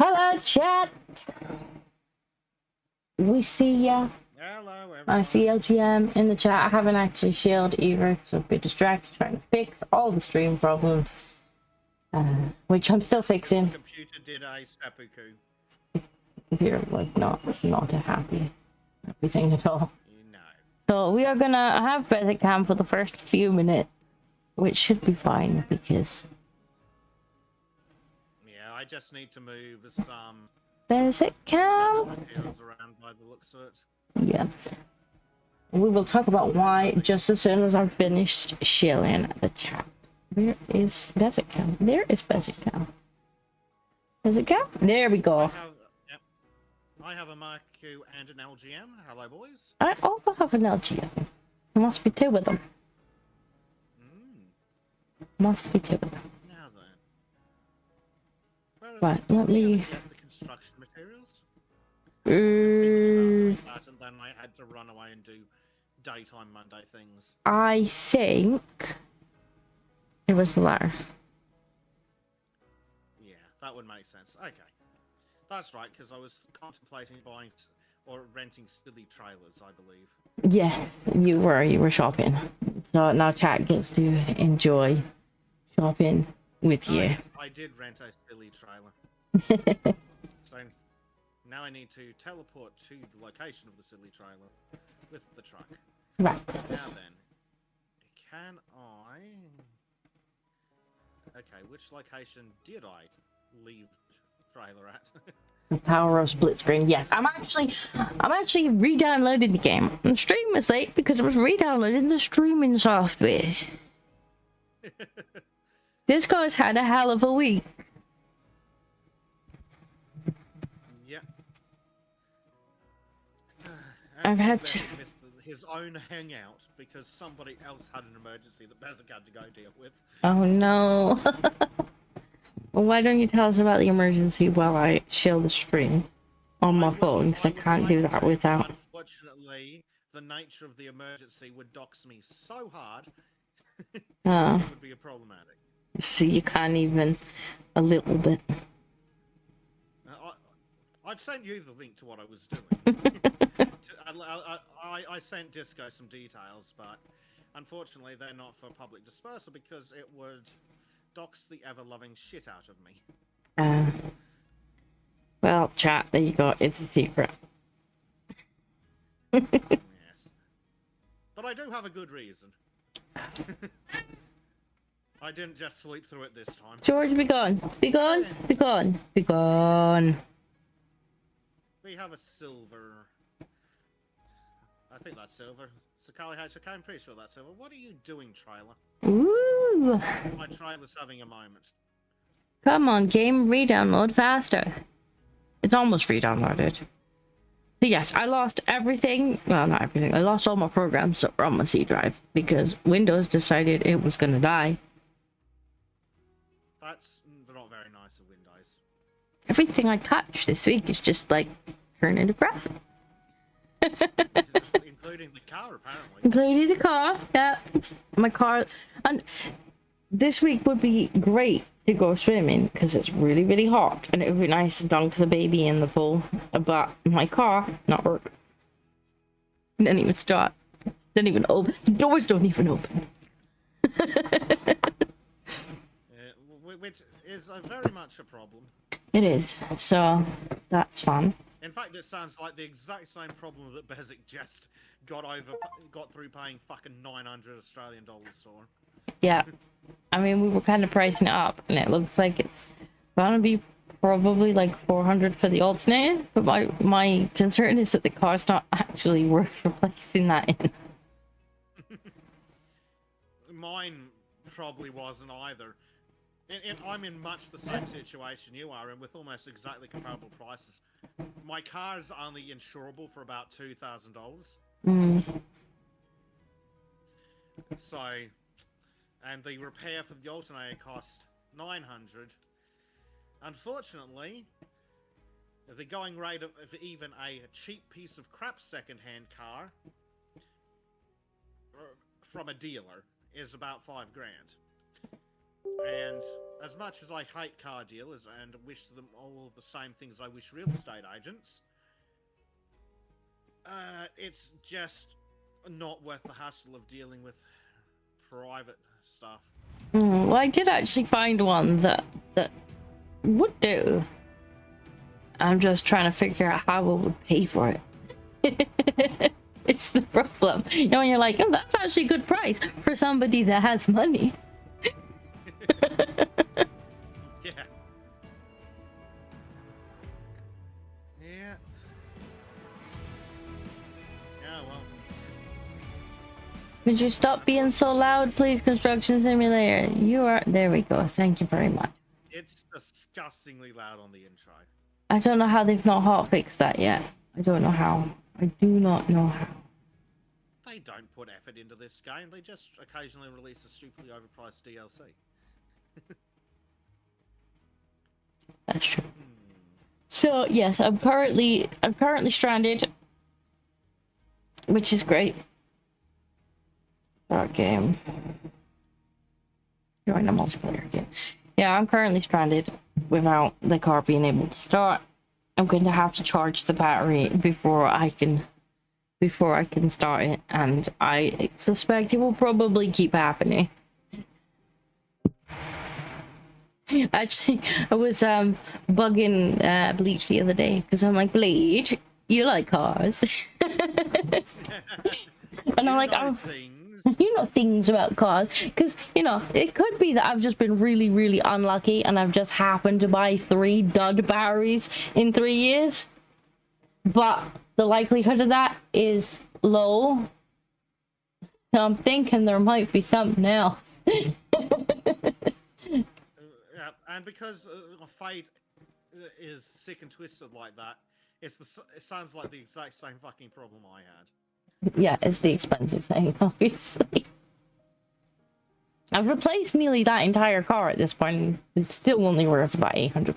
Hello, chat. We see ya. Hello, everyone. I see LGM in the chat. I haven't actually shared either, so a bit distracted trying to fix all the stream problems, which I'm still fixing. The computer did a seppuku. Here was not a happy thing at all. No. So we are gonna have Bezek cam for the first few minutes, which should be fine because. Yeah, I just need to move some Bezek cam. materials around by the looks of it. Yeah. We will talk about why just as soon as I'm finished sharing the chat. Where is Bezek cam? There is Bezek cam. Bezek cam? There we go. I have a Marku and an LGM. Hello, boys. I also have an LGM. There must be two of them. Must be two of them. Now then. Right, let me. Get the construction materials. And then I had to run away and do daytime Monday things. I think it was the latter. Yeah, that would make sense. Okay. That's right, because I was contemplating buying or renting silly trailers, I believe. Yeah, you were shopping. So now chat gets to enjoy shopping with you. Yes, I did rent a silly trailer. So now I need to teleport to the location of the silly trailer with the truck. Right. Now then, can I... Okay, which location did I leave the trailer at? The power of split screen. Yes, I'm actually re-downloading the game. The stream was late because I was re-downloading the streaming software. This guy's had a hell of a week. Yep. I've had to... missed his own hangout because somebody else had an emergency that Bezek had to go deal with. Oh no. Well, why don't you tell us about the emergency while I share the stream on my phone? Because I can't do that without... Unfortunately, the nature of the emergency would dox me so hard, it would be problematic. So you can't even a little bit. I've sent you the link to what I was doing. I sent Disco some details, but unfortunately they're not for public dispersal because it would dox the ever-loving shit out of me. Well, chat, there you go. It's a secret. Yes. But I do have a good reason. I didn't just sleep through it this time. George, be gone. Be gone. Be gone. Be gone. We have a silver. I think that's silver. Sakali Hachaka, I'm pretty sure that's silver. What are you doing, trailer? Ooh. My trailer's having a moment. Come on, game re-download faster. It's almost re-downloaded. So yes, I lost everything. Well, not everything. I lost all my programs that were on my C drive because Windows decided it was gonna die. That's not very nice of Windows. Everything I touch this week is just like turning to crap. Including the car, apparently. Including the car, yeah. My car. And this week would be great to go swimming because it's really, really hot. And it would be nice to dunk the baby in the pool. But my car, not work. Didn't even start. Didn't even open. The doors don't even open. Which is very much a problem. It is. So, that's fun. In fact, it sounds like the exact same problem that Bezek just got through paying fucking 900 Australian dollars for. Yeah. I mean, we were kind of pricing it up, and it looks like it's gonna be probably like 400 for the alternator. But my concern is that the car's not actually worth replacing that in. Mine probably wasn't either. I'm in much the same situation you are in, with almost exactly comparable prices. My car is only insurable for about $2,000. So, and the repair for the alternator cost $900. Unfortunately, the going rate of even a cheap piece of crap second-hand car from a dealer is about $5,000. And as much as I hate car dealers and wish them all the same things I wish real estate agents, it's just not worth the hassle of dealing with private stuff. Well, I did actually find one that would do. I'm just trying to figure out how I would pay for it. It's the problem. You know, when you're like, oh, that's actually a good price for somebody that has money. Yeah. Yeah. Yeah, well. Could you stop being so loud, please, Construction Simulator? You are... There we go. Thank you very much. It's disgustingly loud on the intro. I don't know how they've not hotfixed that yet. I don't know how. I do not know how. They don't put effort into this game. They just occasionally release a stupidly overpriced DLC. That's true. So yes, I'm currently stranded, which is great. Start game. Join a multiplayer game. Yeah, I'm currently stranded without the car being able to start. I'm going to have to charge the battery before I can start it, and I suspect it will probably keep happening. Actually, I was bugging Bleach the other day because I'm like, Bleach, you like cars. And I'm like, oh, you know things about cars, because you know it could be that I've just been really, really unlucky and I've just happened to buy 3 dud batteries in 3 years, but the likelihood of that is low. So I'm thinking there might be something else. Yeah, and because fate is sick and twisted like that, it sounds like the exact same fucking problem I had. Yeah, it's the expensive thing, obviously. I've replaced nearly that entire car at this point. It's still only worth about £800.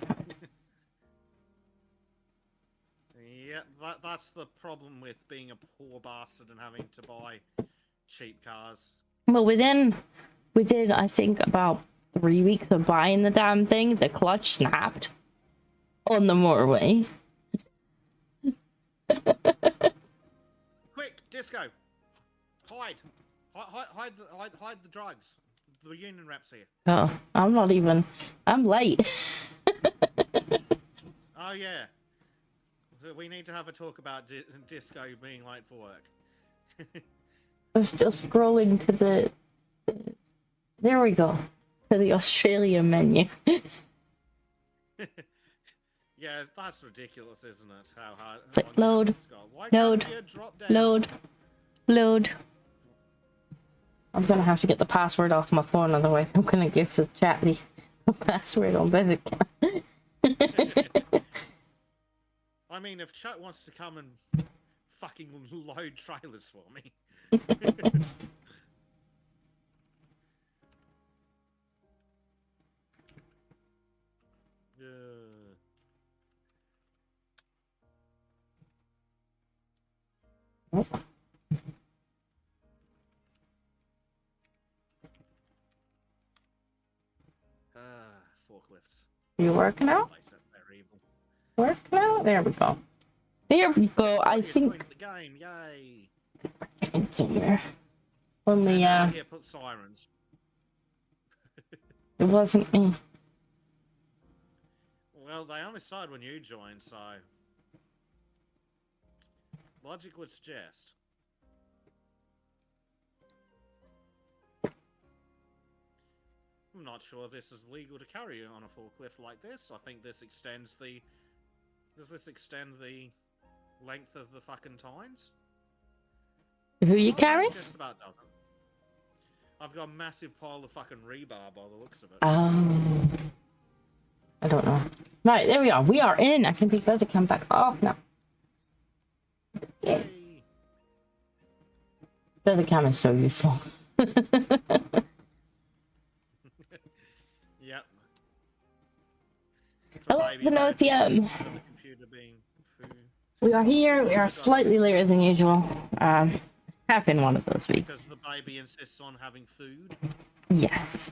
Yeah, that's the problem with being a poor bastard and having to buy cheap cars. Well, within I think about 3 weeks of buying the damn thing, the clutch snapped on the motorway. Quick, Disco! Hide the drugs. The union reps here. Oh, I'm late. Oh yeah. So we need to have a talk about Disco being late for work. I'm still scrolling to the... There we go. To the Australian menu. Yeah, that's ridiculous, isn't it? How hard... It's like, load. I'm gonna have to get the password off my phone, otherwise I'm gonna give the chat the password on Bezek. I mean, if chat wants to come and fucking load trailers for me. Forklifts. You working out? Working out? There we go. There we go. I think the game, yay. It's somewhere. Only here, put sirens. It wasn't me. Well, they only started when you joined, so logic would suggest. I'm not sure this is legal to carry on a forklift like this. I think this extends the... Does this extend the length of the fucking tines? Who you carrying? Just about doesn't. I've got a massive pile of fucking rebar by the looks of it. I don't know. Right, there we are. We are in. I can take Bezek come back off now. Yeah. Bezek cam is so useful. Yep. Hello, Pinocchio. We are here. We are slightly later than usual. Have been one of those weeks. Because the baby insists on having food. Yes.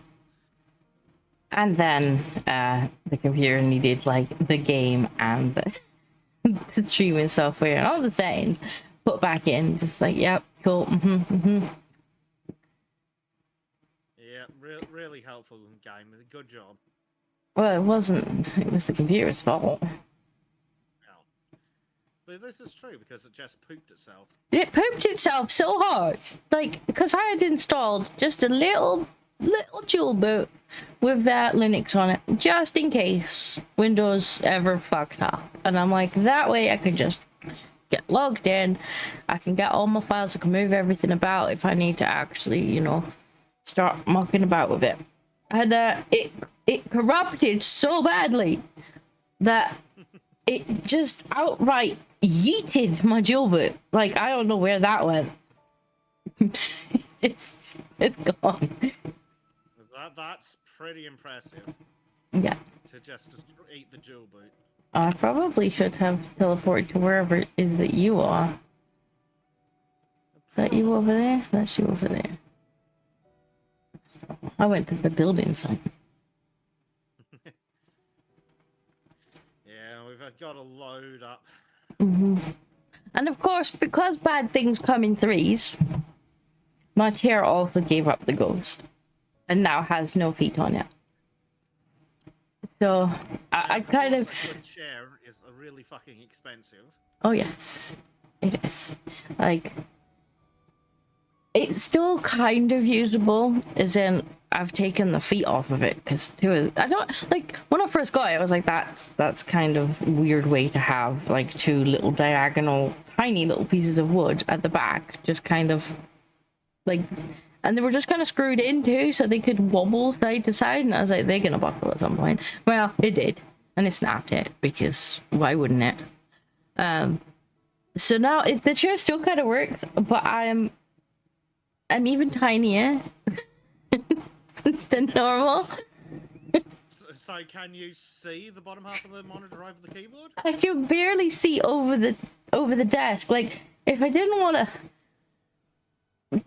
And then the computer needed like the game and the streaming software and all the settings put back in. Just like, yep, cool. Yeah, really helpful game. Good job. Well, it wasn't. It was the computer's fault. But this is true because it just pooped itself. It pooped itself so hard, like because I had installed just a little dual boot with that Linux on it, just in case Windows ever fucked up. And I'm like, that way I could just get logged in, I can get all my files, I can move everything about if I need to actually, you know, start mucking about with it. And it corrupted so badly that it just outright yeeted my dual boot. Like, I don't know where that went. it's gone. That's pretty impressive. Yeah. To just eat the dual boot. I probably should have teleported to wherever it is that you are. Is that you over there? That's you over there. I went to the building site. Yeah, we've got to load up. And of course, because bad things come in threes, my chair also gave up the ghost. And now has no feet on it. So, I kind of... A good chair is really fucking expensive. Oh, yes. It is. Like... It's still kind of usable, as in I've taken the feet off of it, because I don't, like, when I first got it, I was like, that's kind of weird way to have, like, two little diagonal, tiny little pieces of wood at the back, just kind of, like, and they were just kind of screwed in too, so they could wobble side to side, and I was like, they're gonna buckle at some point. Well, it did, and it snapped it, because why wouldn't it? So now, the chair still kind of works, but I'm even tinier than normal. So can you see the bottom half of the monitor over the keyboard? I can barely see over the desk. Like, if I didn't want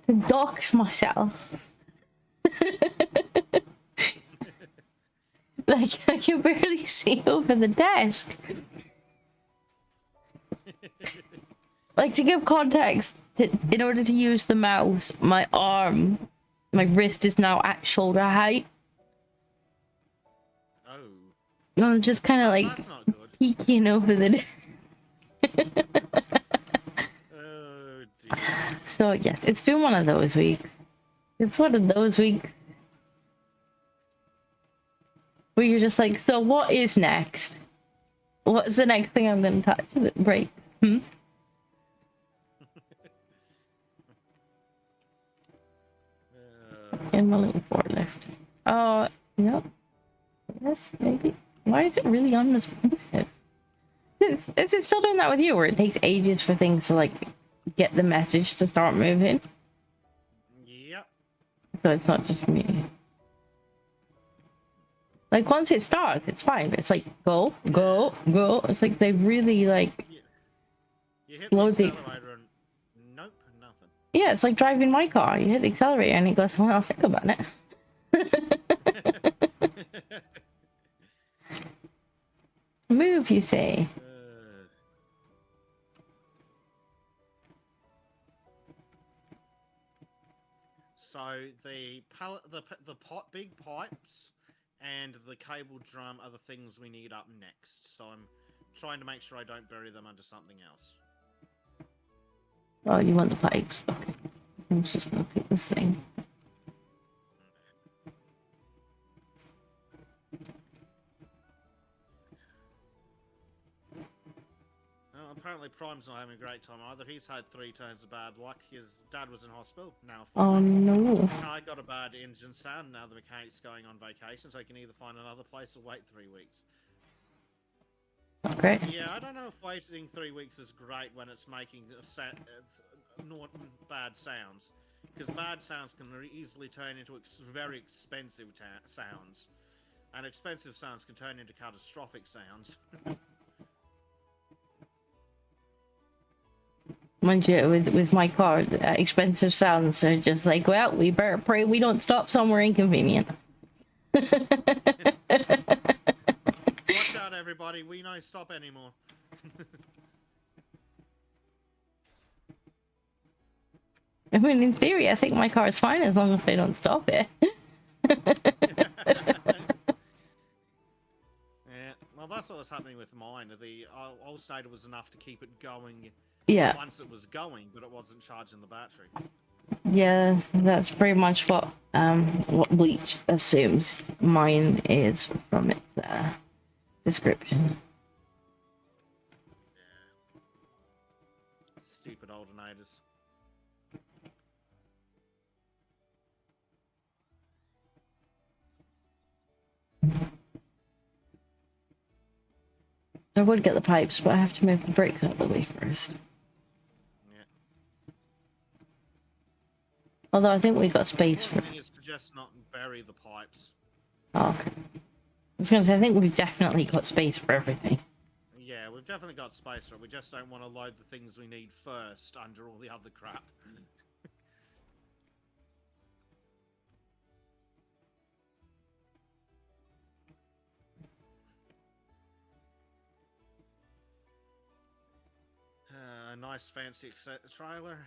to dox myself, like, I can barely see over the desk. Like, to give context, in order to use the mouse, my wrist is now at shoulder height. Oh. And I'm just kind of like That's not good. peeking over the. Oh dear. So yes, it's been one of those weeks. It's one of those weeks where you're just like, so what is next? What's the next thing I'm gonna touch that breaks? In my little forklift. Oh, yep. Yes, maybe. Why is it really unresponsive? Is it still doing that with you, where it takes ages for things to, like, get the message to start moving? Yep. So it's not just me. Like, once it starts, it's fine, but it's like, go, go, go. It's like they really, like, You hit slow the the... accelerator and nope, nothing. Yeah, it's like driving my car. You hit the accelerator and it goes, well, I'll think about it. Move, you say. So the big pipes and the cable drum are the things we need up next. So I'm trying to make sure I don't bury them under something else. Oh, you want the pipes? Okay. I'm just gonna take this thing. Well, apparently Prime's not having a great time either. He's had 3 turns of bad luck. His dad was in hospital. Now Oh no. I got a bad engine sound. Now the mechanic's going on vacation, so he can either find another place or wait 3 weeks. Okay. Yeah, I don't know if waiting 3 weeks is great when it's making bad sounds, because bad sounds can easily turn into very expensive sounds, and expensive sounds can turn into catastrophic sounds. Mind you, with my car, expensive sounds are just like, well, we better pray we don't stop somewhere inconvenient. Watch out, everybody. We don't stop anymore. I mean, in theory, I think my car is fine as long as they don't stop it. Yeah, well, that's what was happening with mine. The old stator was enough to keep it going Yeah, once it was going, but it wasn't charging the battery. yeah, that's pretty much what Bleach assumes mine is from its description. Yeah. Stupid alternators. I would get the pipes, but I have to move the brakes out of the way first. Yeah. Although I think we got space for. The thing is to just not bury the pipes. Oh, okay. I was gonna say I think we've definitely got space for everything. Yeah, we've definitely got space for it. We just don't want to load the things we need first under all the other crap. Nice fancy trailer.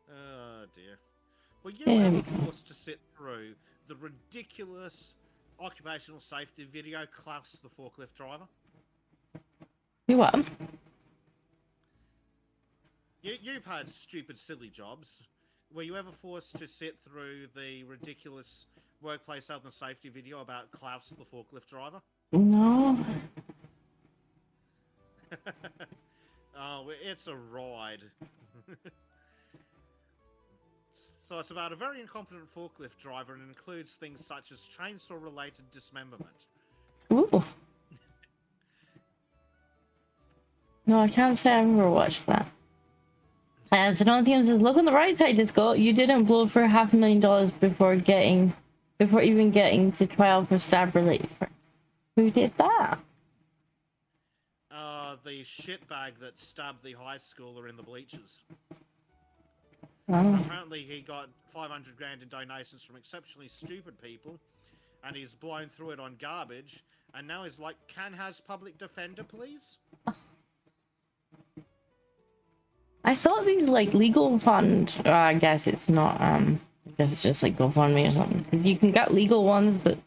Oh dear. Were you ever forced to sit through the ridiculous occupational safety video Klaus the forklift driver? You what? You've had stupid, silly jobs. Were you ever forced to sit through the ridiculous workplace health and safety video about Klaus the forklift driver? No. Oh, it's a ride. So it's about a very incompetent forklift driver and includes things such as chainsaw-related dismemberment. Ooh. No, I can't say I've ever watched that. So Nottingham says, look on the right side, Disco. You didn't blow for $500,000 before even getting to trial for stab-related crimes. Who did that? The shitbag that stabbed the high schooler in the bleachers. Oh. Apparently he got 500 grand in donations from exceptionally stupid people, and he's blown through it on garbage, and now he's like, has public defender, please? I thought these, like, legal fund, I guess it's not, I guess it's just, like, GoFundMe or something. Because you can get legal ones that,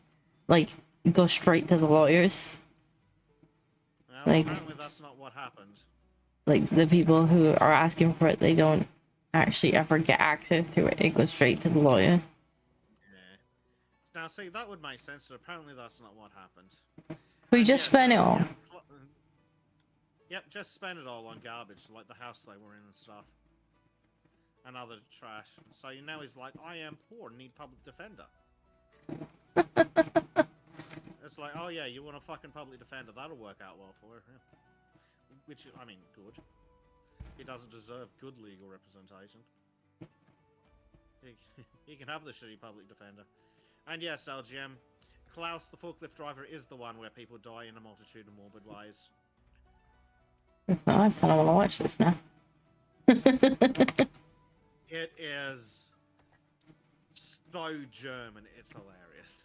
like, go straight to the lawyers. Well, like, apparently that's not what happened. Like, the people who are asking for it, they don't actually ever get access to it. It goes straight to the lawyer. Yeah. Now, see, that would make sense, but apparently that's not what happened. We just spent it all. Yep, just spend it all on garbage, like the house they were in and stuff. And other trash. So now he's like, I am poor and need public defender. It's like, oh yeah, you want a fucking public defender, that'll work out well for him. Yeah. Which, I mean, good. He doesn't deserve good legal representation. He can have the shitty public defender. And yes, LGM, Klaus the forklift driver is the one where people die in a multitude of morbid ways. Oh, I kind of want to watch this now. It is so German, it's hilarious.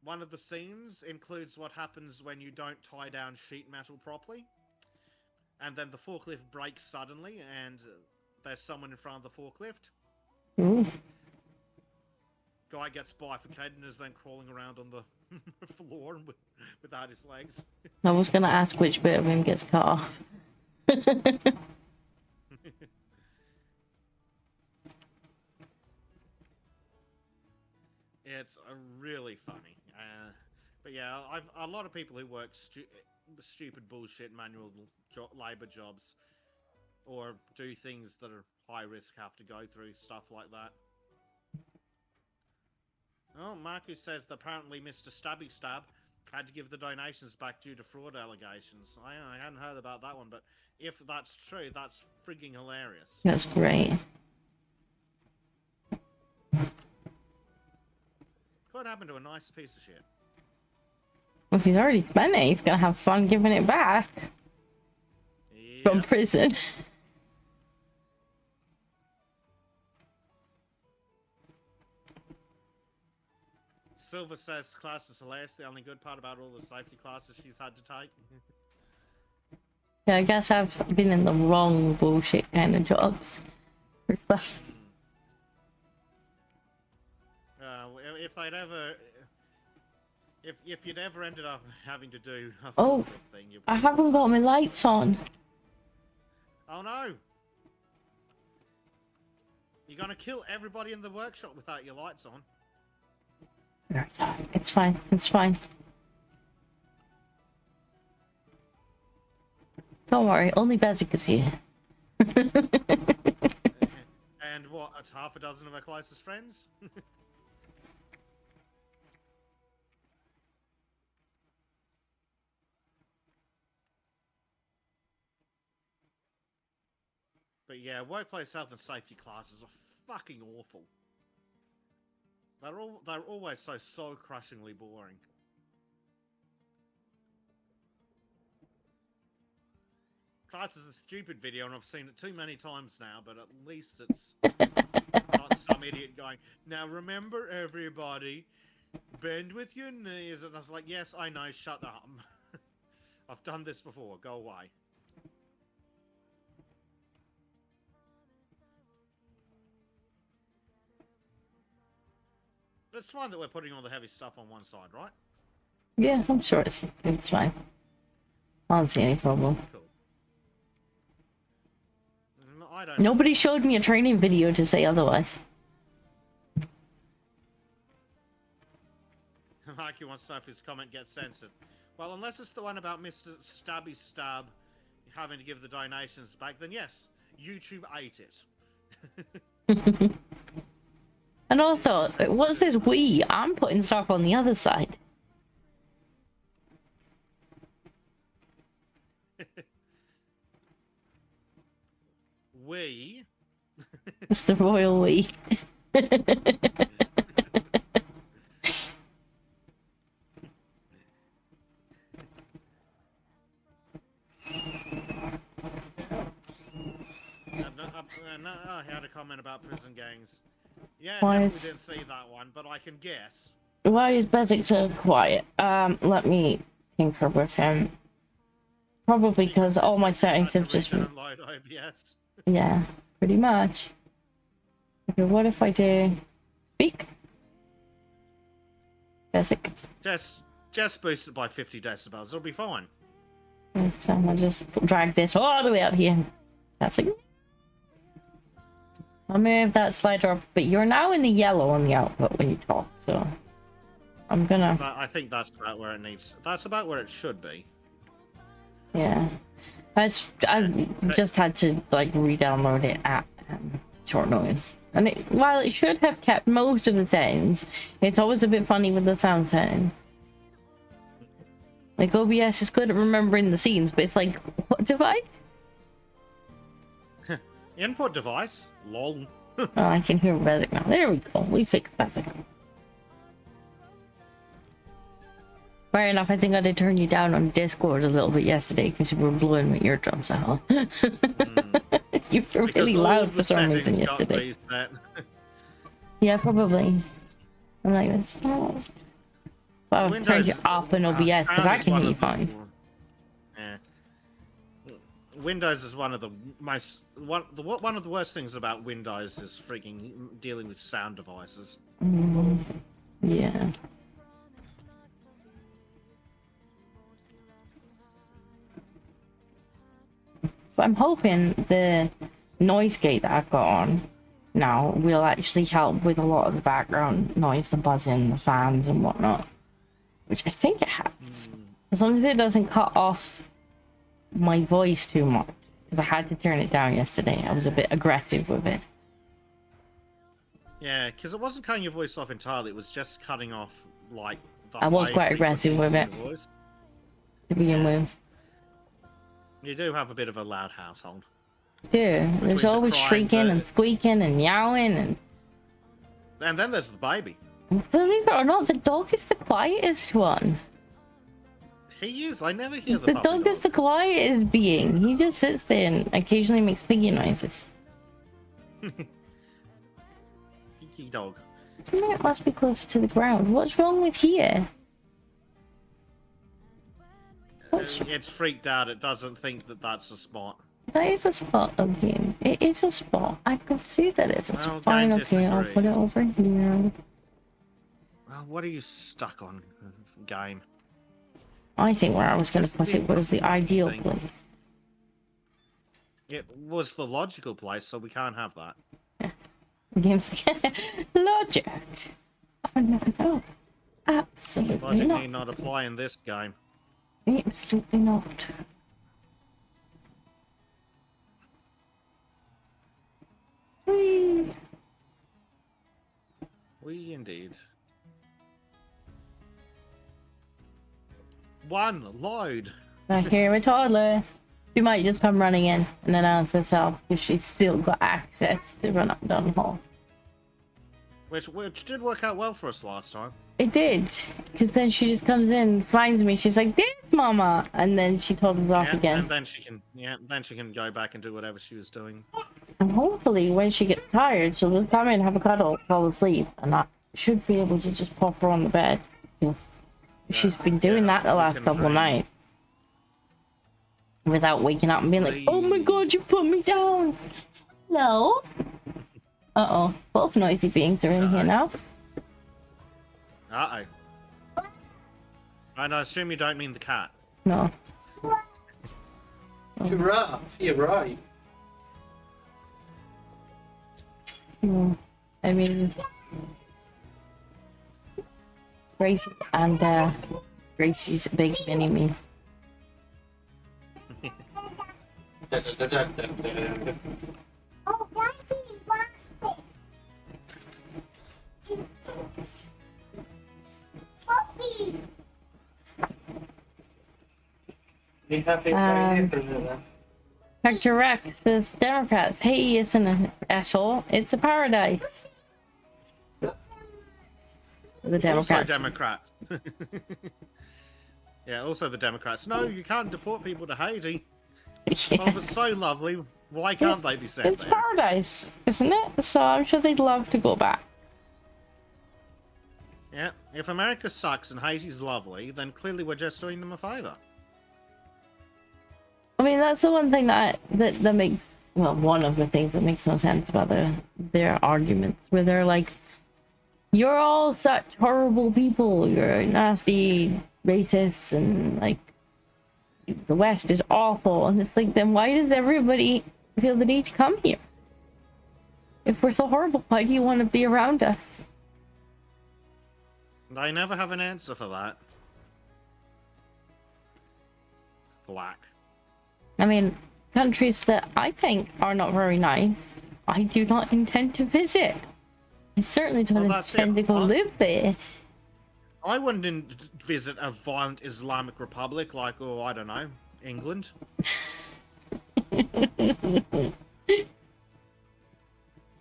One of the scenes includes what happens when you don't tie down sheet metal properly. And then the forklift breaks suddenly and there's someone in front of the forklift. Ooh. Guy gets bifurcated and is then crawling around on the floor without his legs. I was going to ask which bit of him gets cut off. It's really funny. But yeah, a lot of people who work stupid bullshit manual labor jobs or do things that are high risk have to go through stuff like that. Oh, Marcus says that apparently Mr. Stabby Stab had to give the donations back due to fraud allegations. I hadn't heard about that one, but if that's true, that's frigging hilarious. That's great. What happened to a nice piece of shit? If he's already spent it, he's gonna have fun giving it back from prison. Silver says class is hilarious. The only good part about all the safety classes she's had to take. Yeah, I guess I've been in the wrong bullshit kind of jobs for stuff. If they'd ever, if you'd ever ended up having to do a Oh, thing, I haven't got my lights on. Oh no! You're gonna kill everybody in the workshop without your lights on. It's fine. It's fine. Don't worry. Only Bezek is here. And what? Half a dozen of our closest friends? But yeah, workplace health and safety classes are fucking awful. They're always so crushingly boring. Class is a stupid video, and I've seen it too many times now. But at least it's not some idiot going, "Now remember, everybody, bend with your knees." And I was like, "Yes, I know. Shut up. I've done this before. Go away." It's fine that we're putting all the heavy stuff on one side, right? Yeah, I'm sure it's fine. I don't see any problem. Cool. I don't. Nobody showed me a training video to say otherwise. Mikey wants to know if his comment gets censored. Well, unless it's the one about Mr. Stabby Stab having to give the donations back, then yes, YouTube ate it. And also, what's this we? I'm putting stuff on the other side. We? It's the royal we. I had a comment about prison gangs. Yeah, Why definitely didn't see that one, but I can guess. Why is Bezek so quiet? Let me tinker with him. Probably because all my settings have just been... Load OBS. Yeah, pretty much. Okay, what if I do... Speak? Bezek. Just boost it by 50 decibels, it'll be fine. So I'll just drag this all the way up here. That's it. I'll move that slider up, but you're now in the yellow on the output when you talk, so I'm gonna... I think that's about where it needs... That's about where it should be. Yeah. I just had to, like, re-download it at short noise. And while it should have kept most of the settings, it's always a bit funny with the sound settings. Like, OBS is good at remembering the scenes, but it's like, what device? Input device? Lol. Oh, I can hear Bezek now. There we go. We fixed Bezek. Fair enough, I think I did turn you down on Discord a little bit yesterday because you were blowing my eardrums out. You were really loud for some reason yesterday. Yeah, probably. I'm like, it's not... Well, I've turned you up in OBS because I can hear you fine. Yeah. Windows is one of the most... One of the worst things about Windows is freaking dealing with sound devices. Yeah. So I'm hoping the noise gate that I've got on now will actually help with a lot of the background noise, the buzzing, the fans and whatnot. Which I think it has. As long as it doesn't cut off my voice too much. Because I had to turn it down yesterday. I was a bit aggressive with it. Yeah, because it wasn't cutting your voice off entirely. It was just cutting off, like, the I was quite aggressive with it. To begin with. You do have a bit of a loud household. Dude, there's always shrieking and squeaking and meowing and... And then there's the baby. Believe it or not, the dog is the quietest one. He is. I never hear The dog is the quietest being. He just sits there and occasionally makes piggy noises. Pinky dog. To me, it must be closer to the ground. What's wrong with here? It's freaked out. It doesn't think that that's a spot. That is a spot again. It is a spot. I can see that it's a spot. Fine, okay, I'll put it over here. Well, what are you stuck on, game? I think where I was going to put it was the ideal place. It was the logical place, so we can't have that. Yeah. The game's like, logic. Oh, no. Absolutely Logic not. need not apply in this game. Absolutely not. Whee! We indeed. One load. I hear a toddler. She might just come running in and announce herself because she's still got access to run up and down the hall. Which did work out well for us last time. It did, because then she just comes in, finds me, she's like, "There's Mama," and then she toddles off again. And then she can go back and do whatever she was doing. And hopefully, when she gets tired, she'll just come in, have a cuddle, fall asleep, and I should be able to just pop her on the bed. Because she's been doing that the last couple of nights. Without waking up and being like, "Oh my god, you put me down!" No. Uh-oh. Both noisy beings are in here now. Uh-oh. And I assume you don't mean the cat. No. Giraffe, you're right. I mean... Gracie and, Gracie's big mini-me. Oh, Daddy, what? Puppy. Be happy for you. Dr. Rex says, Democrats, hey, it's an asshole. It's a paradise. The Democrats. Also Democrats. Yeah, also the Democrats. No, you can't deport people to Haiti. Yeah. Well, if it's so lovely, why can't they be sent It's there? paradise, isn't it? So I'm sure they'd love to go back. Yeah, if America sucks and Haiti's lovely, then clearly we're just doing them a favor. I mean, that's the one thing that makes, well, one of the things that makes no sense about their arguments, where they're like, you're all such horrible people, you're nasty racists, and like, the West is awful. And it's like, then why does everybody feel the need to come here? If we're so horrible, why do you want to be around us? They never have an answer for that. Thwack. I mean, countries that I think are not very nice, I do not intend to visit. I certainly don't intend to go live there. I wouldn't visit a violent Islamic republic like, oh, I don't know, England.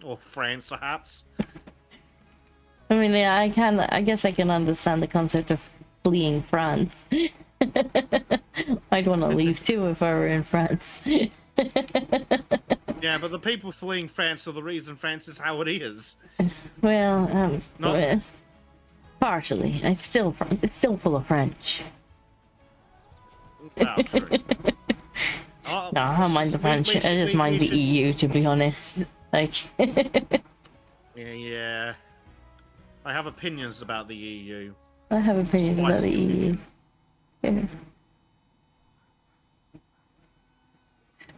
Or France, perhaps. I mean, yeah, I guess I can understand the concept of fleeing France. I'd want to leave too if I were in France. Yeah, but the people fleeing France are the reason France is how it is. Well, Not- partially. It's still full of French. Well, true. No, I don't mind the French. I just mind the EU, to be honest. Like, Yeah. I have opinions about the EU. I have opinions about the EU. Yeah.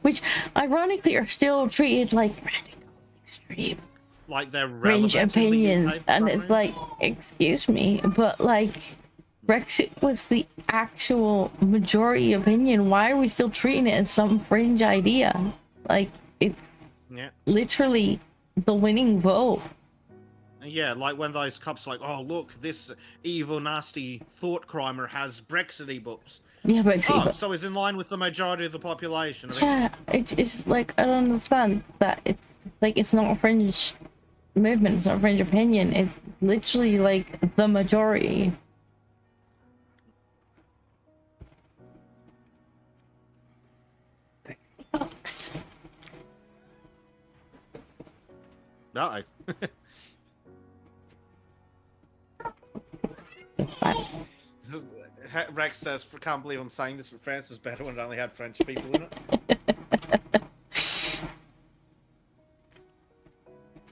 Which, ironically, are still treated like radical, extreme, Like they're fringe relevant in the opinions, UK and it's like, excuse me, but like, Brexit was the actual majority opinion. Why are we still treating it as some fringe idea? Like, it's Yeah. literally the winning vote. Yeah, like when those cops are like, oh, look, this evil, nasty thought crimer has Brexity books. Yeah, Brexit. Oh, but so he's in line with the majority of the population. I mean, yeah, it's like, I don't understand that. It's like, it's not a fringe movement. It's not French opinion. It's literally like the majority. Bucks. No. Rex says, "Can't believe I'm saying this, but France was better when it only had French people in it."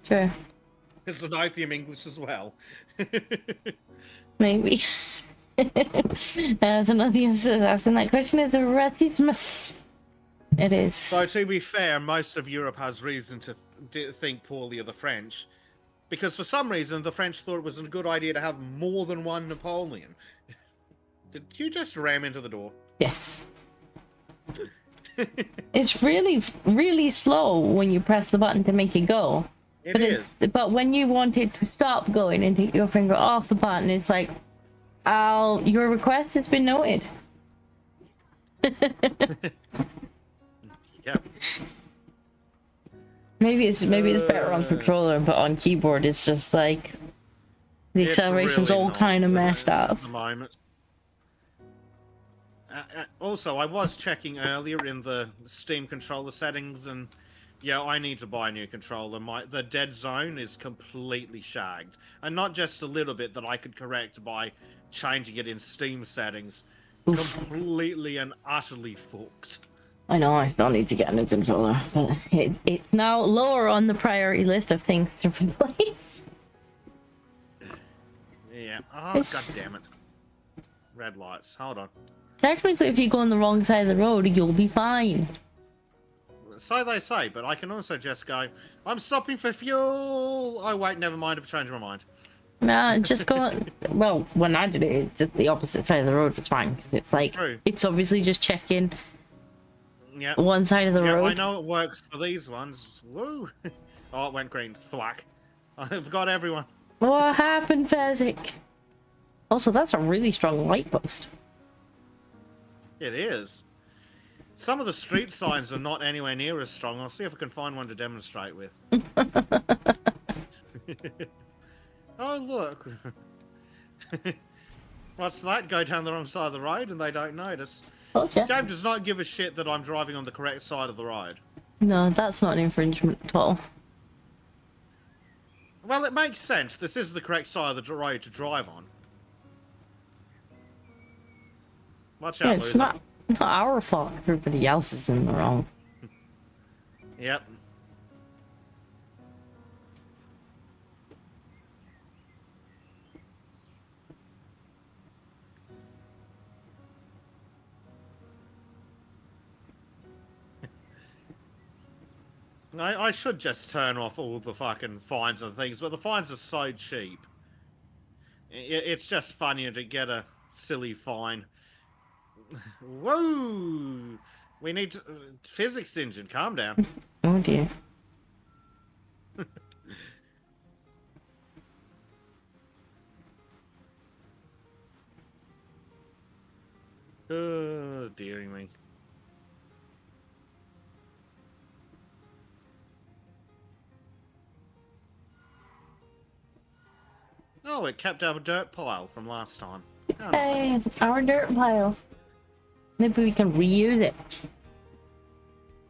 Sure. Is the Nothium English as well? Maybe. So nothing else is asking that question is a racismus. It is. So to be fair, most of Europe has reason to think poorly of the French, because for some reason the French thought it was a good idea to have more than one Napoleon. Did you just ram into the door? Yes. It's really, really slow when you press the button to make it go. It is. But when you want it to stop going and take your finger off the button, it's like, your request has been noted. Yep. Maybe it's better on controller, but on keyboard it's just like the acceleration's really all not kind of messed up. at the moment. Also, I was checking earlier in the Steam controller settings, and yeah, I need to buy a new controller. The dead zone is completely shagged, and not just a little bit that I could correct by changing it in Steam settings. Oof. Completely and utterly fucked. I know I still need to get a new controller, but it's now lower on the priority list of things to replace. Yeah. Oh, It's- god damn it. Red lights. Hold on. Technically, if you go on the wrong side of the road, you'll be fine. So they say, but I can also just go, I'm stopping for fuel! Oh wait, never mind, I've changed my mind. Nah, just go on. Well, when I did it, it's just the opposite side of the road was fine, because it's like, True. it's obviously just checking Yeah. one side of the Yeah, road. I know it works for these ones. Woo! Oh, it went green. Thwack. I've got everyone. What happened, Bezek? Also, that's a really strong light post. It is. Some of the street signs are not anywhere near as strong. I'll see if I can find one to demonstrate with. Oh, look. What's that? Go down the wrong side of the road and they don't notice. Oh, yeah. Game does not give a shit that I'm driving on the correct side of the road. No, that's not an infringement at all. Well, it makes sense. This is the correct side of the road to drive on. Watch out, Yeah, it's loser. not our fault. Everybody else is in the wrong. Yep. I should just turn off all the fucking fines and things, but the fines are so cheap. It's just funnier to get a silly fine. Whoa! We need to... physics engine, calm down. Oh dear. Oh, dearie me. Oh, it kept our dirt pile from last time. How nice. Hey, our dirt pile. Maybe we can reuse it.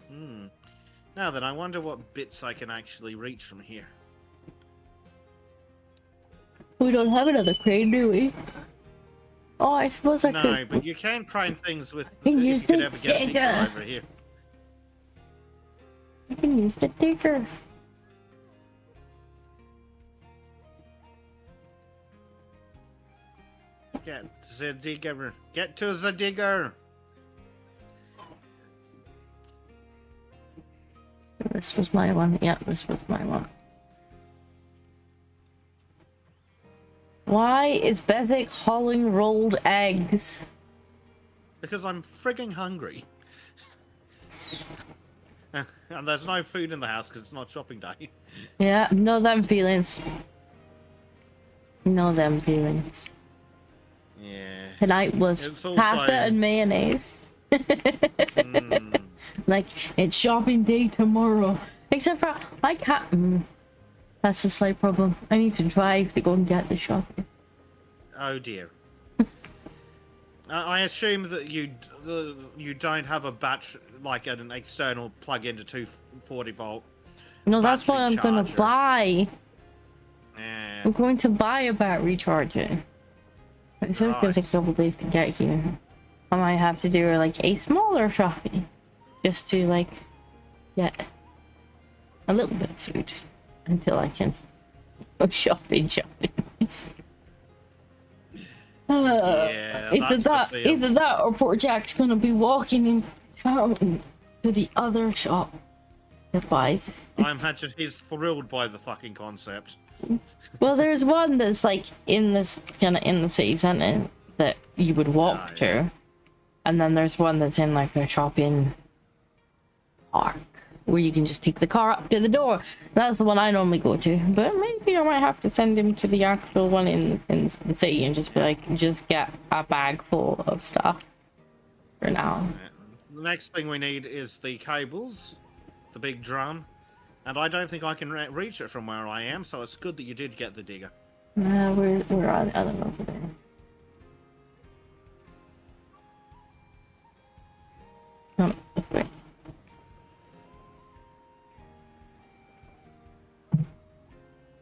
Hmm. Now then, I wonder what bits I can actually reach from here. We don't have another crane, do we? Oh, I suppose I No, could. but you can crane things with... can if use you could the ever get a digger digger. over here. I can use the digger. Get the digger. Get to the digger. This was my one. Yeah, this was my one. Why is Bezek hauling rolled eggs? Because I'm frigging hungry. And there's no food in the house because it's not shopping day. Yeah, no them feelings. No them feelings. Yeah. Tonight was It's also- pasta and mayonnaise. Mm. Like, it's shopping day tomorrow. Except for, I can't... That's a slight problem. I need to drive to go and get the shopping. Oh dear. I assume that you don't have a battery, like an external plug into 240-volt. No, that's what I'm battery gonna charger. buy. Eh, I'm going to buy a battery charger. It's gonna Right. take a couple days to get here. I might have to do like a smaller shopping, just to like get a little bit of food until I can go shopping. yeah, that's the feel. Either that or poor Jack's gonna be walking into town to the other shop to buy. I imagine he's thrilled by the fucking concept. Well, there's one that's like in this kind of in the city centre that you would walk yeah. to, and then there's one that's in like a shopping park where you can just take the car up to the door. That's the one I normally go to, but maybe I might have to send him to the actual one in the city and just be like, just get a bag full of stuff for now. The next thing we need is the cables, the big drum, and I don't think I can reach it from where I am, so it's good that you did get the digger. We're on the other over there. No, this way.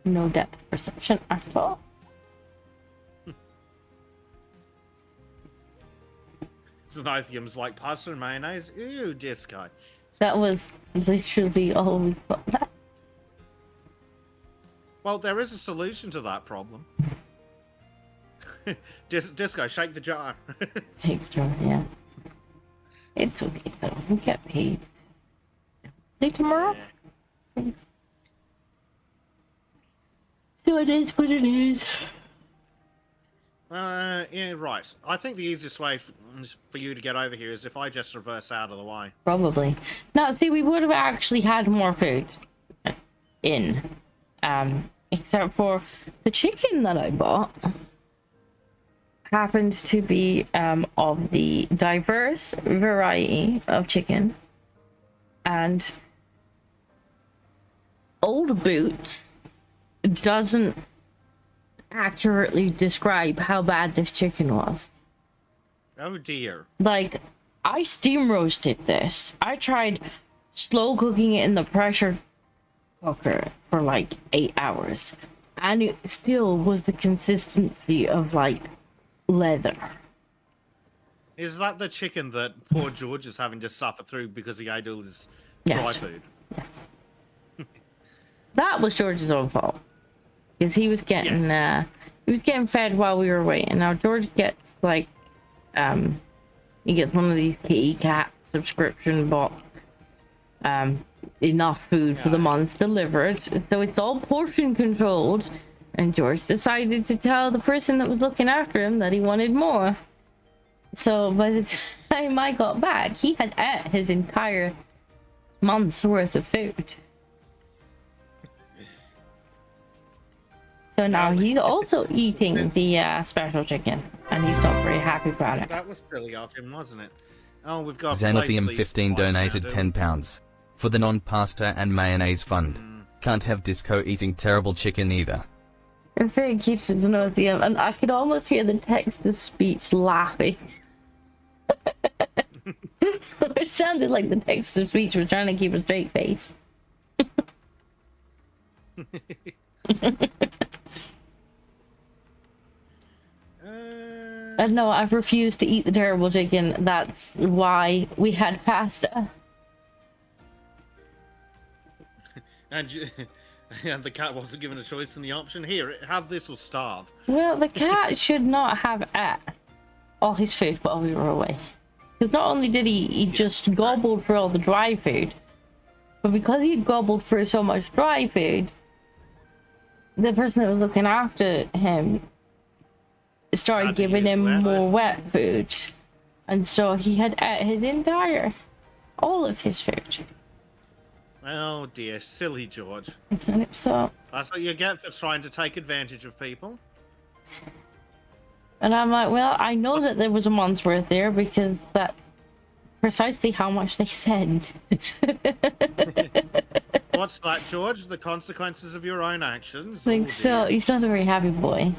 No depth perception at all. Xenothium's like pasta and mayonnaise. Ew, disco. That was literally all we got. Well, there is a solution to that problem. Disco, shake the jar. Takes turn, yeah. It's okay though. We get paid. See tomorrow? Yeah. So it is what it is. Yeah, right. I think the easiest way for you to get over here is if I just reverse out of the way. Probably. Now, see, we would have actually had more food in, except for the chicken that I bought happens to be of the diverse variety of chicken, and Old Boots doesn't accurately describe how bad this chicken was. Oh dear. Like, I steam roasted this. I tried slow cooking it in the pressure cooker for like 8 hours, and it still was the consistency of like leather. Is that the chicken that poor George is having to suffer through because he ate all his dry Yes. food? Yes. That was George's own fault, because he was getting fed while we were waiting. Now George gets like he gets one of these kitty cat subscription box, enough food for the month delivered, so it's all portion controlled, and George decided to tell the person that was looking after him that he wanted more. So by the time I got back, he had ate his entire month's worth of food. So now he's also eating the special chicken, and he's not very happy about it. That was silly of him, wasn't it? Oh, we've got to place Xenothium these 15 supplies now, donated don't we? £10 for the non-pasta and mayonnaise fund. Can't have Disco eating terrible chicken either. You're very cute to Xenothium, and I could almost hear the text-to-speech laughing. It sounded like the text-to-speech was trying to keep a straight face. No, I've refused to eat the terrible chicken. That's why we had pasta. And and the cat wasn't given a choice in the option. Here, have this or starve. Well, the cat should not have ate all his food while we were away. Because not only did he just gobbled for all the dry food, but because he gobbled for so much dry food, the person that was looking after him started Had to giving use him wet. more wet food. And so he had ate all of his food. Oh dear, silly George. Okay, so, That's what you get for trying to take advantage of people. and I'm like, well, I know that there was a month's worth there because that's precisely how much they said. Well, What's that, George? The consequences of your own actions? Like, Oh, so, dear. he's not a very happy boy.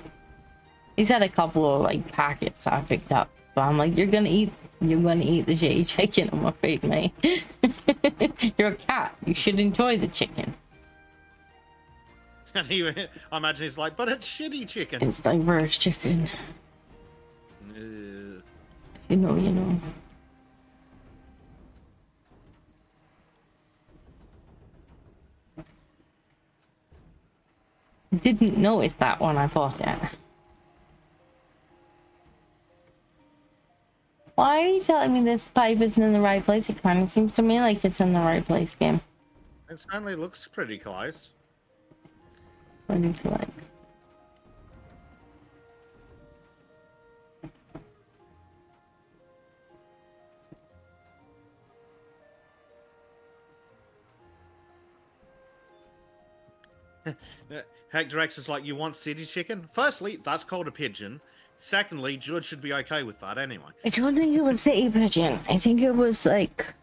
He's had a couple of, like, packets I picked up. But I'm like, you're gonna eat the shitty chicken, I'm afraid, mate. You're a cat. You should enjoy the chicken. And I imagine he's like, but it's shitty chicken. It's diverse chicken. Uh, If you know, you know. Didn't notice that when I bought it. Why are you telling me this pipe isn't in the right place? It kind of seems to me like it's in the right place, game. it certainly looks pretty close. What do you like? Hector X is like, you want city chicken? Firstly, that's called a pigeon. Secondly, George should be okay with that anyway. I don't think it was city pigeon. I think it was like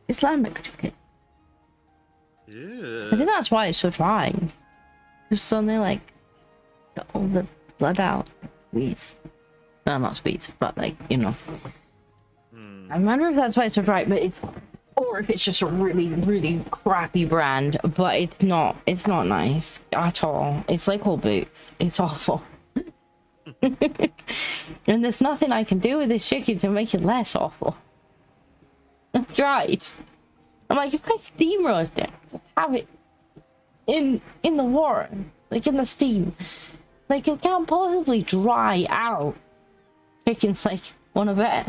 Islamic chicken. I Yeah. think that's why it's so dry. Because suddenly, like, got all the blood out. Squeeze. Well, not squeeze, but like, you know. I wonder if that's why it's so dry, but it's, or if it's just a really, really crappy brand. But it's not nice at all. It's like Whole Boots. It's awful. And there's nothing I can do with this chicken to make it less awful. It's dried. I'm like, if I steam roast it, just have it in the water, like in the steam. Like, it can't possibly dry out. Chicken's like, wanna bet?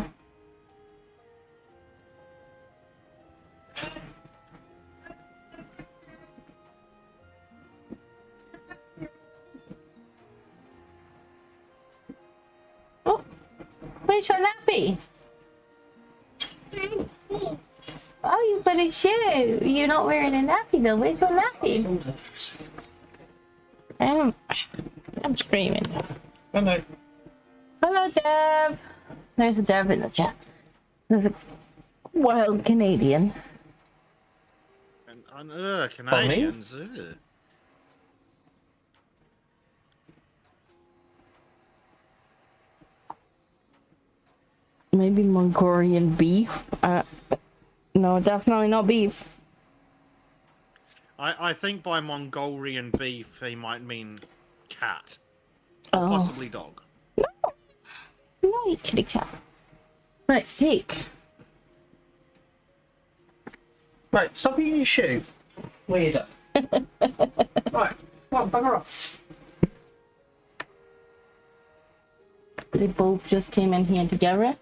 Oh, where's your nappy? Oh, you put a shoe. You're not wearing a nappy though. Where's your nappy? I'm screaming. Hello. Hello, Dev. There's a Dev in the chat. There's a wild Canadian. And Canadians. Ugh. Maybe Mongolian beef. No, definitely not beef. I think by Mongolian beef he might mean cat. Or Oh. possibly dog. No, you kitty cat. Right, take. Right, stop eating your shoe. Weirdo. Right, come on, bugger off. They both just came in here together.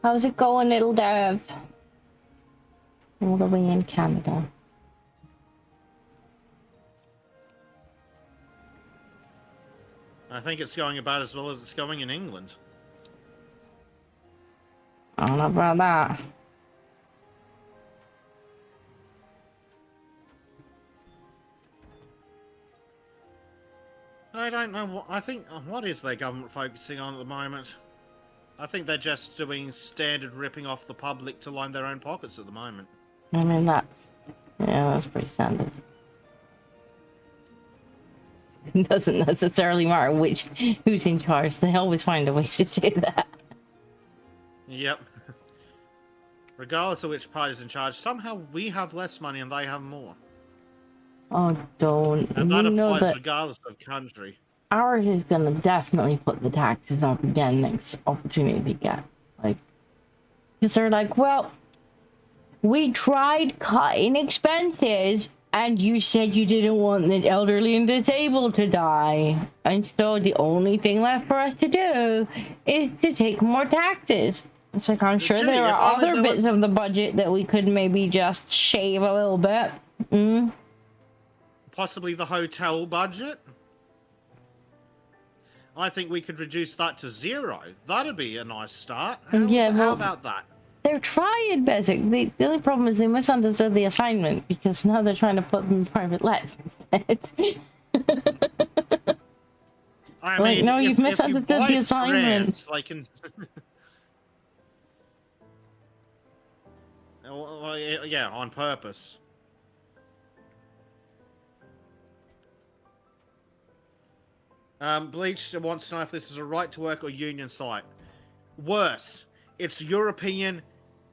How's it going, little Dev? All the way in Canada. I think it's going about as well as it's going in England. I don't know about that. I don't know what I think. What is their government focusing on at the moment? I think they're just doing standard ripping off the public to line their own pockets at the moment. I mean, that's pretty standard. It doesn't necessarily matter who's in charge. They always find a way to do that. Yep. Regardless of which party's in charge, somehow we have less money and they have more. Oh, don't. And that You know applies that regardless of country. ours is gonna definitely put the taxes up again next opportunity they get. Like, because they're like, well, we tried cutting expenses and you said you didn't want the elderly and disabled to die. And so the only thing left for us to do is to take more taxes. It's like, I'm sure Gee, there if are only other there bits was- of the budget that we could maybe just shave a little bit. Mm. Possibly the hotel budget? I think we could reduce that to 0. That'd be a nice start. Yeah, How well- about that? They're trying, Bezek. The only problem is they misunderstood the assignment because now they're trying to put them in private lessons. I Like, mean, no, you've if you misunderstood buy the assignment. friends, they can. Well, yeah, on purpose. Bleach wants to know if this is a right to work or union site. Worse, it's European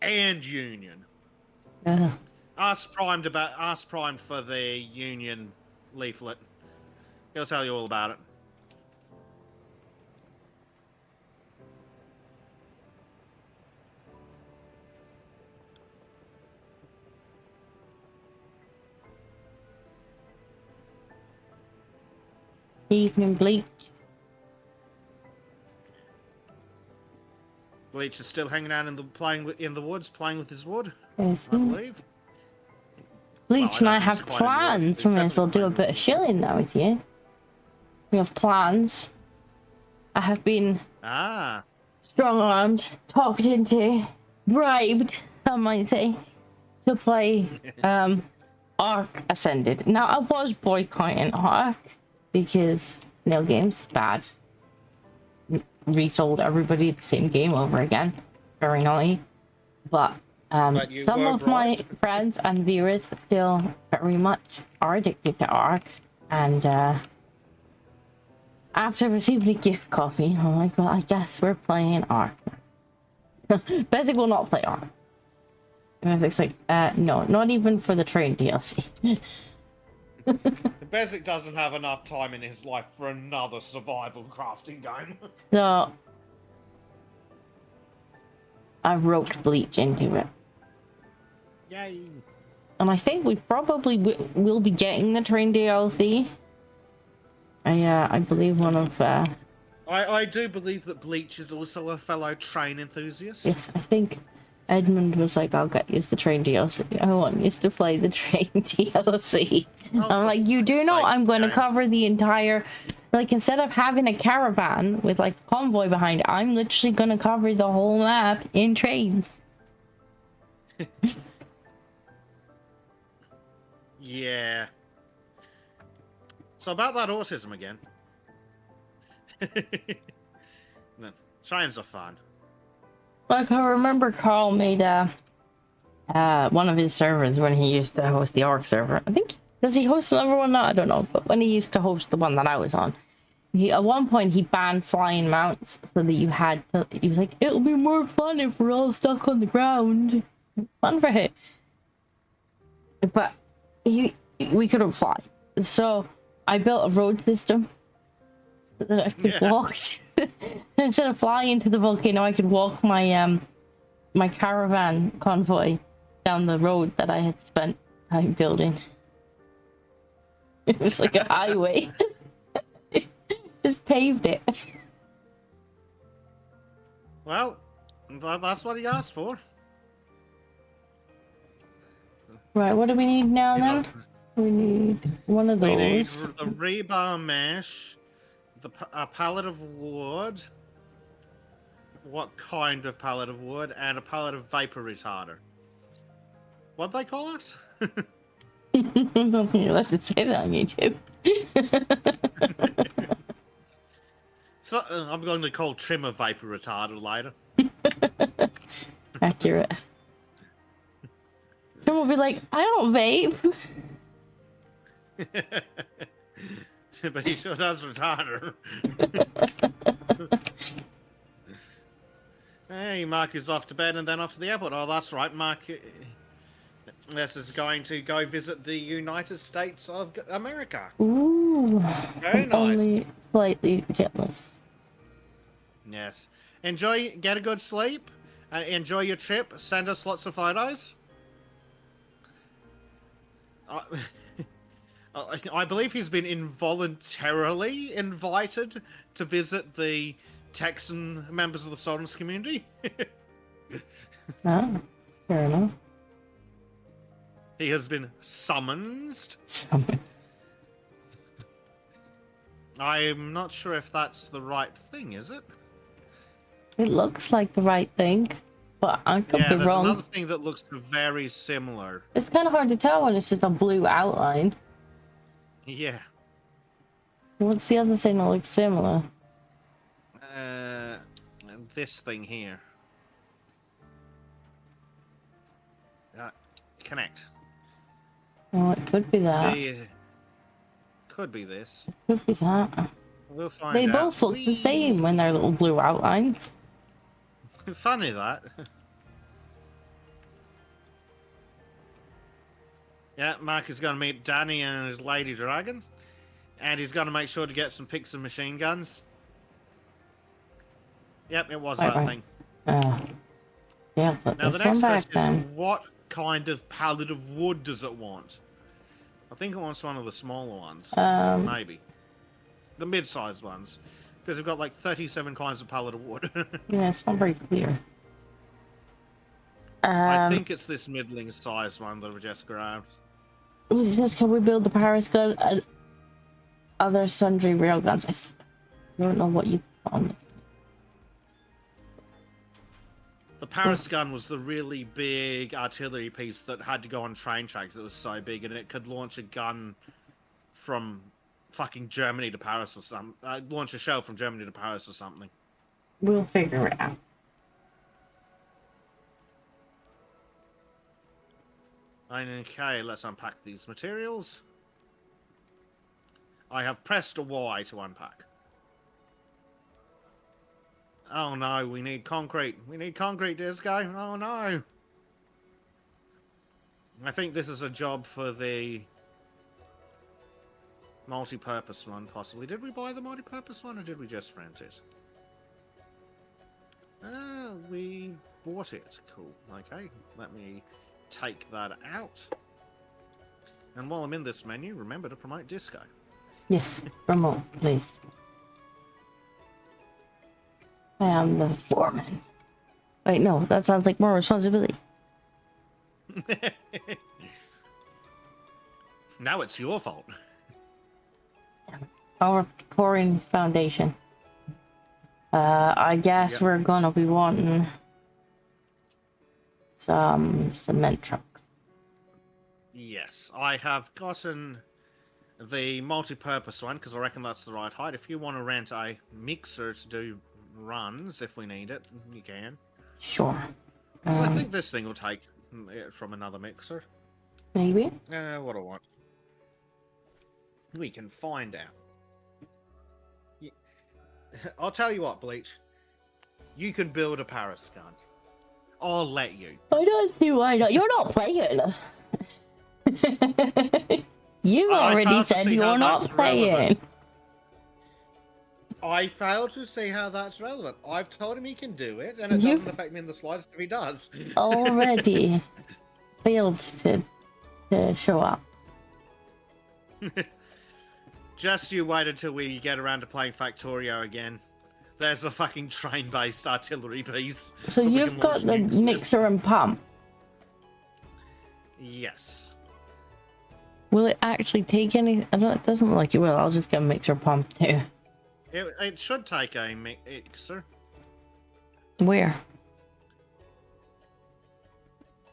and union. Ask Primed for the union leaflet. He'll tell you all about it. Evening Bleach. Bleach is still hanging out in the woods, playing with his wood. Yes, I believe. Bleach Well, and I I don't think have it's quite in the wood. plans. It's We may as well definitely do a playing bit of with shilling now with you. We have plans. I have been strong-armed, talked into, bribed, some might say, to play Ark Ascended. Now, I was boycotting Ark because no games, bad. Resold everybody the same game over again. Very naughty. But some of my friends and viewers still very much are addicted to Ark. And after receiving a gift copy, I'm like, well, I guess we're playing Ark. Bezek will not play Ark. And Bezek's like, no, not even for the train DLC. Bezek doesn't have enough time in his life for another survival crafting game. So I wrote Bleach into it. Yay. And I think we probably will be getting the train DLC. I believe one of I do believe that Bleach is also a fellow train enthusiast. yes, I think Edmund was like, I'll get you the train DLC. I want you to play the train DLC. I'm like, you do know I'm going to cover the entire, like, instead of having a caravan with like convoy behind, I'm literally going to cover the whole map in trains. Yeah. So about that autism again. No, trains are fun. Like, I remember Carl made one of his servers when he used to host the Ark server. I think, does he host another one now? I don't know. But when he used to host the one that I was on, at one point he banned flying mounts so that you had to, he was like, it'll be more fun if we're all stuck on the ground. Fun for him. But we couldn't fly. So I built a road system so that I could walk. Instead of flying into the volcano, I could walk my my caravan convoy down the road that I had spent time building. It was like a highway. Just paved it. Well, that's what he asked for. Right, what do we need now then? We need one of those. We need the rebar mesh, a pallet of wood. What kind of pallet of wood? And a pallet of vapor retarder. What'd they call us? I don't think you're allowed to say that on YouTube. So I'm going to call trim a vapor retarder later. Accurate. Trim will be like, I don't vape. But he sure does retarder. Hey, Mark is off to bed and then off to the airport. Oh, that's right, Mark. This is going to go visit the United States of America. Ooh. Very nice. Only slightly jealous. Yes. Enjoy, get a good sleep. Enjoy your trip. Send us lots of photos. I believe he's been involuntarily invited to visit the Texan members of the Soldans community. Oh, fair enough. He has been summoned. I'm not sure if that's the right thing, is it? It looks like the right thing, but I could be there's wrong. another thing that looks very similar. It's kind of hard to tell when it's just a blue outline. Yeah. What's the other thing that looks similar? Uh, this thing here. Connect. Oh, it could be that. The could be this. Could be that. We'll find They out. both look the same when they're little blue outlines. Funny that. Yeah, Mark is going to meet Danny and his lady dragon. And he's going to make sure to get some picks and machine guns. Yep, it was that thing. Yeah, put Now, this the one next back question then. is, what kind of pallet of wood does it want? I think it wants one of the smaller ones. Maybe. The mid-sized ones. Because we've got like 37 kinds of pallet of wood. Yeah, it's not very clear. I think it's this middling sized one that we just grabbed. It says, can we build the Paris gun and other sundry railguns? I don't know what you call them. The Paris gun was the really big artillery piece that had to go on train tracks. It was so big, and it could launch a gun from fucking Germany to Paris or something. Launch a shell from Germany to Paris or something. We'll figure it out. Okay, let's unpack these materials. I have pressed a Y to unpack. Oh no, we need concrete. We need concrete, Disco. Oh no. I think this is a job for the multi-purpose one, possibly. Did we buy the multi-purpose one, or did we just rent it? We bought it. Cool. Okay, let me take that out. And while I'm in this menu, remember to promote Disco. Yes, promote, please. I am the foreman. Wait, no, that sounds like more responsibility. Now it's your fault. Our pouring foundation. I guess we're gonna be wanting some cement trucks. Yes, I have gotten the multi-purpose one because I reckon that's the right height. If you want to rent a mixer to do runs, if we need it, you can. Sure. 'Cause I think this thing will take it from another mixer. Maybe. What do I want? We can find out. I'll tell you what, Bleach. You can build a Paris gun. I'll let you. I don't see why not. You're not playing. You already said you're not playing. Relevant. I fail to see how that's relevant. I've told him he can do it, and it doesn't affect me in the slightest if he does. Already failed to show up. Just you wait until we get around to playing Factorio again. There's a fucking train-based artillery piece. So you've got the mixer and pump. Yes. Will it actually take any? I don't. It doesn't look like it will. I'll just get a mixer pump too. It should take a mixer. Where?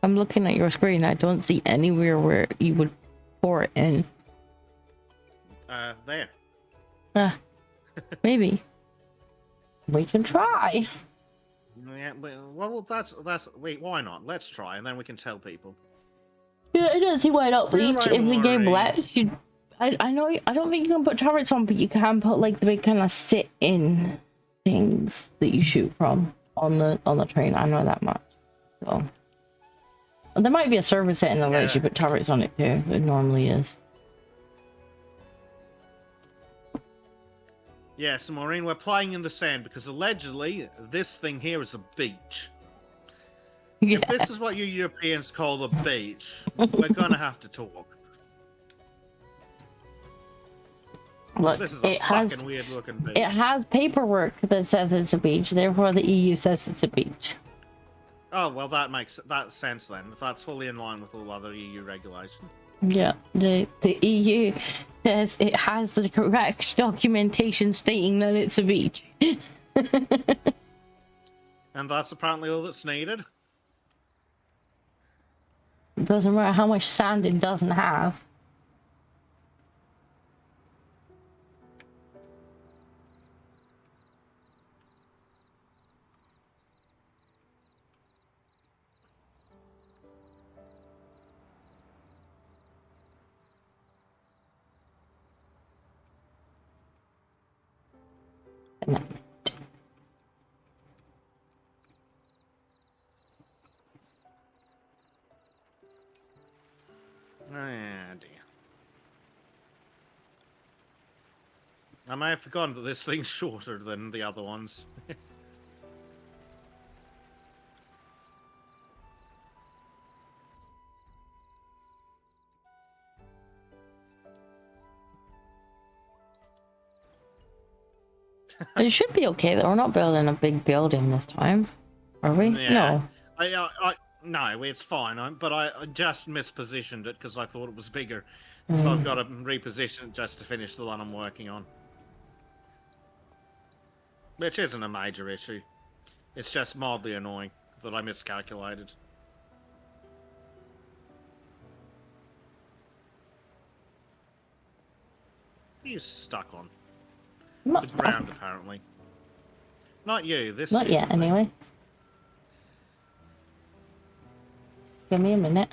I'm looking at your screen. I don't see anywhere where you would pour it in. There. Maybe. We can try. Yeah, well, that's. Wait, why not? Let's try, and then we can tell people. Yeah, I don't see why not, Bleach. If the game worry. lets you, I know. I don't think you can put turrets on, but you can put like the big kind of sit-in things that you shoot from on the train. I know that much. So there might be a server setting that lets you put turrets on it too. It normally is. Yes, Maureen, we're playing in the sand because allegedly this thing here is a beach. Yeah. If this is what you Europeans call a beach, we're gonna have to talk. Look, This is a fucking weird looking beach. It has paperwork that says it's a beach, therefore the EU says it's a beach. Oh, well, that makes that sense then. If that's fully in line with all other EU regulation. Yeah, the EU says it has the correct documentation stating that it's a beach. And that's apparently all that's needed. It doesn't matter how much sand it doesn't have. I may have forgotten that this thing's shorter than the other ones. It should be okay though. We're not building a big building this time, are we? Yeah. No. No, it's fine. But I just mispositioned it because I thought it was bigger. So I've got to reposition it just to finish the one I'm working on. Which isn't a major issue. It's just mildly annoying that I miscalculated. What are you stuck on? I'm not The ground, apparently. Not you, this Not yet, thing. anyway. Give me a minute.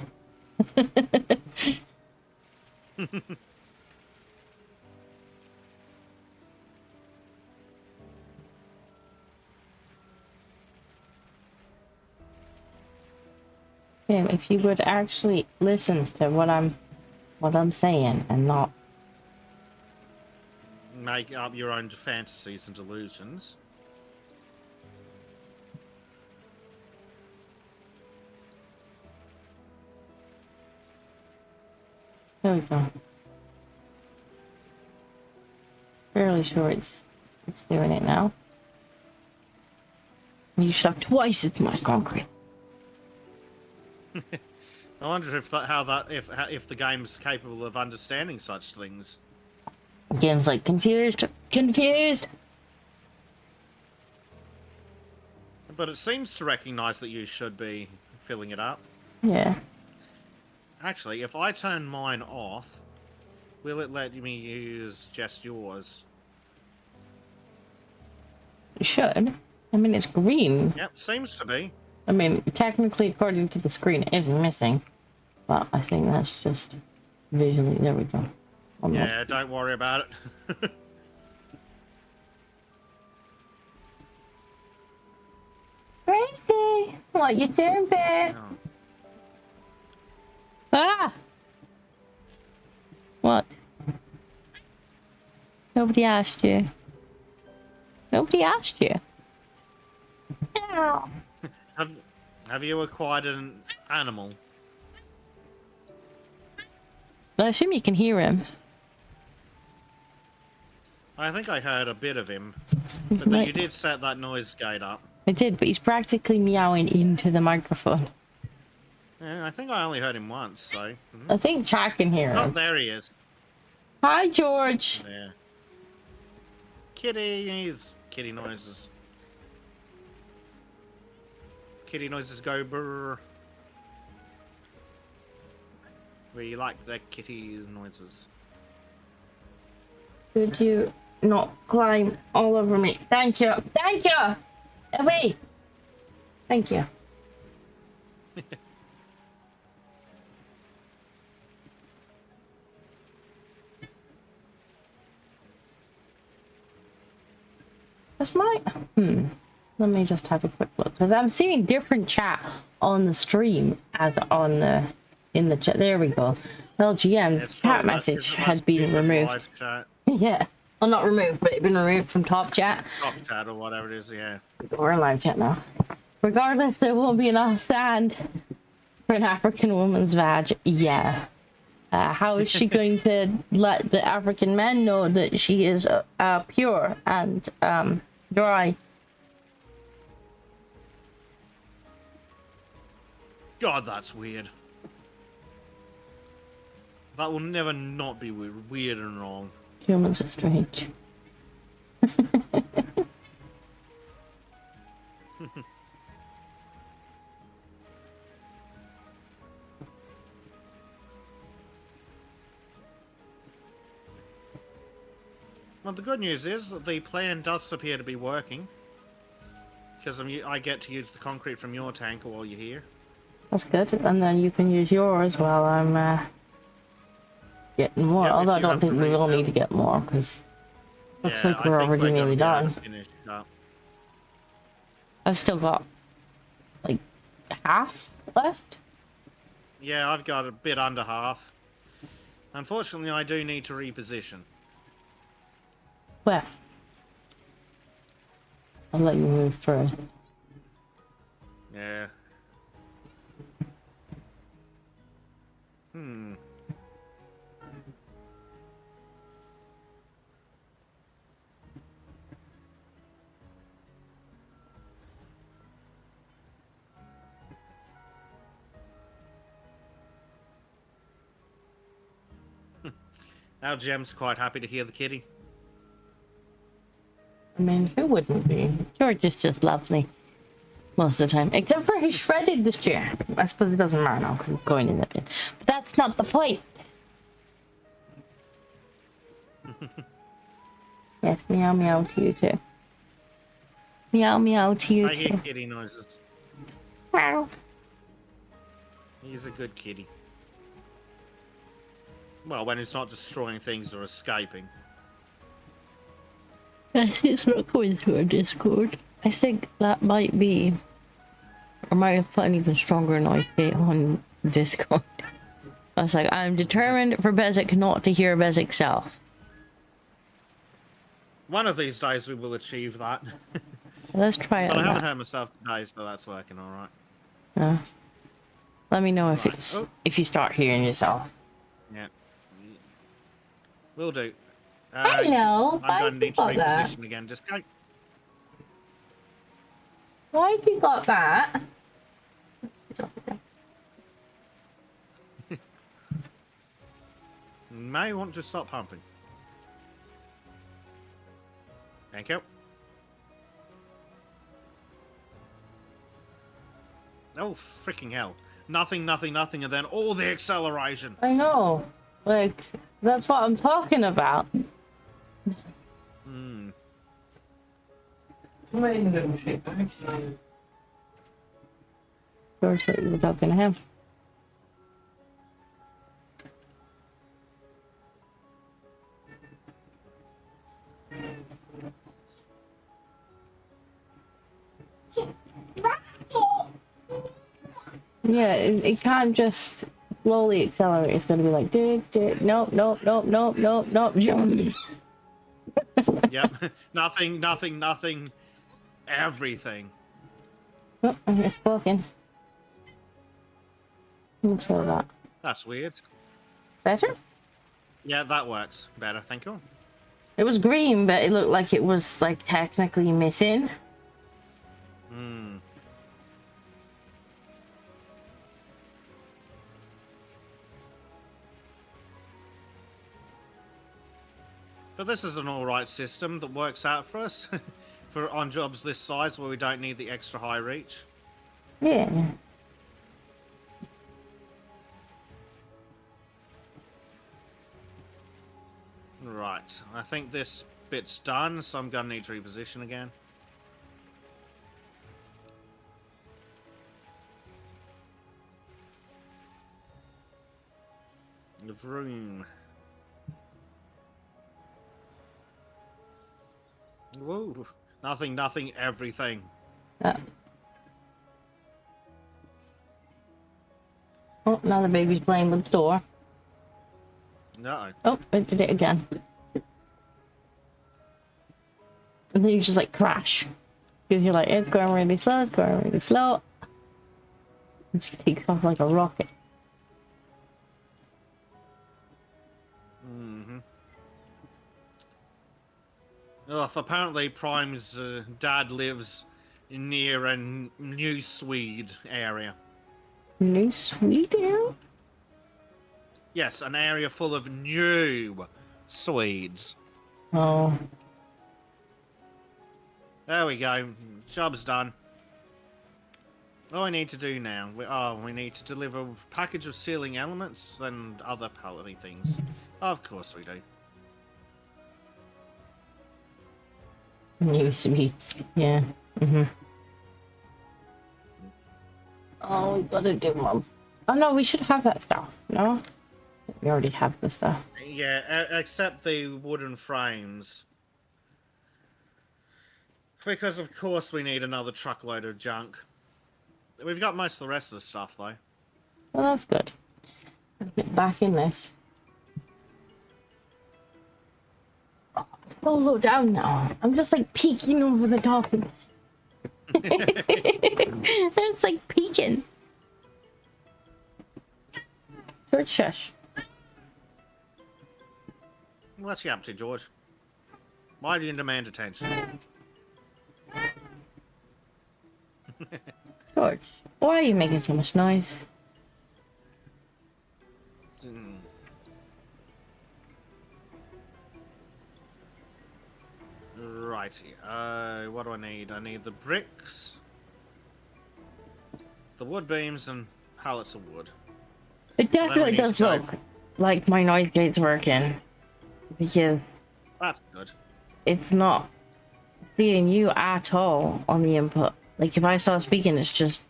Yeah, if you would actually listen to what I'm saying and not Make up your own fantasies and delusions. there we go. Fairly sure it's doing it now. You should have twice as much concrete. I wonder if if the game's capable of understanding such things. Game's like confused. But it seems to recognize that you should be filling it up. Yeah. Actually, if I turn mine off, will it let me use just yours? It should. I mean, it's green. Yep, seems to be. I mean, technically, according to the screen, it is missing. But I think that's just visually. There we go. Yeah, don't worry about it. Gracie, what you doing, babe? Oh. Ah! What? Nobody asked you. Nobody asked you. Ow. Have you acquired an animal? I assume you can hear him. I think I heard a bit of him. But then you did set that noise gate up. I did, but he's practically meowing into the microphone. Yeah, I think I only heard him once, so... I think Jack can hear Oh, him. there he is. Hi, George. There. Kitty, he's kitty noises. Kitty noises go brrr. We like the kitty's noises. Could you not climb all over me? Thank you. Thank you. Away. Thank you. That's my... Let me just have a quick look, because I'm seeing different chat on the stream as on the... in the chat. There we go. LGM's chat message had been removed. Live chat, Yeah. Well, not removed, but it's been removed from top chat. top chat or whatever it is, yeah. We're in live chat now. Regardless, there won't be enough sand for an African woman's vag. Yeah. How is she going to let the African men know that she is pure and dry? God, that's weird. That will never not be weird and wrong. Humans are strange. Well, the good news is that the plan does appear to be working. Because I get to use the concrete from your tank while you're here. That's good. And then you can use yours while I'm getting more. Yeah, Although I if you don't have think to we will refill. need to get more because looks Yeah, like I we're think already gonna nearly be able done. to finish it up. I've still got like half left. Yeah, I've got a bit under half. Unfortunately, I do need to reposition. Well, I'll let you move first. Yeah. Hmm. Our Gem's quite happy to hear the kitty. I mean, who wouldn't be? George is just lovely most of the time, except for he shredded this chair. I suppose it doesn't matter now because it's going in the bin. But that's not the point. Yes, meow meow to you too. Meow meow to you I hear too. kitty noises. Meow. He's a good kitty. Well, when it's not destroying things or escaping. Yes, it's not going through a Discord. I think that might be. I might have put an even stronger noise gate on Discord. I was like, I'm determined for Bezek not to hear Bezek self. One of these days we will achieve that. Let's try it. But I haven't That. heard myself today, so that's working alright. Yeah. Let me know if Right. it's Oh. if you start hearing yourself. Yeah. Will do. Hello. I'm going to need to got that? reposition again. Just go. Why have you got that? May want to stop pumping. Thank you. Oh, freaking hell. Nothing, nothing, nothing, and then all the acceleration. I know. Like, that's what I'm talking about. Hmm. Come in, little shitbag. George said you were talking to him. Yeah, it can't just slowly accelerate. It's gonna be like, nope, nope, nope, nope, nope, nope. Yep. Nothing, nothing, nothing. Everything. Oh, it's spoken. I'm sure of that. That's weird. Better? Yeah, that works. Better, thank you. It was green, but it looked like it was like technically missing. Hmm. But this is an alright system that works out for us. For on jobs this size where we don't need the extra high reach. Yeah. Right, I think this bit's done, so I'm gonna need to reposition again. The vroom. Whoa. Nothing, nothing, everything. Oh, now the baby's playing with the door. No. Oh, it did it again. And then you just like crash. Because you're like, it's going really slow, it's going really slow. It just takes off like a rocket. Mm-hmm. Oh, apparently Prime's dad lives near a New Swede area. New Sweden? Yes, an area full of new Swedes. Oh. There we go. Job's done. All I need to do now, we need to deliver a package of sealing elements and other palleting things. Of course we do. New sweets. Yeah. Mm-hmm. Oh, we gotta do one. Oh no, we should have that stuff. No? We already have the stuff. Yeah, except the wooden frames. Because of course we need another truckload of junk. We've got most of the rest of the stuff though. Well, that's good. Let's get back in this. so low down now. I'm just like peeking over the top. And it's like peeking. George, shush. What's you up to, George? Why do you demand attention? George, why are you making so much noise? Righty. What do I need? I need the bricks, the wood beams, and pallets of wood. It definitely does look like my noise gate's working. Because That's good. it's not seeing you at all on the input. Like if I start speaking, it's just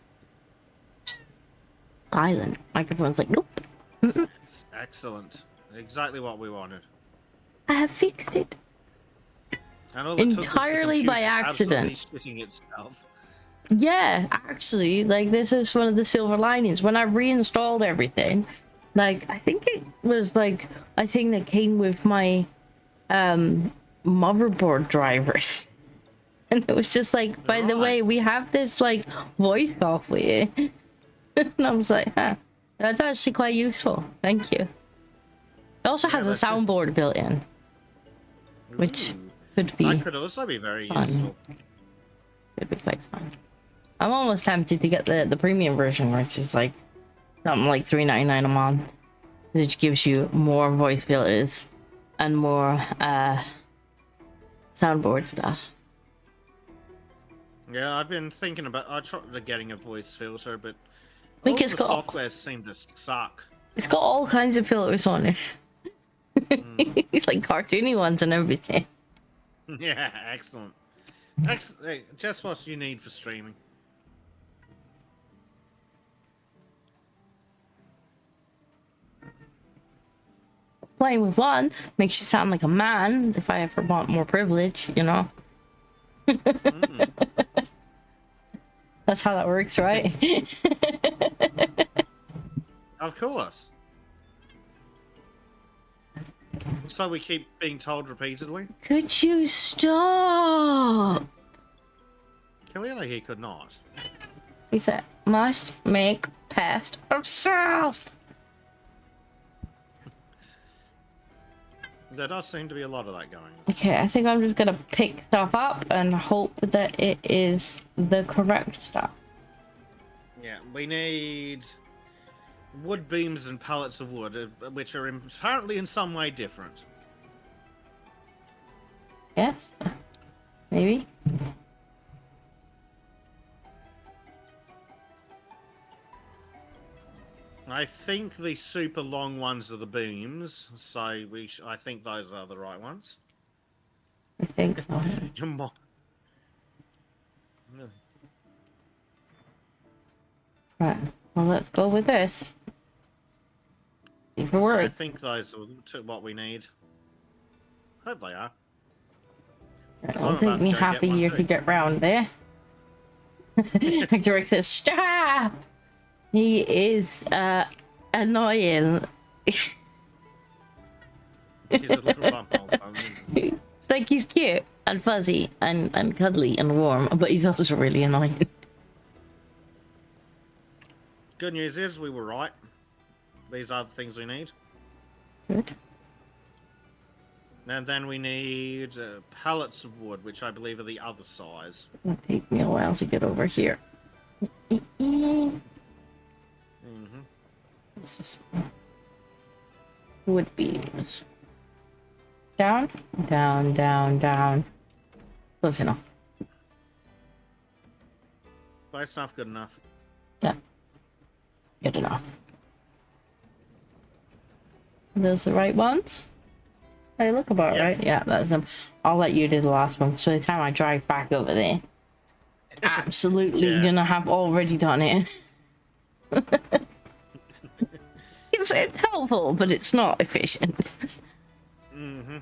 silent. Microphone's like, nope. Excellent. Exactly what we wanted. I have fixed it. And all it took was the Entirely by computer accident. absolutely shitting itself. Yeah, actually, like this is one of the silver linings. When I reinstalled everything, like I think it was like a thing that came with my motherboard drivers. And it was just like, by the way, we have this like voice software. And I was like, huh, that's actually quite useful. Thank you. It also has a soundboard built in, which could be That could also be very useful. Could be quite fun. I'm almost tempted to get the premium version, which is like something like $3.99 a month, which gives you more voice filters and more soundboard stuff. Yeah, I've been thinking about. I tried getting a voice filter, but think all it's the got- softwares seem to suck. It's got all kinds of filters on it. It's like cartoony ones and everything. Yeah, excellent. Hey, just what you need for streaming. Playing with one makes you sound like a man. If I ever want more privilege, you know. That's how that works, right? Of course. So we keep being told repeatedly. Could you stop? Clearly he could not. He said, must make past of self. There does seem to be a lot of that going on. Okay, I think I'm just gonna pick stuff up and hope that it is the correct stuff. Yeah, we need wood beams and pallets of wood, which are apparently in some way different. Yes? Maybe? I think the super long ones are the beams, so I think those are the right ones. I think so. Come on. Right, well, let's go with this. See if it I works. think those are what we need. Hope they are. It'll take me half a year to get round there. Rick says, stop! He is annoying. He's a little bump all the time, isn't he? Like he's cute and fuzzy and cuddly and warm, but he's also really annoying. Good news is we were right. These are the things we need. Good. And then we need pallets of wood, which I believe are the other size. It'll take me a while to get over here. Mm-hmm. It's just wood beams. Down, down, down, down. Close enough. Close enough, good enough. Yeah. Good enough. Are those the right ones? They look about right. Yeah, that's them. I'll let you do the last one. So by the time I drive back over there, absolutely gonna have already done it. It's helpful, but it's not efficient. Mm-hmm.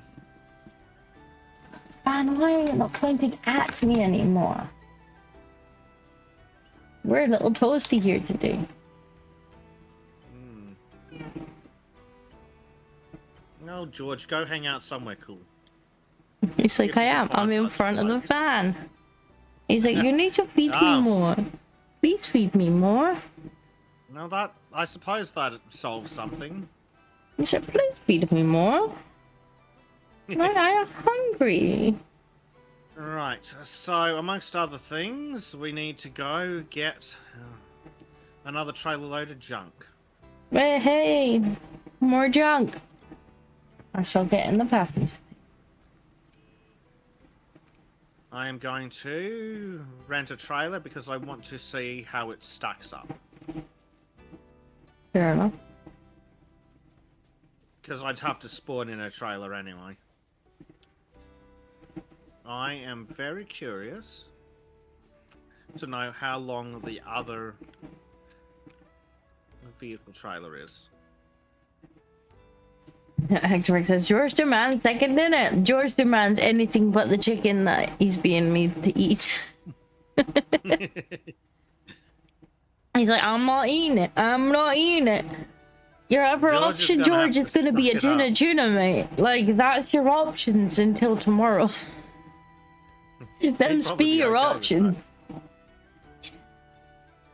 Man, why are you not pointing at me anymore? We're a little toasty here today. No, George, go hang out somewhere cool. He's like, If you I can am. I'm find in such front of the place. fan. He's like, you need to feed me Oh. more. Please feed me more. Now that, I suppose that solves something. He said, please feed me more. I am hungry. Right, so amongst other things, we need to go get another trailer load of junk. Hey, more junk. I shall get in the passenger seat. I am going to rent a trailer because I want to see how it stacks up. Fair enough. Because I'd have to spawn in a trailer anyway. I am very curious to know how long the other vehicle trailer is. Hector says, George demands second dinner. George demands anything but the chicken that he's being made to eat. He's like, I'm not eating it. I'm not eating it. Your other George is option, gonna George, have is to going to be a suck it tin up. of tuna, mate. Like, that's your options until tomorrow. Them's probably be be your okay with options.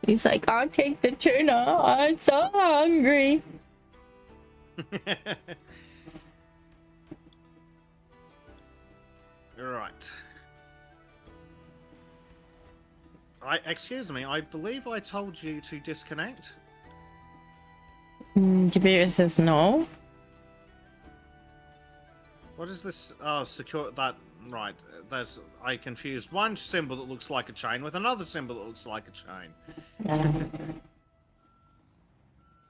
He's like, I'll take the tuna. I'm so hungry. Right. Excuse me, I believe I told you to disconnect. Kabir says no. What is this? Oh, secure that. Right. I confused one symbol that looks like a chain with another symbol that looks like a chain.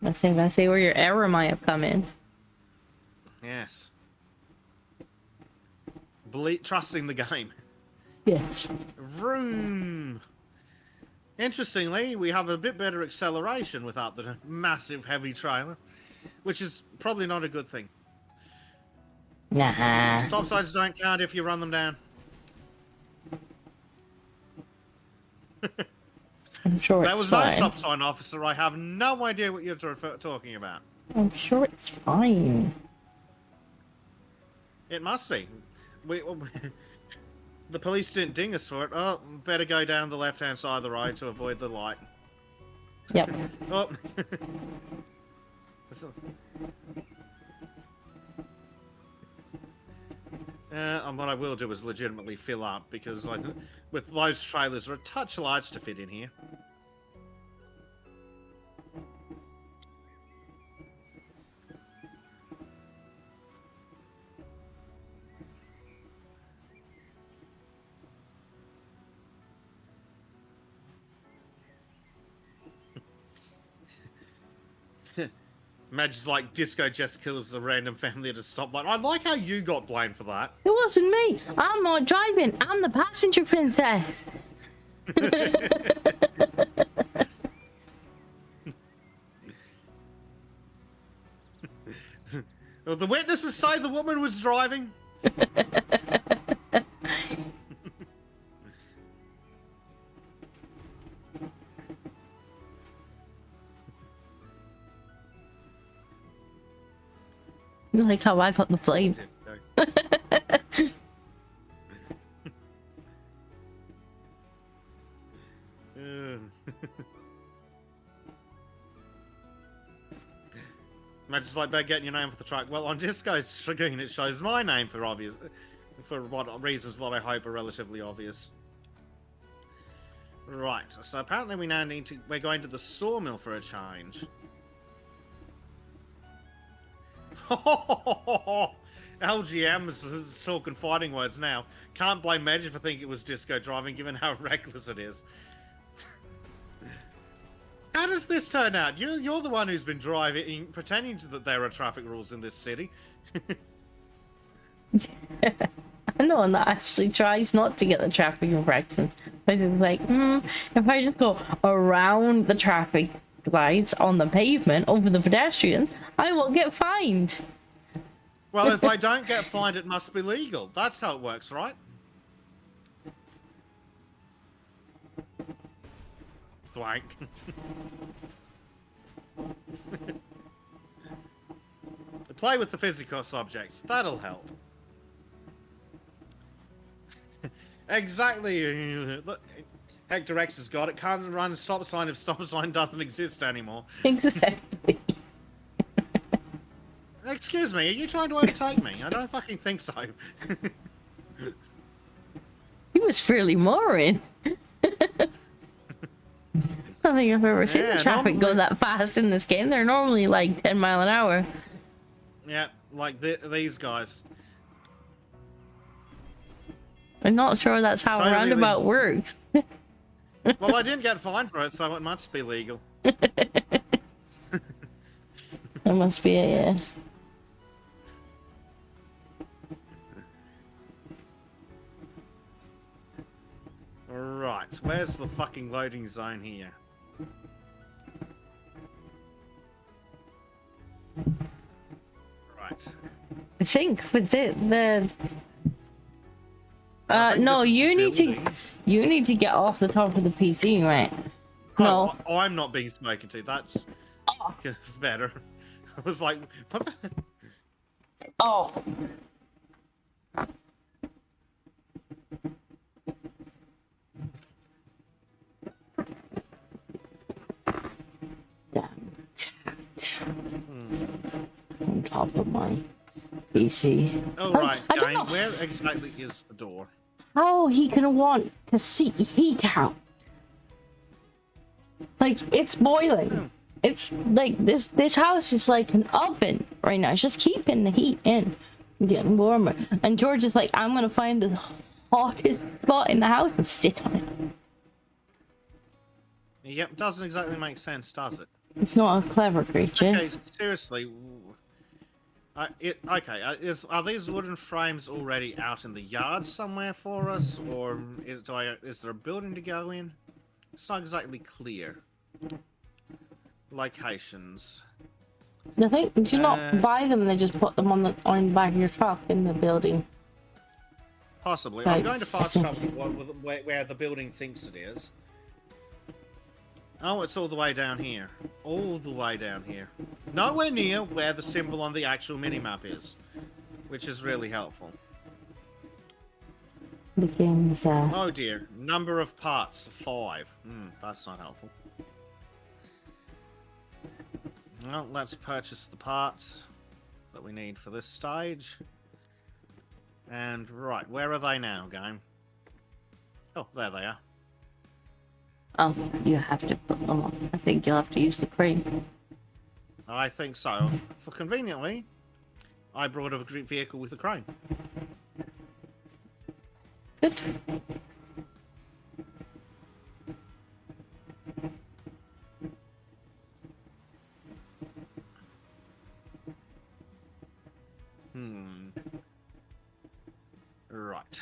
Let's see where your error might have come in. Yes. Trusting the game. Yes. Vroom. Interestingly, we have a bit better acceleration without the massive heavy trailer, which is probably not a good thing. Nah. Stop signs don't count if you run them down. I'm sure There it's was no fine. stop sign, officer. I have no idea what you're talking about. I'm sure it's fine. It must be. The police didn't ding us for it. Oh, better go down the left-hand side of the road to avoid the light. Yep. Oh. And what I will do is legitimately fill up because with those trailers are a touch large to fit in here. Imagine like Disco just kills a random family at a stoplight. I like how you got blamed for that. It wasn't me. I'm not driving. I'm the passenger princess. Well, the witnesses say the woman was driving. You like how I got the blame. Imagine like about getting your name for the truck. Well, on Disco's screen it shows my name for what reasons that I hope are relatively obvious. Right, so apparently we now we're going to the sawmill for a change. LGM is talking fighting words now. Can't blame Magic for thinking it was Disco driving, given how reckless it is. How does this turn out? You're the one who's been driving, pretending that there are traffic rules in this city. I'm the one that actually tries not to get the traffic infraction. Because it's like, if I just go around the traffic lights on the pavement over the pedestrians, I will get fined. Well, if I don't get fined, it must be legal. That's how it works, right? Thwank. Play with the physical subjects. That'll help. Exactly. Look, Hector X has got it. Can't run a stop sign if stop sign doesn't exist anymore. Exactly. Excuse me, are you trying to overtake me? I don't fucking think so. He was fairly mooring. I don't think I've ever seen the Yeah, traffic go normally- that fast in this game. They're normally like 10 mile an hour. Yeah, like these guys. I'm not sure that's how a Totally roundabout works. Well, I didn't get fined for it, so it must be legal. It must be a yeah. Right, where's the fucking loading zone here? Right. I think with the I think no, this is you need to building. get off the top of the PC, right? No. Oh, I'm not being spoken to. That's better. I was like, what the? Oh. Damn chat. On top of my PC. Oh, Like, right, I don't gang, know where exactly is the door? how he can want to see heat out. Like, it's boiling. It's like this house is like an oven right now. It's just keeping the heat in, getting warmer. And George is like, I'm gonna find the hottest spot in the house and sit on it. Yep, doesn't exactly make sense, does it? It's not a clever creature. Okay, seriously. Are these wooden frames already out in the yard somewhere for us, or is there a building to go in? It's not exactly clear. Locations. I think, do you not buy them and they just put them on the back of your truck in the building? Possibly. Right, I'm going to fast I travel think- where the building thinks it is. Oh, it's all the way down here. All the way down here. Nowhere near where the symbol on the actual minimap is. Which is really helpful. The game's Oh dear. Number of parts, 5. That's not helpful. Well, let's purchase the parts that we need for this stage. And, right, where are they now, game? Oh, there they are. oh, you have to put them on. I think you'll have to use the crane. I think so. For conveniently, I brought a vehicle with a crane. Good. Right.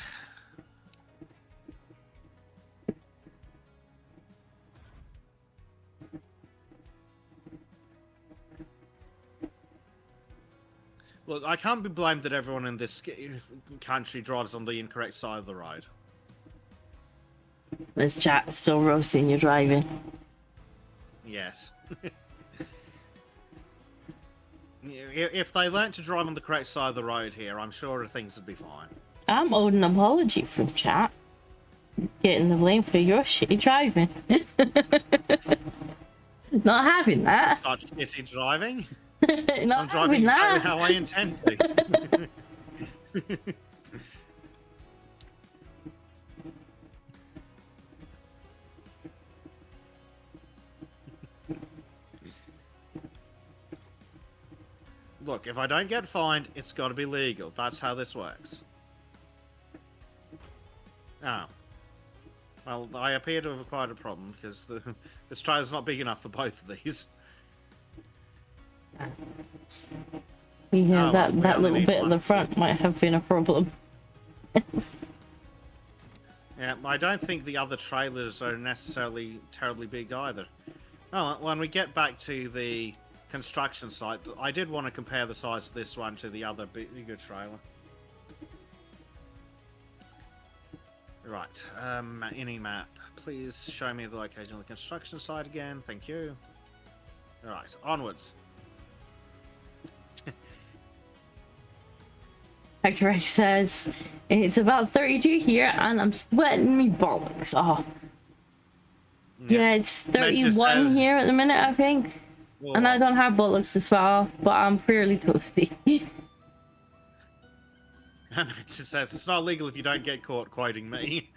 Look, I can't be blamed that everyone in this country drives on the incorrect side of the road. This chat's still roasting you driving. Yes. If they learnt to drive on the correct side of the road here, I'm sure things would be fine. I'm owed an apology from chat. Getting the blame for your shitty driving. Not having that. Such shitty driving. Not I'm driving having exactly that. how I intend to. Look, if I don't get fined, it's got to be legal. That's how this works. Oh. Well, I appear to have acquired a problem because this trailer's not big enough for both of these. Yeah, Oh, that well, we that only little need bit at one. the front might have been a problem. Yeah, I don't think the other trailers are necessarily terribly big either. Oh, when we get back to the construction site, I did want to compare the size of this one to the other bigger trailer. Right, any map. Please show me the location of the construction site again. Thank you. Right, onwards. Hector says, it's about 32 here and I'm sweating me bollocks. Oh. Yeah, it's Meg just 31 says- here at the minute, I think. And I don't have bullocks to sweat off, but I'm fairly toasty. And it just says, it's not illegal if you don't get caught quoting me.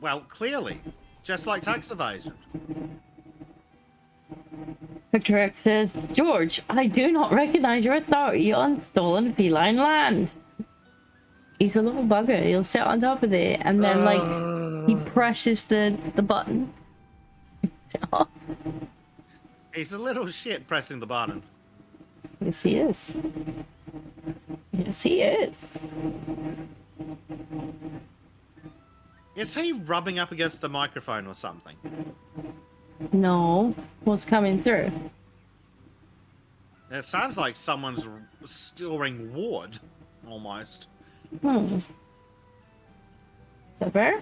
Well, clearly. Just like tax evasion. Victor X says, George, I do not recognize your authority on stolen feline land. He's a little bugger. He'll sit on top of it and then, like, he presses the button. He's a little shit pressing the button. Yes, he is. Yes, he is. Is he rubbing up against the microphone or something? No. What's coming through? It sounds like someone's storing wood, almost. Is that better?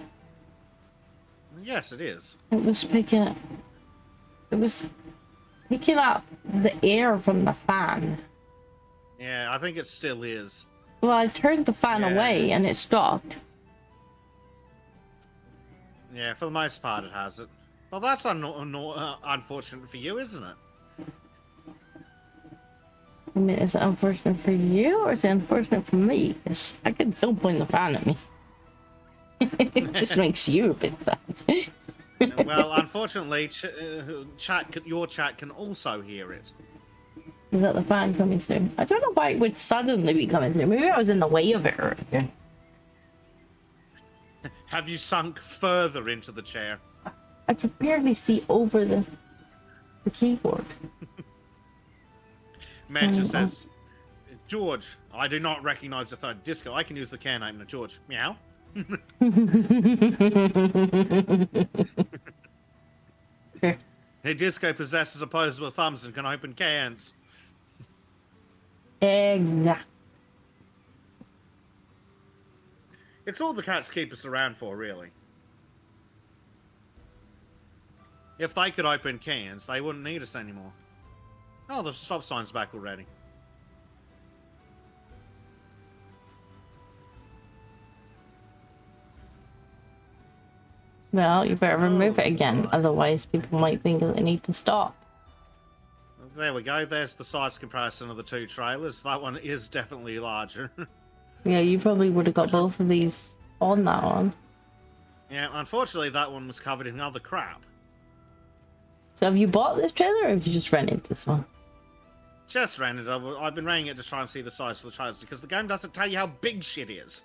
Yes, it is. It was picking up. It was picking up the air from the fan. Yeah, I think it still is. Well, I turned the fan away and it stopped. Yeah, for the most part it has it. Well, that's unfortunate for you, isn't it? I mean, is it unfortunate for you or is it unfortunate for me? Because I can still point the fan at me. It just makes you a bit sad. Well, unfortunately, your chat can also hear it. Is that the fan coming through? I don't know why it would suddenly be coming through. Maybe I was in the way of it earlier. Have you sunk further into the chair? I can barely see over the keyboard. Matt just says, George, I do not recognize the third disco. I can use the can opener, George. Meow. Hey, disco possesses opposable thumbs and can open cans. Exactly. It's all the cats keep us around for, really. If they could open cans, they wouldn't need us anymore. Oh, the stop sign's back already. Well, you better remove it again, otherwise people might think that they need to stop. There we go. There's the size comparison of the two trailers. That one is definitely larger. Yeah, you probably would have got both of these on that one. Yeah, unfortunately, that one was covered in other crap. So have you bought this trailer or have you just rented this one? Just rented. I've been renting it to try and see the size of the trailers because the game doesn't tell you how big shit is.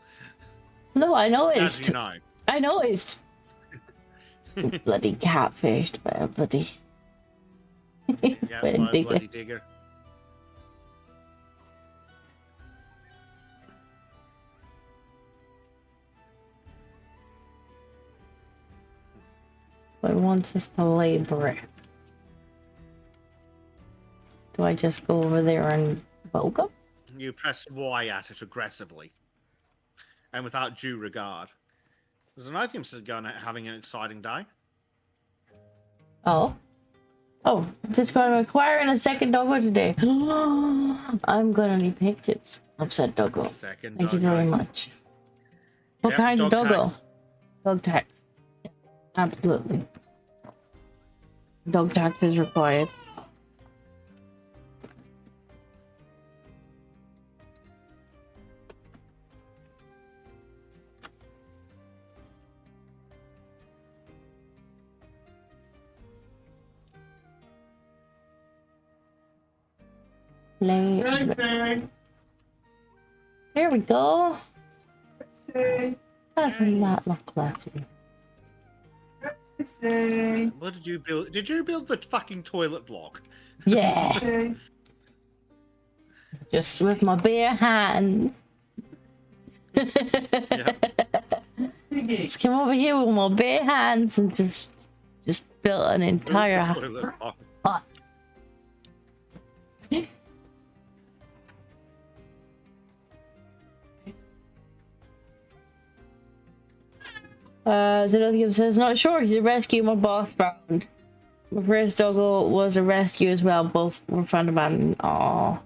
No, I As noticed. you know. I noticed. Bloody catfished by a bloody... Yeah, by a by a digger. bloody digger. But it wants us to labor it. Do I just go over there and poke him? You press Y at it aggressively. And without due regard. There's an item going having an exciting day. Oh. Oh, just going to acquiring a second doggo today. I'm gonna need pictures of said doggo. Second Thank you doggo. very much. What Yep, kind of dog doggo? tags. Dog tax. Yeah, absolutely. Dog tax is required. There we go. That's not look classy. What did you build? Did you build the fucking toilet block? Yeah. Just with my bare hands. Yeah. Just came over here with my bare hands and just built an entire Build the toilet block. hut. Zenothium says, not sure, he's a rescue, my boss found. My first doggo was a rescue as well, both were found abandoned. Aww.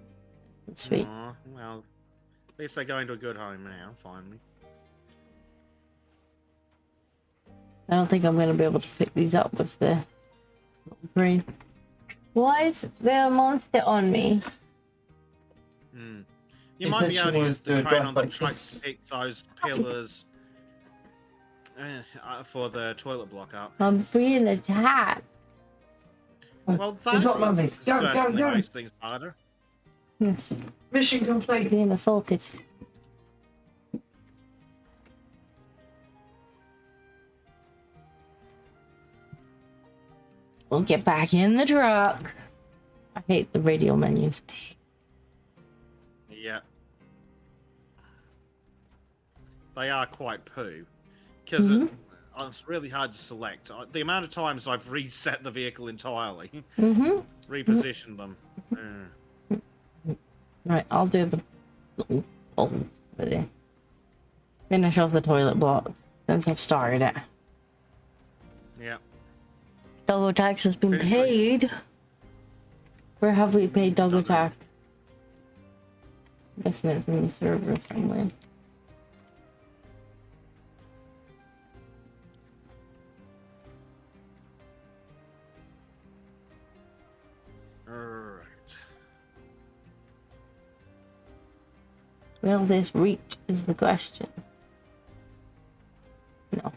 That's sweet. Aw, well, At least they're going to a good home now, finally. I don't think I'm gonna be able to pick these up with the brain. Why is there a monster on me? You It's might be able to literally use the doing crane drive on the by truck kids. to pick those pillars for the toilet block up. I'm being attacked. Well, Good that luck, Mummy. Go, go, certainly go. makes things harder. Yes, Mission complete. being assaulted. We'll get back in the truck. I hate the radio menus. Yeah. They are quite poo. Because it's really hard to select. The amount of times I've reset the vehicle entirely, repositioned them. Right, I'll do the over there. Finish off the toilet block since I've started it. Yeah. Doggo tax has been Finish paid. Where have we paid doggo Don't know. tax? I'm guessing it's in the server somewhere. Alright. Will this reach is the question. No.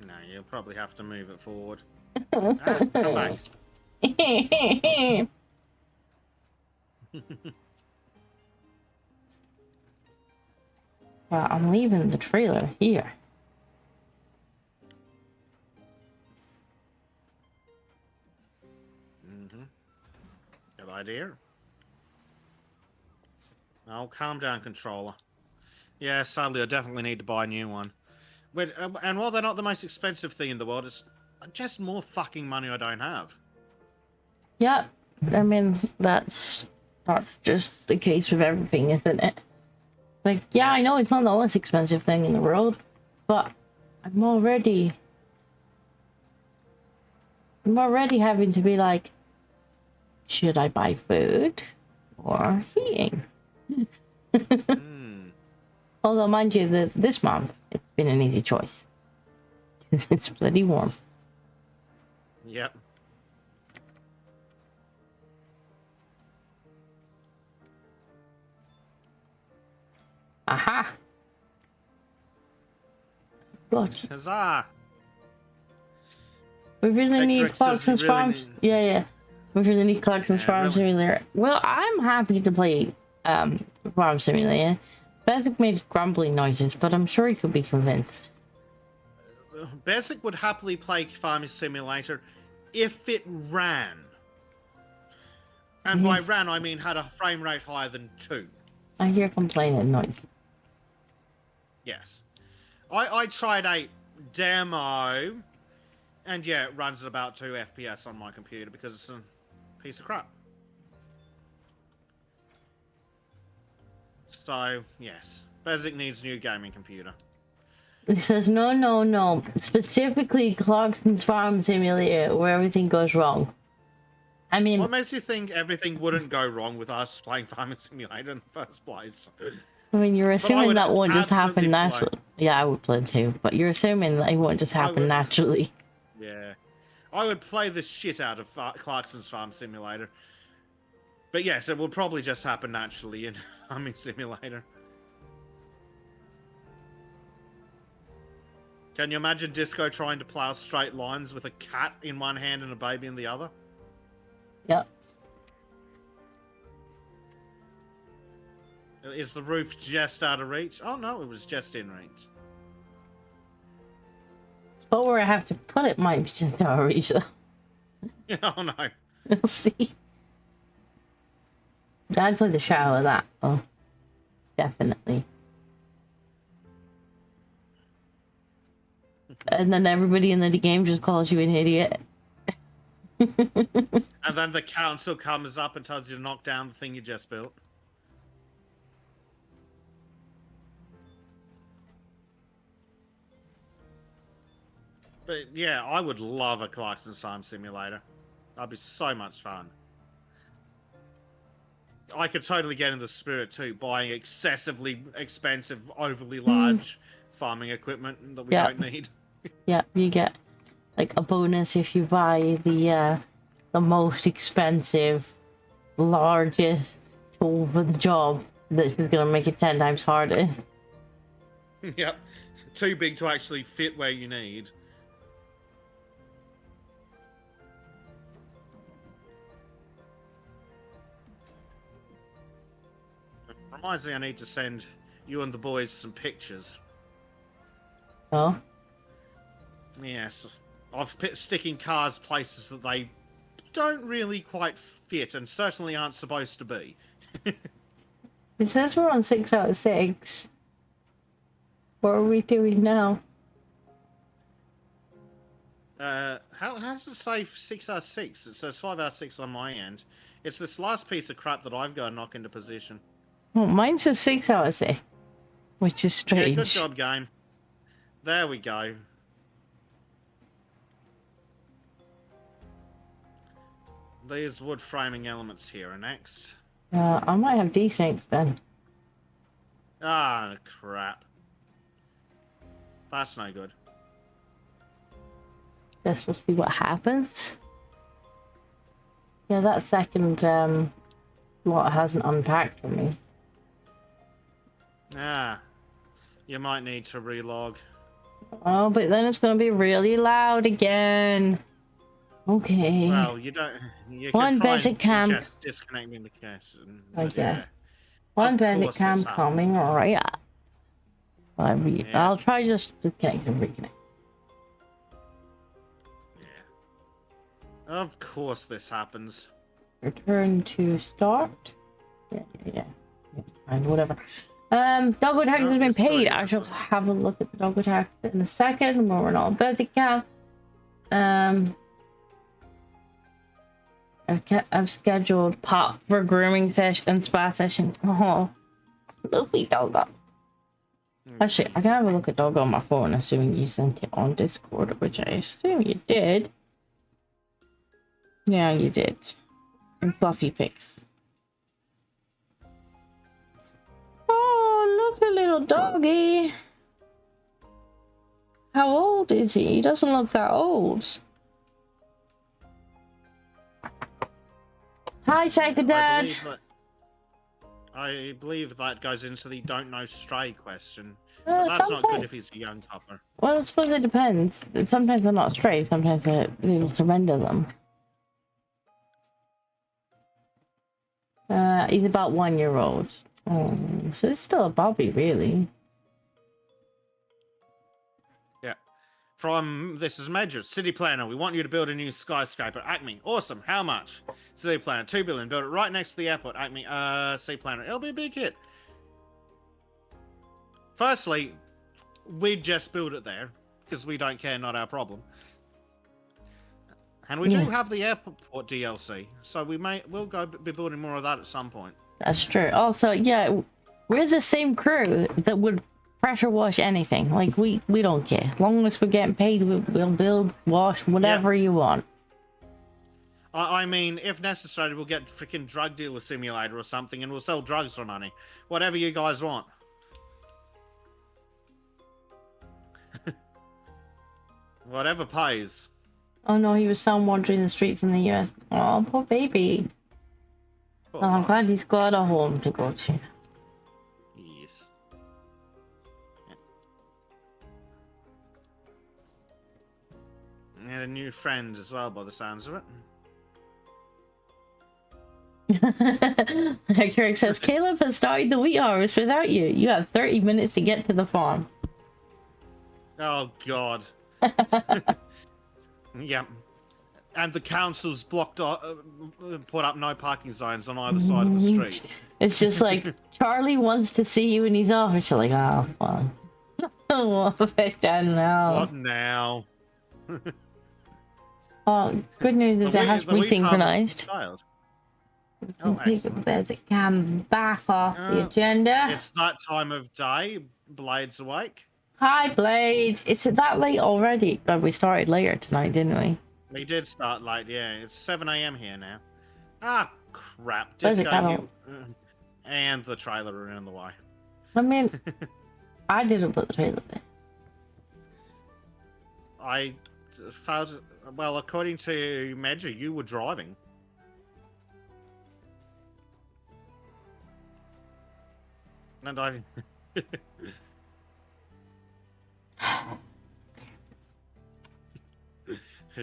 No, you'll probably have to move it forward. Come back. Well, I'm leaving the trailer here. Good idea. Oh, calm down, controller. Yeah, sadly, I definitely need to buy a new one. And while they're not the most expensive thing in the world, it's just more fucking money I don't have. Yeah, I mean that's just the case with everything, isn't it? Like, yeah, I know it's not the most expensive thing in the world, but I'm already having to be like, should I buy food or heating? Although, mind you, this month it's been an easy choice because it's bloody warm. Yep. Aha! God, Huzzah! we really need Hector says Clarkson's you really Farms. need- Yeah. We really need Clarkson's Yeah, Farm really. Simulator. Well, I'm happy to play Farm Simulator. Bezek made grumbling noises, but I'm sure he could be convinced. Bezek would happily play Farming Simulator if it ran. And by ran, I mean had a frame rate higher than 2. I hear complaining noise. Yes. I tried a demo, and yeah, it runs at about 2 FPS on my computer because it's a piece of crap. So, yes. Bezek needs a new gaming computer. He says, no. Specifically Clarkson's Farm Simulator, where everything goes wrong. I mean, What makes you think everything wouldn't go wrong with us playing Farming Simulator in the first place? you're assuming would that won't just happen absolutely play. naturally. Yeah, I would play too, but you're assuming that it won't just happen would. naturally. Yeah. I would play the shit out of Clarkson's Farm Simulator. But yes, it would probably just happen naturally in Farming Simulator. Can you imagine Disco trying to plow straight lines with a cat in one hand and a baby in the other? Yep. Is the roof just out of reach? Oh no, it was just in reach. But where I have to put it might be just out of reach, though. Oh no. We'll see. I'd play the shower of that, though. Definitely. And then everybody in the game just calls you an idiot. And then the council comes up and tells you to knock down the thing you just built. But yeah, I would love a Clarkson's Farm Simulator. That'd be so much fun. I could totally get in the spirit too, buying excessively expensive, overly large farming equipment that we Yeah. don't need. Yeah, you get like a bonus if you buy the most expensive, largest tool for the job that's just gonna make it 10 times harder. Yep. Too big to actually fit where you need. Reminds me I need to send you and the boys some pictures. Oh, Yes. Of sticking cars places that they don't really quite fit and certainly aren't supposed to be. it says we're on 6 out of 6. What are we doing now? How does it say 6 out of 6? It says 5 out of 6 on my end. It's this last piece of crap that I've got to knock into position. Oh, mine says 6 out of 6, which is Yeah, strange. good job, game. There we go. These wood framing elements here are next. I might have D6 then. Ah, crap. That's no good. Guess we'll see what happens. Yeah, that second lot hasn't unpacked for me. Ah, you might need to relog. Oh, but then it's gonna be really loud again. Okay. Well, you don't. You One can try Bezek and cam. just disconnecting the case. I guess. One Bezek cam coming right up. I'll try just disconnect and reconnect. Yeah. Of course, this happens. Return to start. Yeah. And whatever. Doggo tax has been paid. I shall have a look at the doggo tax in a second when we're not on Bezek cam. I've scheduled pop for grooming session and spa session. Oh, lovely doggo. Actually, I can have a look at doggo on my phone, assuming you sent it on Discord, which I assume you did. Yeah, you did. And fluffy pics. Oh, look, a little doggy. How old is he? He doesn't look that old. Hi, Psycho Dad. I believe that goes into the don't know stray question. Well, But that's not good sometimes- if he's a young pupper. Well, I suppose it depends. Sometimes they're not stray, sometimes they will surrender them. He's about 1 year old. Oh, so it's still a bobby, really. From this is Major, City Planner. We want you to build a new skyscraper. Acme, awesome. How much? City Planner, 2 billion. Build it right next to the airport. Acme, City Planner. It'll be a big hit. Firstly, we'd just build it there because we don't care, not our problem. And we do have the airport DLC, so we'll go be building more of that at some point. That's true. Also, yeah, we're the same crew that would pressure wash anything. Like, we don't care. As long as we're getting paid, we'll build, wash, whatever you want. I mean, if necessary, we'll get freaking drug dealer simulator or something, and we'll sell drugs for money. Whatever you guys want. Whatever pays. Oh no, he was found wandering the streets in the US. Oh, poor baby. Poor Well, I'm fuck. glad he's got a home to go to. Yes. And a new friend as well, by the sounds of it. Hector says, Caleb has started the wheat harvest without you. You have 30 minutes to get to the farm. Oh, God. Yep. And the council's blocked, put up no parking zones on either side of the street. It's just like, Charlie wants to see you in his office. You're like, oh, fine. What now? What now? Oh, good news is it has resynchronized. Child. Oh, Bezek cam back off the agenda. It's that time of day. Blade's awake. Hi, Blade. Is it that late already? God, we started later tonight, didn't we? We did start late, yeah. It's 7 AM here now. Ah, crap. Bezek, Disco, I you... and the trailer are in the way. I mean, I didn't put the trailer there. I found... Well, according to Major, you were driving. And I...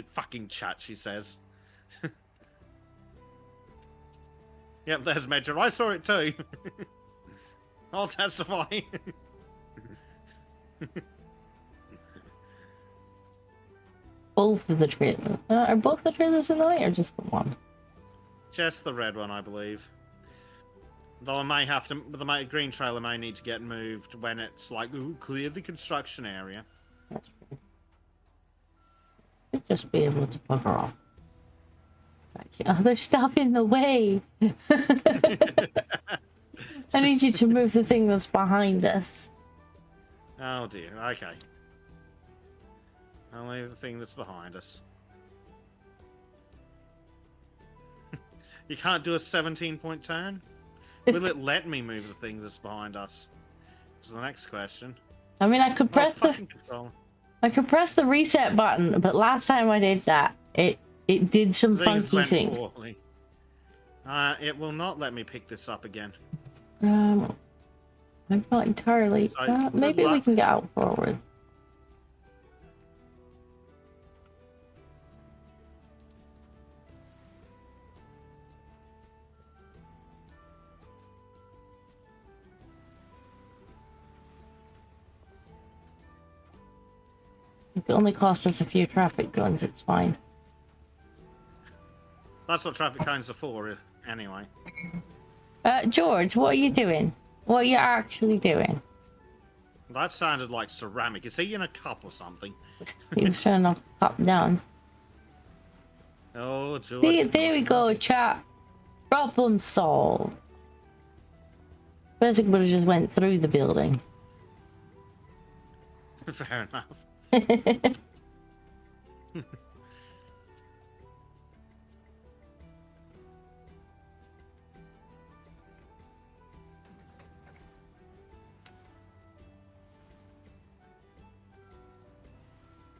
Fucking chat, she says. Yep, there's Major. I saw it too. I'll testify. Both of the trailers. Are both the trailers in the way or just the one? Just the red one, I believe. Though I may have to... The green trailer may need to get moved when it's like, ooh, clear the construction area. That's true. Should just be able to bugger off. Oh, there's stuff in the way. I need you to move the thing that's behind us. Oh dear, okay. I'll leave the thing that's behind us. You can't do a 17-point turn? Will it let me move the thing that's behind us? That's the next question. I mean, I could press I could press the reset button, but last time I did that, it did some funky thing. Poorly. It will not let me pick this up again. I'm not entirely. So maybe we can get out forward. If it only cost us a few traffic guns, it's fine. That's what traffic cones are for, anyway. George, what are you doing? What are you actually doing? That sounded like ceramic. Is he in a cup or something? He was trying to knock the cup down. Oh, George. See, there we go, chat. Problem solved. Bezek would have just went through the building. Fair enough.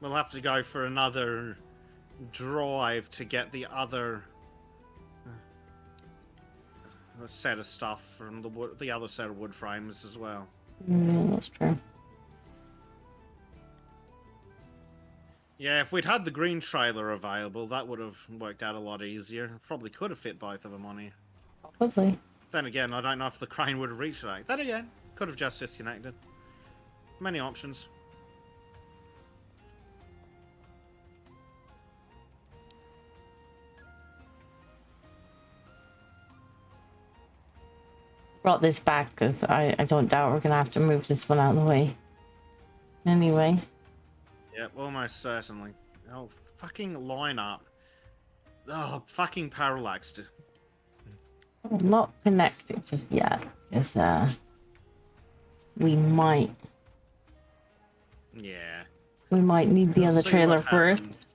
We'll have to go for another drive to get the other set of stuff from the other set of wood frames as well. That's true. Yeah, if we'd had the green trailer available, that would have worked out a lot easier. Probably could have fit both of them on here. Probably. Then again, I don't know if the crane would have reached that. Then again, could have just disconnected. Many options. Brought this back because I don't doubt we're gonna have to move this one out of the way. Anyway. Yep, almost certainly. Oh, fucking line up. Oh, fucking parallaxed. I'm not connected just yet. Because we might Yeah. need the We'll other see trailer what first. happens.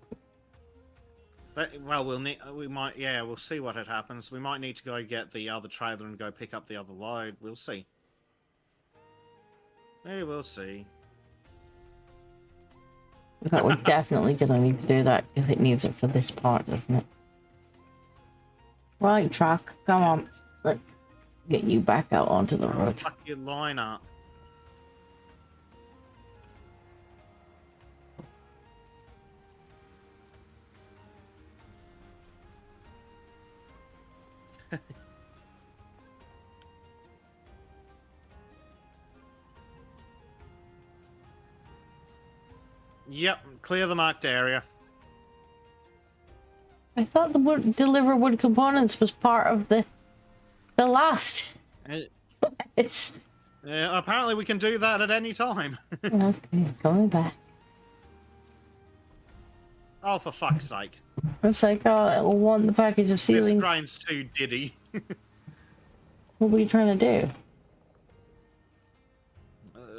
But, well, we'll see what it happens. We might need to go get the other trailer and go pick up the other load. We'll see. Yeah, we'll see. But we're definitely gonna need to do that because it needs it for this part, doesn't it? Right, truck, come on. Let's get you back out onto the road. Fuck your line up. Yep, clear the marked area. I thought the deliver wood components was part of the last quest. Apparently we can do that at any time. Okay, coming back. Oh, for fuck's sake. It's like, oh, we'll want the package of ceiling. This grain's too diddy. What were you trying to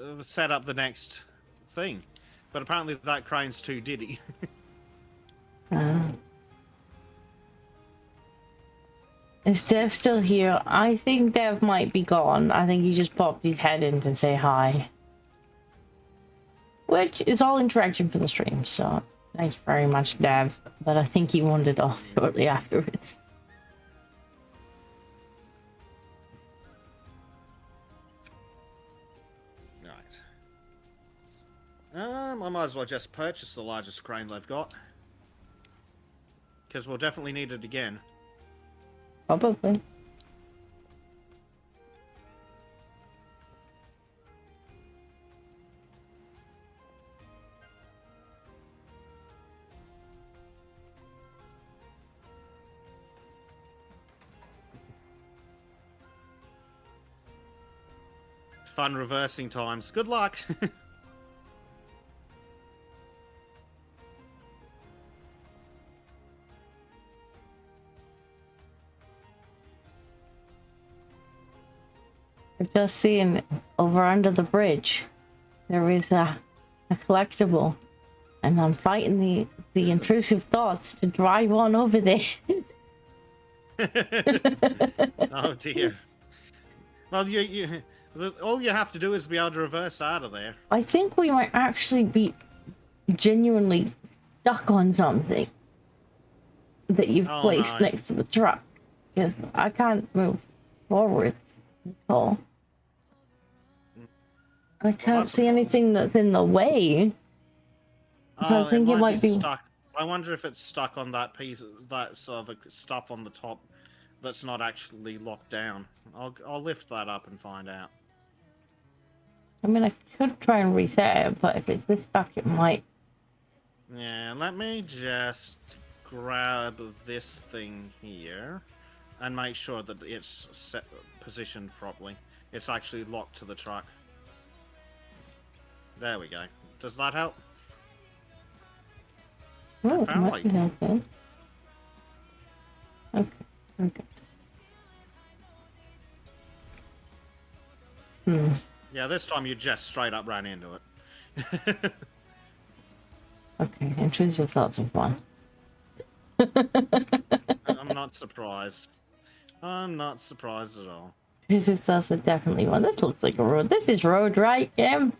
do? Set up the next thing. But apparently that crane's too diddy. Is Dev still here? I think Dev might be gone. I think he just popped his head in to say hi. Which is all interaction for the stream, so thanks very much, Dev. But I think he wandered off shortly afterwards. Right. I might as well just purchase the largest crane they've got. Because we'll definitely need it again. Probably. Fun reversing times. Good luck. I've just seen over under the bridge, there is a collectible, and I'm fighting the intrusive thoughts to drive on over there. Oh dear. Well, all you have to do is be able to reverse out of there. I think we might actually be genuinely stuck on something that you've placed next to the truck, because I can't move forward at all. I can't see anything that's in the way. So I think it might be stuck. I wonder if it's stuck on that piece, that sort of stuff on the top that's not actually locked down. I'll lift that up and find out. I mean, I could try and reset it, but if it's this stuck, it might. Yeah, let me just grab this thing here and make sure that it's positioned properly. It's actually locked to the truck. There we go. Does that help? Oh, it might be helpful. Okay, okay. Yeah, this time you just straight up ran into it. Okay, intrusive thoughts are fun. I'm not surprised. I'm not surprised at all. Intrusive thoughts are definitely one. This looks like a road. This is road, right, Kim?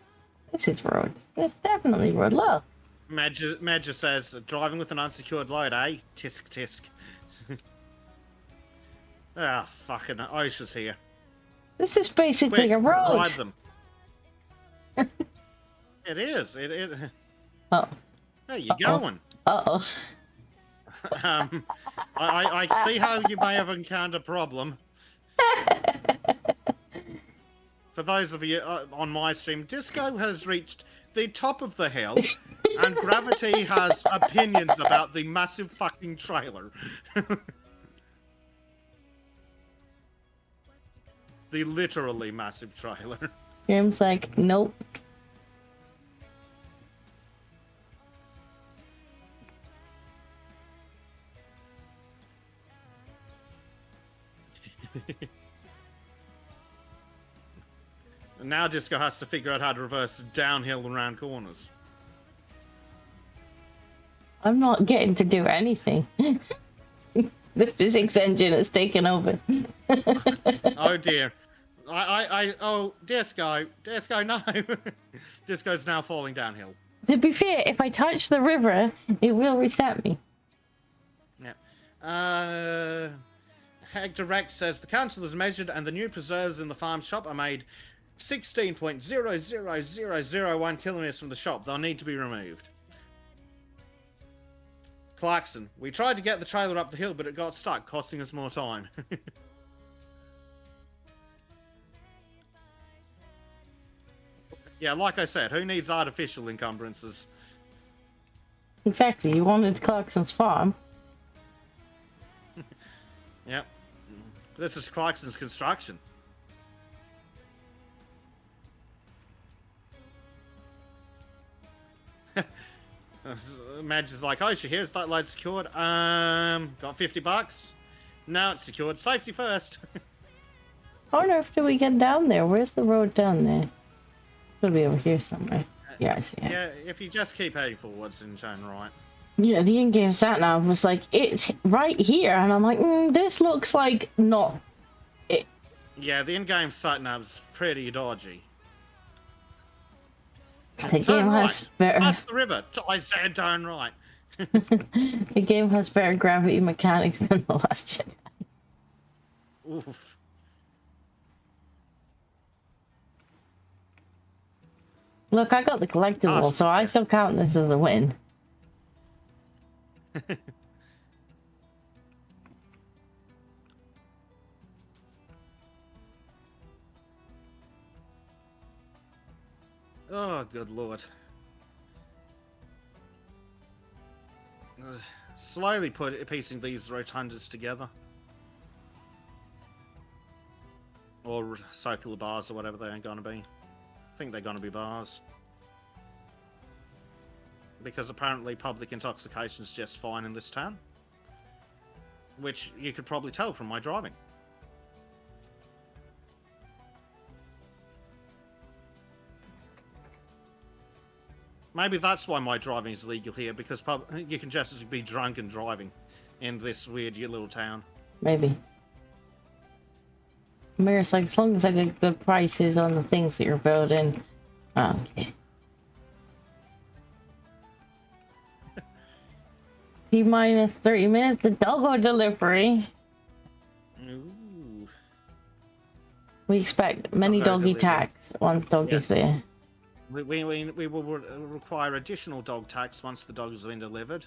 This is road. It's definitely road. Look. Madge says, driving with an unsecured load, eh? Tisk tisk. Ah, fucking OSHA's here. This is basically Quick, a road. ride them. It is. It is. Oh. Hey, you're going. Uh-oh. I see how you may have encountered a problem. For those of you on my stream, Disco has reached the top of the hill, and Gravity has opinions about the massive fucking trailer. The literally massive trailer. Kim's like, nope. Now Disco has to figure out how to reverse downhill and around corners. I'm not getting to do anything. The physics engine has taken over. Oh dear. Oh, Disco, no. Disco's now falling downhill. To be fair, if I touch the river, it will reset me. Yeah. Hector Rex says the council is measured and the new preserves in the farm shop are made 16.00001 kilometers from the shop. They'll need to be removed. Clarkson, we tried to get the trailer up the hill, but it got stuck, costing us more time. Yeah, like I said, who needs artificial encumbrances? Exactly, you wanted Clarkson's farm. Yep. This is Clarkson's construction. Madge is like, oh, here's that load secured. Got $50. Now it's secured. Safety first. I wonder if we get down there. Where's the road down there? It'll be over here somewhere. Yeah, I see it. Yeah, if you just keep heading forwards and turn right. Yeah, the in-game sat nav was like, it's right here, and I'm like, this looks like not it. Yeah, the in-game sat-nav's pretty dodgy. The game Turn has right. better. That's the river. I said turn right. The game has better gravity mechanics than the last Jedi. Oof. Look, I got the collectible, Ah, so I still count this as a win. Oh, good lord. Slowly piecing these rotundas together. Or circular bars or whatever they're going to be. I think they're going to be bars. Because apparently public intoxication is just fine in this town. Which you could probably tell from my driving. Maybe that's why my driving is legal here, because you can just be drunk and driving in this weird little town. Maybe. Mayor's like, as long as I get good prices on the things that you're building. Okay. T-minus 30 minutes, the doggo delivery. Ooh. We expect many Doggo doggy delivery. tax once doggy's Yes. there. We will require additional dog tax once the dog has been delivered.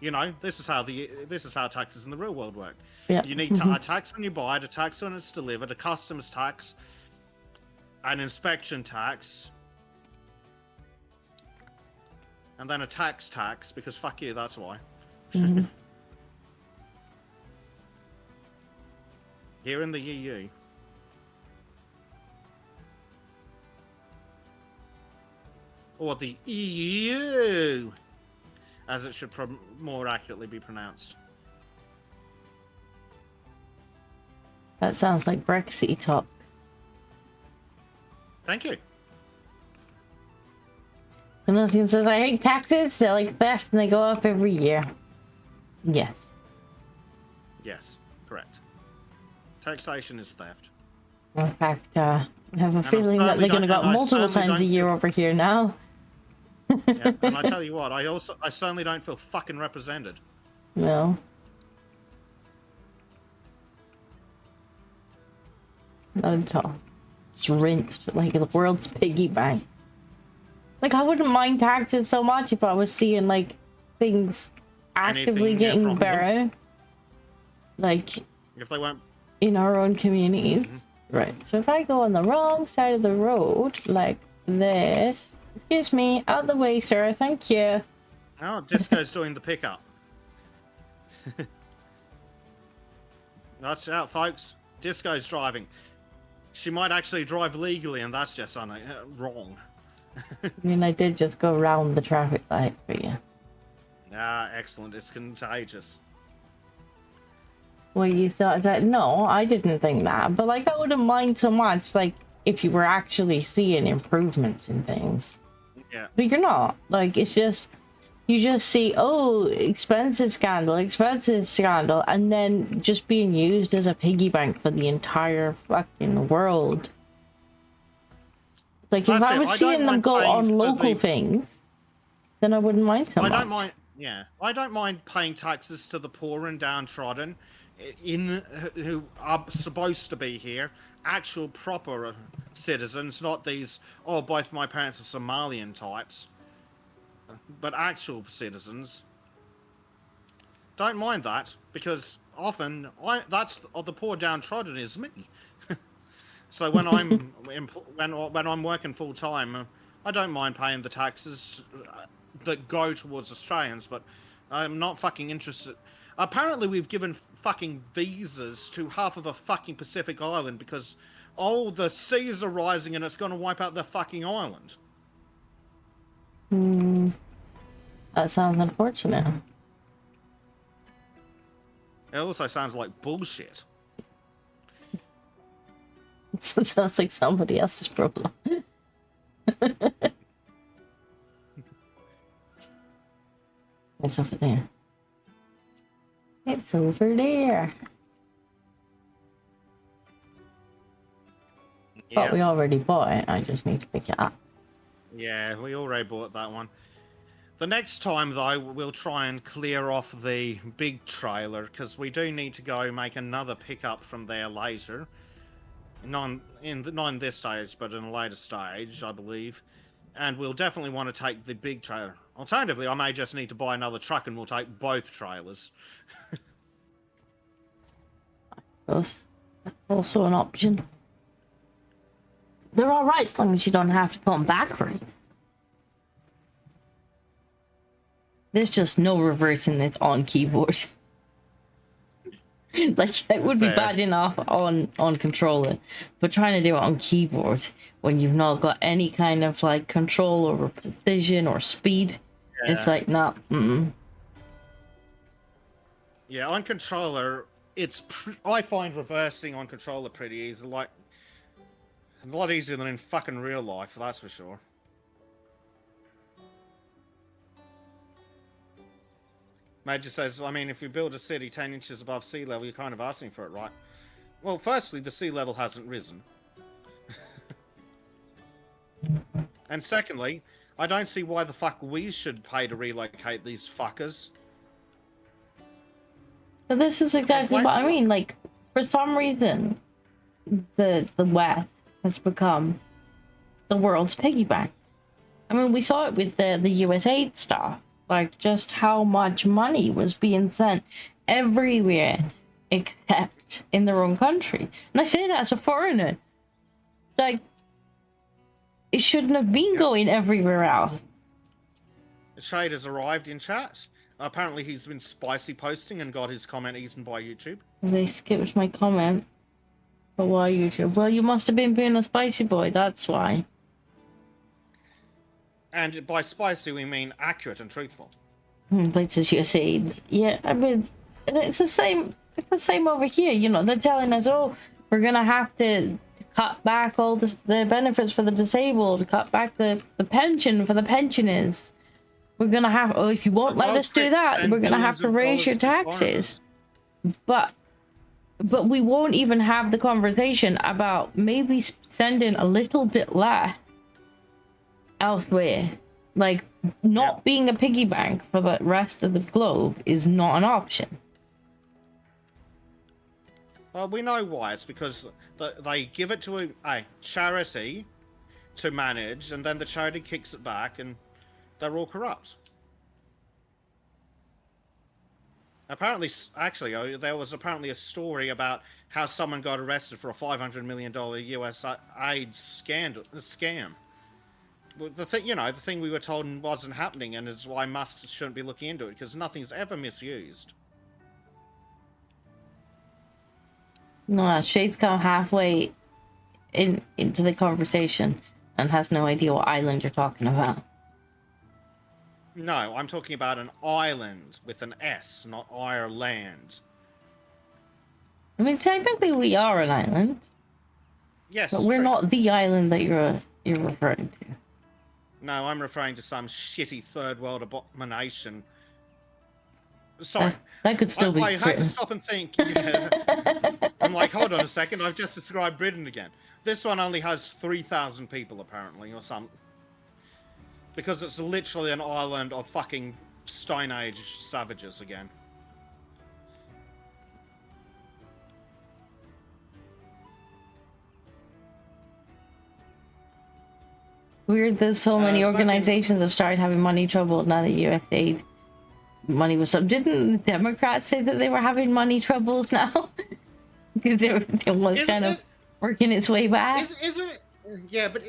You know, this is how taxes in the real world work. Yeah. You need a tax when you buy it, a tax when it's delivered, a customs tax, an inspection tax, and then a tax, because fuck you, that's why. Here in the EU. Or the EU, as it should more accurately be pronounced. That sounds like Brexit talk. Thank you. And nothing says, I hate taxes, they're like theft and they go up every year. Yes. Yes, correct. Taxation is theft. In fact, I have a And I feeling that they're certainly going to go don't- and I multiple certainly times a don't year feel- over here now. Yeah, and I tell you what, I certainly don't feel fucking represented. No. Not at all. It's rinsed like the world's piggy bank. Like, I wouldn't mind taxes so much if I was seeing, like, things actively Anything, yeah, getting from them. better. Like, If they weren't, in our own communities. Right, so if I go on the wrong side of the road, like this. Excuse me, out the way, sir, thank you. oh, Disco's doing the pickup. Watch out, folks. Disco's driving. She might actually drive legally, and that's just wrong. I mean, I did just go around the traffic light for you. Ah, excellent. It's contagious. Well, you thought that? No, I didn't think that. But, like, I wouldn't mind so much, like, if you were actually seeing improvements in things. Yeah. But you're not. Like, it's just, you just see, oh, expensive scandal, and then just being used as a piggy bank for the entire fucking world. Like, if That's I it. was I don't seeing them mind go paying on for local the- things, then I wouldn't mind so much. I don't mind. Yeah, I don't mind paying taxes to the poor and downtrodden, who are supposed to be here, actual proper citizens, not these. Oh, both my parents are Somalian types, but actual citizens. Don't mind that, because often the poor downtrodden is me. So when I'm when I'm working full time, I don't mind paying the taxes that go towards Australians, but I'm not fucking interested. Apparently, we've given fucking visas to half of a fucking Pacific island because, oh, the seas are rising and it's going to wipe out the fucking island. That sounds unfortunate. It also sounds like bullshit. It sounds like somebody else's problem. It's over there. It's over there. But we already bought it. I just need to pick it up. Yeah, we already bought that one. The next time, though, we'll try and clear off the big trailer, because we do need to go make another pickup from there later. Not in this stage, but in a later stage, I believe. And we'll definitely want to take the big trailer. Alternatively, I may just need to buy another truck and we'll take both trailers. That's also an option. They're alright as long as you don't have to put them backwards. There's just no reversing it on keyboard. Like, it would be bad enough on controller, but trying to do it on keyboard when you've not got any kind of like control or precision or speed, it's like, nah. Yeah, on controller, I find reversing on controller pretty easy. Like, a lot easier than in fucking real life, that's for sure. Major says, I mean, if we build a city 10 inches above sea level, you're kind of asking for it, right? Well, firstly, the sea level hasn't risen. And secondly, I don't see why the fuck we should pay to relocate these fuckers. So this is exactly what I mean. Like, for some reason, the West has become the world's piggy bank. I mean, we saw it with the US aid stuff. Like, just how much money was being sent everywhere except in their own country. And I say that as a foreigner. Like, it shouldn't have been going everywhere else. Shade has arrived in chat. Apparently he's been spicy posting and got his comment eaten by YouTube. They skipped my comment. But why YouTube? Well, you must have been being a spicy boy, that's why. And by spicy, we mean accurate and truthful. Places US AIDS. Yeah, I mean, it's the same. It's the same over here. You know, they're telling us, oh, we're gonna have to cut back all the benefits for the disabled, cut back the pension for the pensioners. We're gonna have. Oh, if you won't let us do that, we're gonna have to raise your taxes. But we won't even have the conversation about maybe sending a little bit less elsewhere. Like, not being a piggy bank for the rest of the globe is not an option. Well, we know why. It's because they give it to a charity to manage, and then the charity kicks it back, and they're all corrupt. Apparently, actually, there was apparently a story about how someone got arrested for a $500 million US AIDS scam. The thing, the thing we were told wasn't happening, and is why Musk shouldn't be looking into it, because nothing's ever misused. No, Shade's come halfway into the conversation and has no idea what island you're talking about. No, I'm talking about an island with an S, not Ireland. I mean, technically we are an island. Yes, but we're not the island that you're referring to. No, I'm referring to some shitty third world abomination. Sorry. That could still be I had to stop and think. Yeah. I'm like, hold on a second, I've just described Britain again. This one only has 3,000 people, apparently, or something. Because it's literally an island of fucking Stone Age savages again. Weird that so many organizations have started having money trouble now that USAID money was up. Didn't the Democrats say that they were having money troubles now? Because everything was kind of working its way back. Isn't it? Yeah, but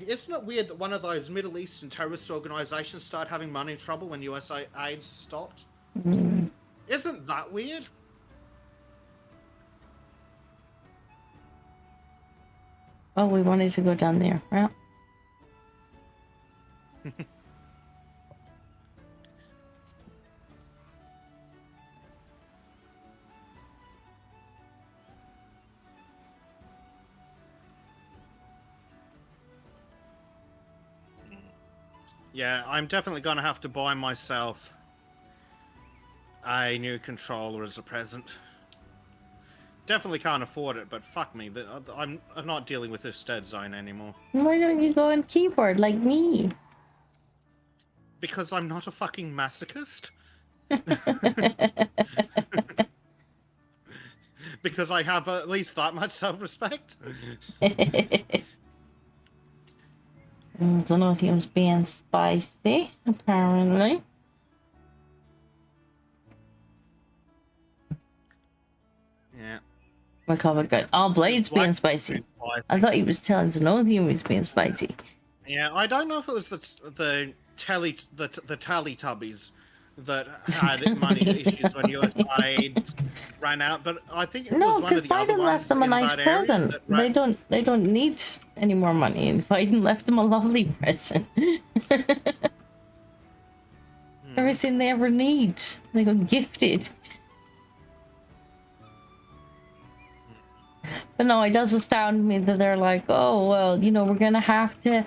isn't it weird that one of those Middle Eastern terrorist organizations started having money trouble when USAID stopped? Isn't that weird? Oh, we wanted to go down there, right? Yeah, I'm definitely going to have to buy myself a new controller as a present. Definitely can't afford it, but fuck me, I'm not dealing with this dead zone anymore. Why don't you go on keyboard like me? Because I'm not a fucking masochist. Because I have at least that much self-respect. Don't know if he was being spicy, apparently. Yeah. My cover good. Oh, Blade's being spicy. I thought he was telling Zenothium he was being spicy. Yeah, I don't know if it was the Teletubbies that had money issues when USAID ran out, but I think it was one of the other Biden ones left them a in nice that area present. that ran... They don't need any more money, and Biden left them a lovely present. Everything they ever need, they got gifted. But no, it does astound me that they're like, oh well, you know, we're gonna have to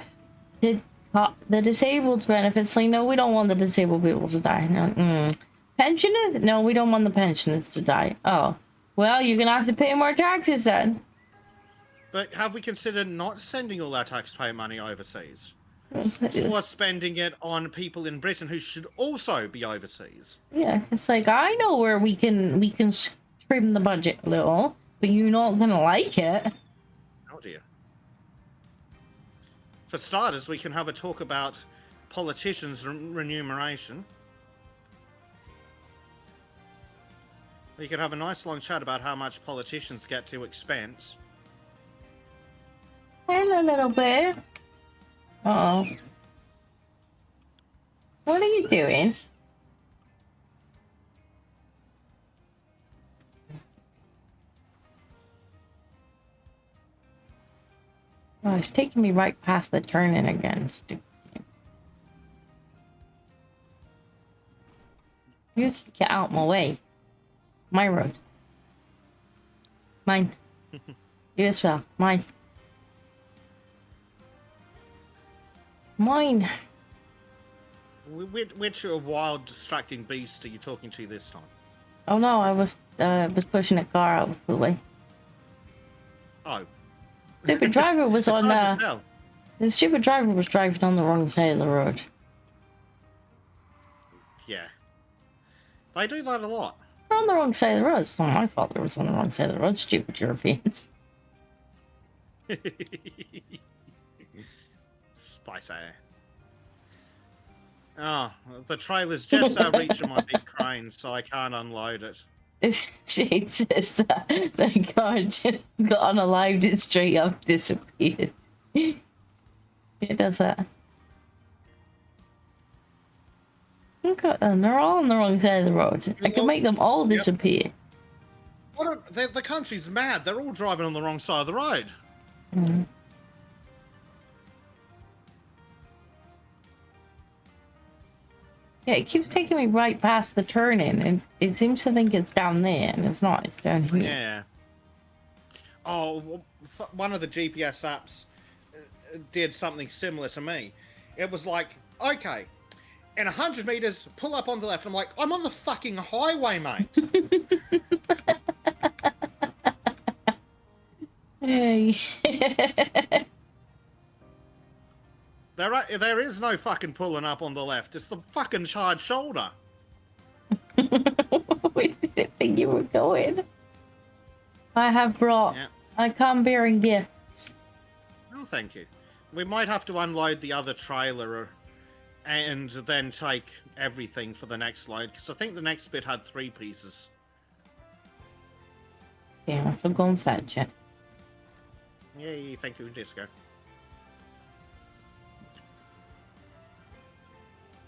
cut the disabled benefits. Like, no, we don't want the disabled people to die. No, pensioners? No, we don't want the pensioners to die. Oh, well, you're gonna have to pay more taxes then. But have we considered not sending all our taxpayer money overseas? It's- Or spending it on people in Britain who should also be overseas? Yeah, it's like, I know where we can trim the budget a little, but you're not gonna like it. Oh dear. For starters, we can have a talk about politicians' remuneration. We could have a nice long chat about how much politicians get to expense. And a little bit. Uh-oh. What are you doing? Oh, it's taking me right past the turn-in again. Stupid. You can get out my way. My road. Mine. You as well. Mine. Mine. Which wild, distracting beast are you talking to this time? Oh no, I was pushing a car out of the way. Oh. Stupid driver was It's on hard to tell. the stupid driver was driving on the wrong side of the road. Yeah. They do that a lot. We're on the wrong side of the road. It's not my fault it was on the wrong side of the road, stupid Europeans. Spicy. Oh, the trailer's just reaching my big crane, so I can't unload it. She just the car just got unalived and straight up disappeared. It does that. Look at them, they're all on the wrong side of the road. I can make them all disappear. The country's mad. They're all driving on the wrong side of the road. Mm. Yeah, it keeps taking me right past the turn-in, and it seems to think it's down there, and it's not. It's down here. Yeah. Oh, well, one of the GPS apps did something similar to me. It was like, okay, in 100 meters, pull up on the left. I'm like, I'm on the fucking highway, mate. Hey. There is no fucking pulling up on the left. It's the fucking hard shoulder. Where did you think you were going? I have brought. Yeah. I come bearing gifts. No, thank you. We might have to unload the other trailer and then take everything for the next load, because I think the next bit had 3 pieces. Yeah, I'll go and fetch it. Yay, thank you, Disco.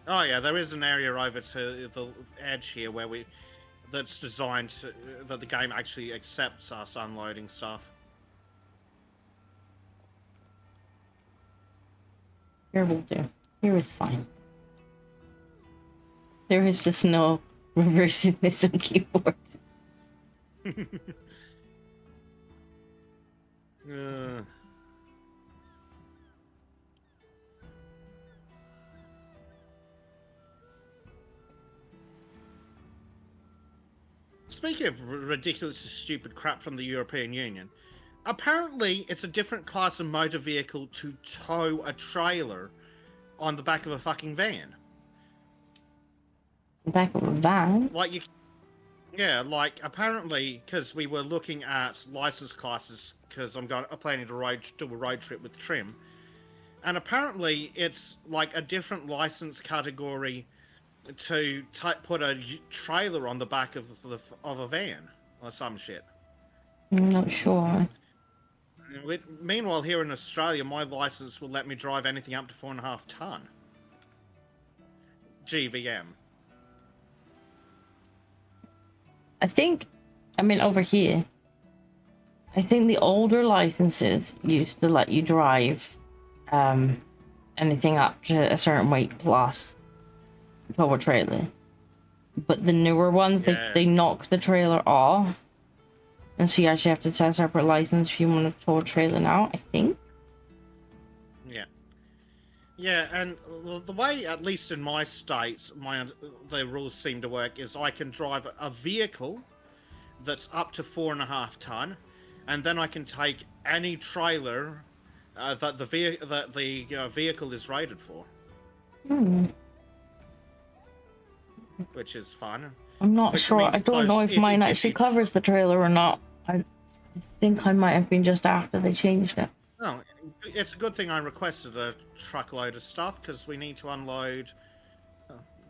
Oh yeah, there is an area over to the edge here where that's designed to, that the game actually accepts us unloading stuff. Here will do. Here is fine. There is just no reversing this on keyboard. speaking of ridiculous, stupid crap from the European Union, apparently it's a different class of motor vehicle to tow a trailer on the back of a fucking van. Back of a van? Like you, yeah, like apparently because we were looking at license classes because I'm planning to do a road trip with Trim, and apparently it's like a different license category to put a trailer on the back of a van or some shit. I'm not sure. Meanwhile, here in Australia, my license will let me drive anything up to 4.5 ton GVM. I mean, over here, I think the older licenses used to let you drive anything up to a certain weight plus tow a trailer. But the newer ones, Yeah. they knock the trailer off. And so you actually have to set a separate license if you want to tow a trailer now, I think. Yeah. Yeah, and the way, at least in my state, the rules seem to work is I can drive a vehicle that's up to 4.5 ton, and then I can take any trailer that the vehicle is rated for, which is fun. I'm not Which sure. means I don't know if mine actually covers the trailer or not. I think I might have been just after they changed it. Oh, it's a good thing I requested a truckload of stuff because we need to unload.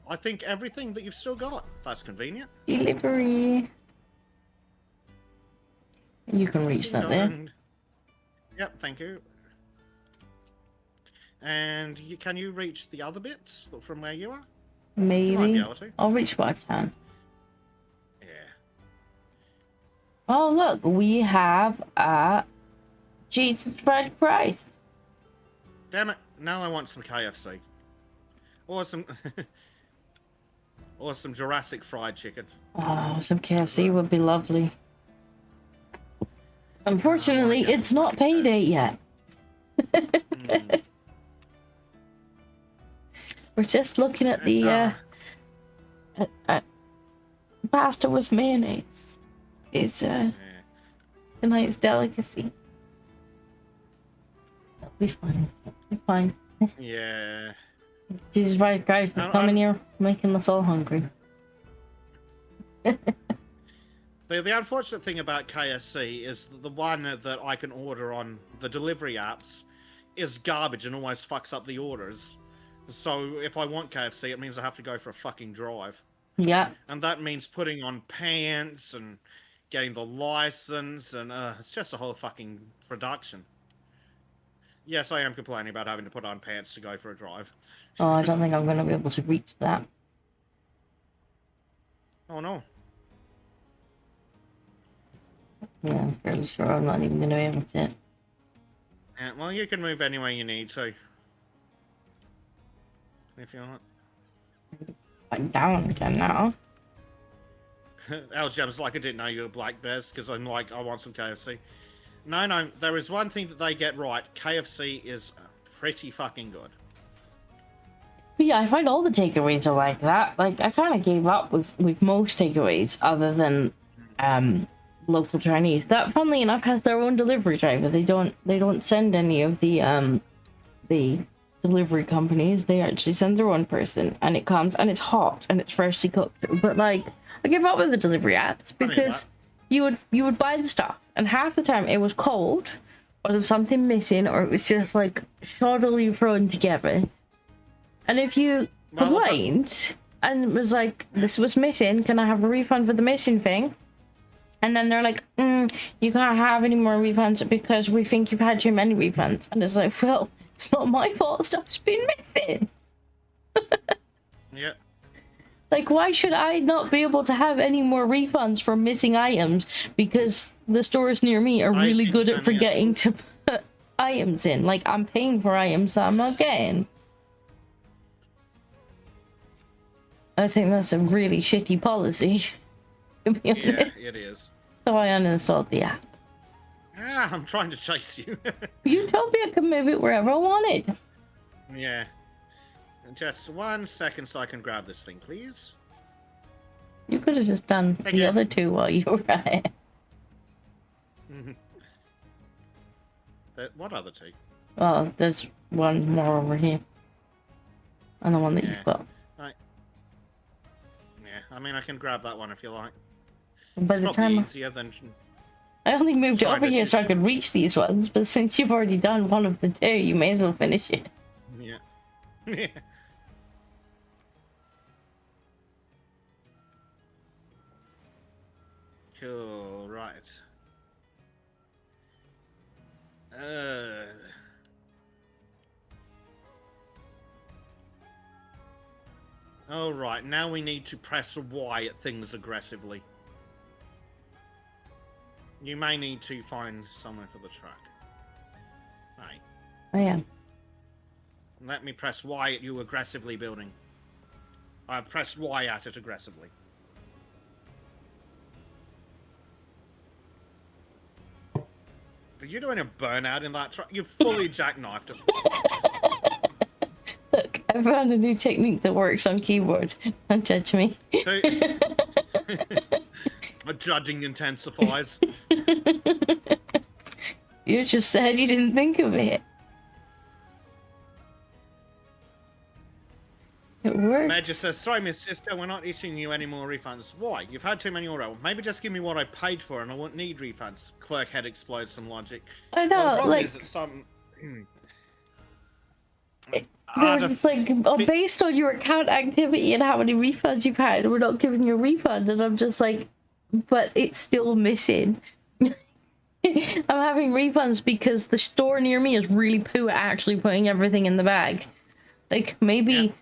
I think everything that you've still got. That's convenient. Delivery. You can reach that there. Yep, thank you. And can you reach the other bits from where you are? You might be Maybe. able to. I'll reach what I can. Yeah. Oh, look. We have a Jesus Christ. Damn it! Now I want some KFC. Or some, or some Jurassic fried chicken. Oh, some KFC would be lovely. Unfortunately, it's not payday yet. We're just looking at the pasta with mayonnaise. Is tonight's delicacy. That'll be fine. That'll be fine. Yeah. Jesus Christ, guys, they're coming here making us all hungry. The unfortunate thing about KFC is the one that I can order on the delivery apps is garbage and always fucks up the orders. So if I want KFC, it means I have to go for a fucking drive. Yeah. And that means putting on pants and getting the license, and it's just a whole fucking production. Yes, I am complaining about having to put on pants to go for a drive. Oh, I don't think I'm going to be able to reach that. Oh no. Yeah, I'm fairly sure I'm not even going to be able to. Yeah, well, you can move anywhere you need to. If you want. I'm down again now. Aljam's like, I didn't know you were Black Bez, because I'm like, I want some KFC. No, there is one thing that they get right. KFC is pretty fucking good. But yeah, I find all the takeaways are like that. Like, I kind of gave up with most takeaways other than local Chinese. That, funnily enough, has their own delivery driver. They don't send any of the delivery companies. They actually send their own person, and it comes and it's hot and it's freshly cooked. But like, I give up with the delivery apps because you would buy the stuff, and half the time it was cold, or there was something missing, or it was just like shoddily thrown together. And if you complained and was like, this was missing, can I have a refund for the missing thing? And then they're like, you can't have any more refunds because we think you've had too many refunds. And it's like, well, it's not my fault, stuff's been missing. Yeah. Like, why should I not be able to have any more refunds for missing items because the stores near me are really good at forgetting to put items in? Like, I'm paying for items that I'm not getting. I think that's a really shitty policy, to be honest. Yeah, it is. So I uninstalled the app. I'm trying to chase you. You told me I could move it wherever I wanted. Yeah. Just 1 second so I can grab this thing, please. You could have just done Thank the you. other two while you were at it. What other two? Well, there's one more over here. And the one that Yeah. you've got. Right. Yeah, I mean, I can grab that one if you like. And by It's the probably time easier than... I only moved it Sorry, over this here is- so I could reach these ones, but since you've already done one of the two, you may as well finish it. Yeah. Yeah. Cool, right. Oh, right, now we need to press Y at things aggressively. You may need to find somewhere for the track. Hey, I am. let me press Y at you aggressively building. I pressed Y at it aggressively. Are you doing a burnout in that truck? You fully jackknifed it. Look, I found a new technique that works on keyboard. Don't judge me. Judging intensifies. You just said you didn't think of it. It works. Major says, sorry, Miss Sister, we're not issuing you any more refunds. Why? You've had too many already. Maybe just give me what I paid for and I won't need refunds. Clerk head explodes some logic. I know, Well, the problem like, is that some... they're just like, oh, based on your account activity and how many refunds you've had, we're not giving you a refund. And I'm just like, but it's still missing. I'm having refunds because the store near me is really poo at actually putting everything in the bag. Like, maybe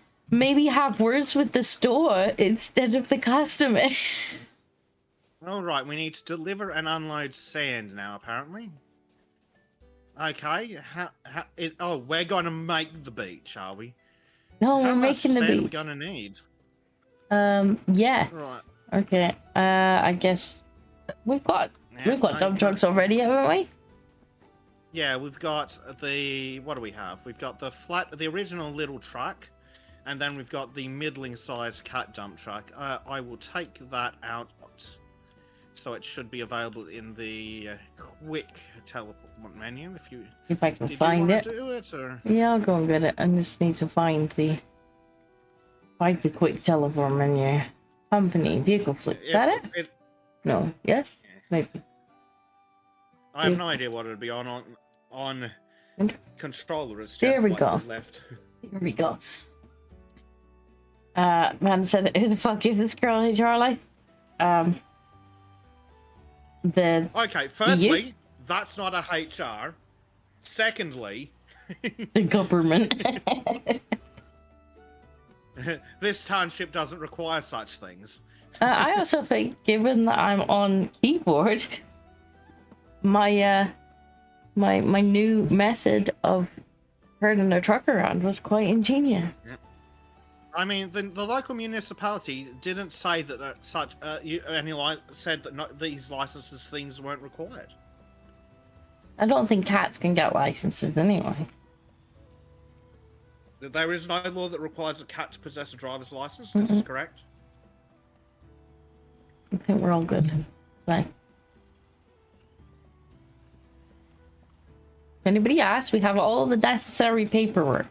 have words with the store instead of the customer. All right, we need to deliver and unload sand now, apparently. Okay, we're gonna make the beach, are we? No, How we're much making the sand are we beach. gonna need? Yes. Right. Okay. I guess we've got dump trucks already, haven't we? Yeah, we've got the... What do we have? We've got the original little truck, and then we've got the middling-sized cat dump truck. I will take that out, so it should be available in the quick teleport menu. If I can Did find you it. want to do it, or... Yeah, I'll go and get it. I just need to find the quick teleport menu. Company vehicle flip. Is that it? No. Yes. Maybe. I have no idea what it'd be on controller. It's just There we what go. left. Here we go. Man said, "Who the fuck gave this girl a HR license?" Okay, firstly, that's not a HR. Secondly, the government. this township doesn't require such things. I also think, given that I'm on keyboard, my my new method of turning a truck around was quite ingenious. I mean, the local municipality didn't say that said that these licenses things weren't required. I don't think cats can get licenses anyway. There is no law that requires a cat to possess a driver's license. This is correct. I think we're all good. Fine. If anybody asks, we have all the necessary paperwork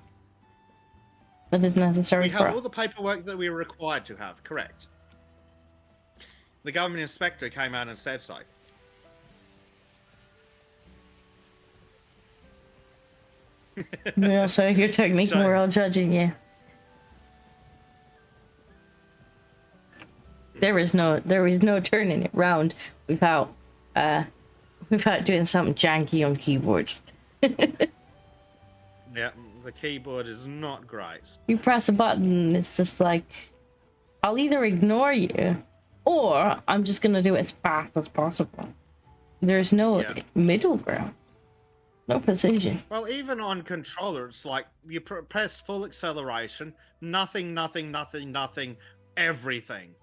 that is necessary We for have all the paperwork that we were required to have. Correct. The government inspector came out and said so. We also your technique and we're all judging you. There is no turning it round without doing something janky on keyboards. Yeah, the keyboard is not great. You press a button and it's just like, I'll either ignore you or I'm just gonna do it as fast as possible. There's no middle ground. No precision. Well, even on controller, it's like you press full acceleration, nothing, everything.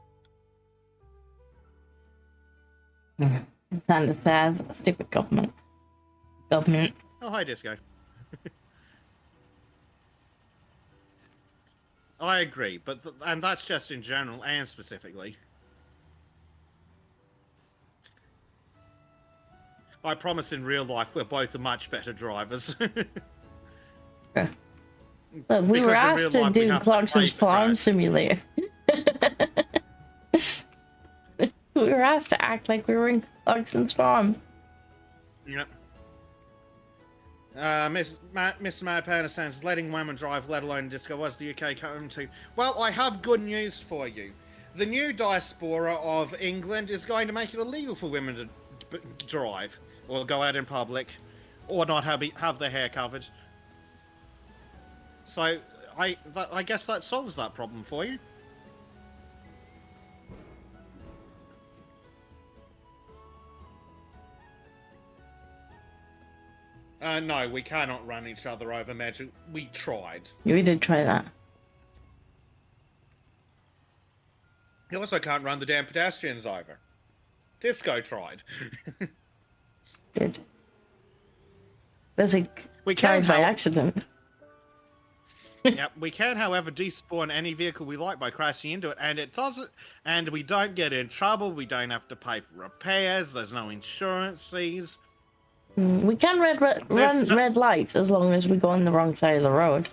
Sandra says, stupid government. Government. Oh, hi, Disco. I agree, and that's just in general and specifically. I promise in real life we're both much better drivers. Look, we were Because in asked real to life, we do have to Clarkson's pay for Farm crash. Simulator. We were asked to act like we were in Clarkson's Farm. Yep. Mr. Madpan says letting women drive, let alone disco, what's the UK come to? Well, I have good news for you. The new diaspora of England is going to make it illegal for women to drive or go out in public or not have their hair covered. So I guess that solves that problem for you. No, we cannot run each other over, Magic. We tried. We did try that. You also can't run the damn pedestrians over. Disco tried. Did. Bezek We can tried by accident. Yep, we can, however, despawn any vehicle we like by crashing into it, and it doesn't. And we don't get in trouble. We don't have to pay for repairs. There's no insurance fees. We can run red lights as long as we go on the wrong side of the road,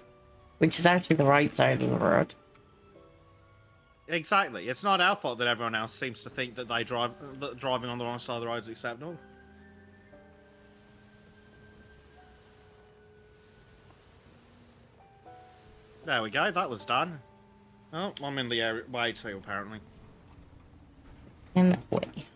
which is actually the right side of the road. Exactly. It's not our fault that everyone else seems to think that that driving on the wrong side of the road is acceptable. There we go. That was done. Oh, I'm in the way too, apparently. In that way.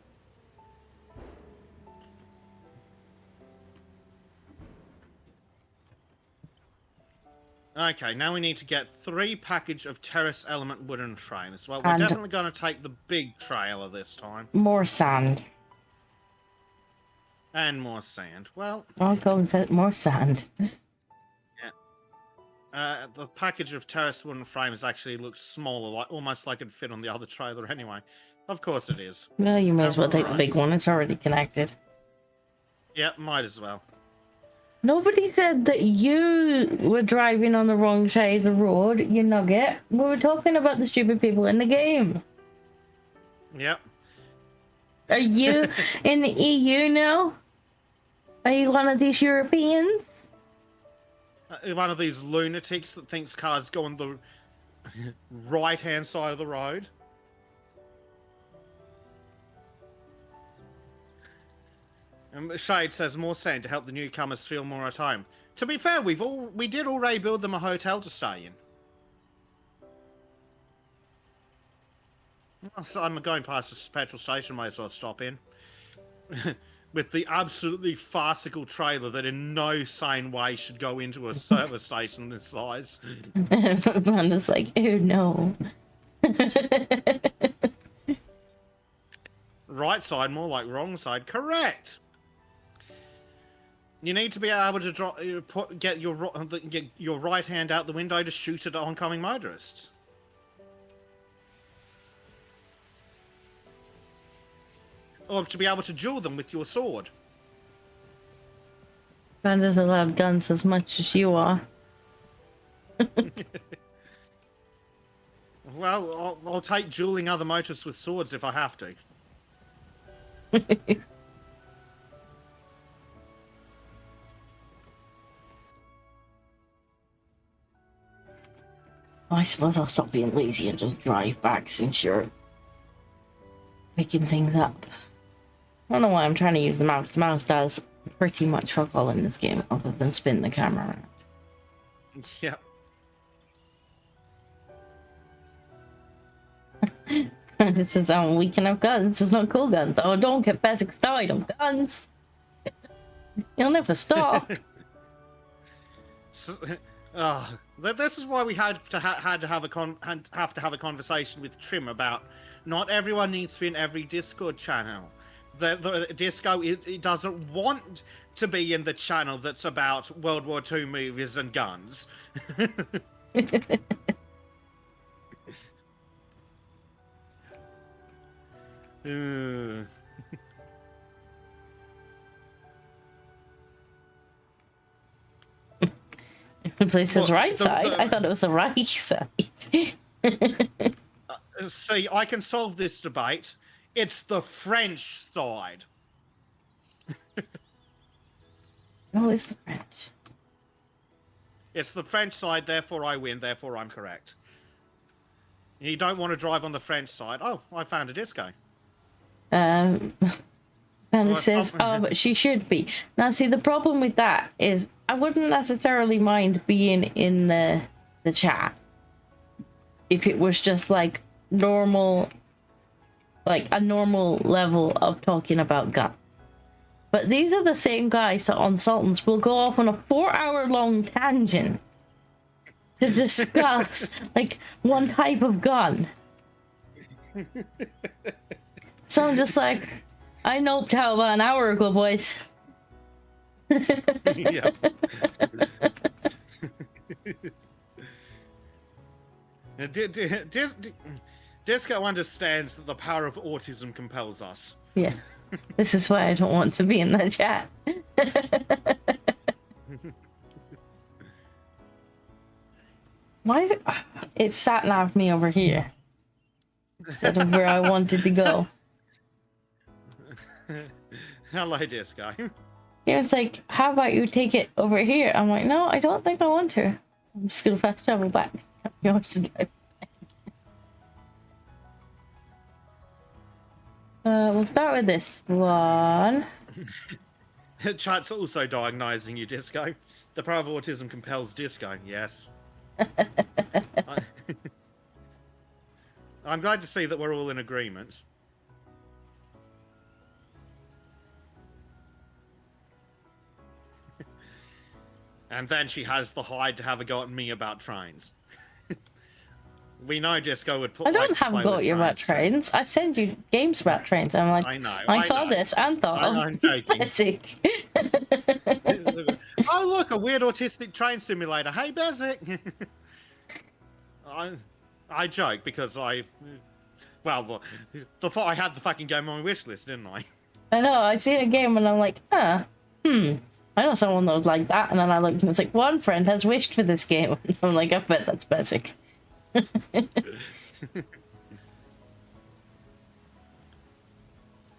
Okay, now we need to get 3 package of terrace element wooden frames. Well, we're And definitely going to take the big trailer this time. more sand. And more sand. Well, I'll go with it. More sand. the package of terrace wooden frames actually looks smaller, almost like it'd fit on the other trailer anyway. Of course it is. Well, you may as well take the big one. It's already connected. Yep, might as well. Nobody said that you were driving on the wrong side of the road, you nugget. We were talking about the stupid people in the game. Yep. Are you in the EU now? Are you one of these Europeans? One of these lunatics that thinks cars go on the right-hand side of the road. And Shade says more sand to help the newcomers feel more at home. To be fair, we did already build them a hotel to stay in. So I'm going past this petrol station, might as well stop in. With the absolutely farcical trailer that in no sane way should go into a service station this size. Amanda's like, oh no. Right side, more like wrong side. Correct. You need to be able to get your right hand out the window to shoot at oncoming motorists. Or to be able to duel them with your sword. Amanda's allowed guns as much as you are. Well, I'll take dueling other motorists with swords if I have to. I suppose I'll stop being lazy and just drive back since you're picking things up. I don't know why I'm trying to use the mouse. The mouse does pretty much fuck all in this game other than spin the camera around. Yep. This is we can have guns, just not cool guns. Oh, don't get Bezek started on guns. You'll never stop. This is why we had to have a conversation with Trim about not everyone needs to be in every Discord channel. The Disco it doesn't want to be in the channel that's about World War II movies and guns. The place is right side. I thought it was the right side. See, I can solve this debate. It's the French side. No, it's the French. It's the French side, therefore I win, therefore I'm correct. You don't want to drive on the French side. Oh, I found a disco. And Well, it says, oh, but she should be. Now, see, the problem with that is I wouldn't necessarily mind being in the chat if it was just like normal, like a normal level of talking about guns. But these are the same guys that on Sultans will go off on a 4-hour-long tangent to discuss like one type of gun. So I'm just like, I noped out about an hour ago, boys. Yeah. Disco understands that the power of autism compels us. Yeah. This is why I don't want to be in the chat. Why is it? It sat nav me over here instead of where I wanted to go. Hello, Disco. Yeah, it's like, how about you take it over here? I'm like, no, I don't think I want to. I'm just gonna fast travel back. You want to drive. We'll start with this one. Chat's also diagnosing you, Disco. The power of autism compels Disco, yes. I'm glad to see that we're all in agreement. And then she has the hide to have a go at me about trains. We know Disco would play. I don't have got you about trains. I send you games about trains. I'm like, I know. I saw this and thought, I'm joking. Bezek. Oh, look, a weird autistic train simulator. Hey, Bezek. I joke because I had the fucking game on my wish list, didn't I? I know. I see a game and I'm like, I know someone that would like that. And then I looked and it's like, one friend has wished for this game. I'm like, I bet that's Bezek.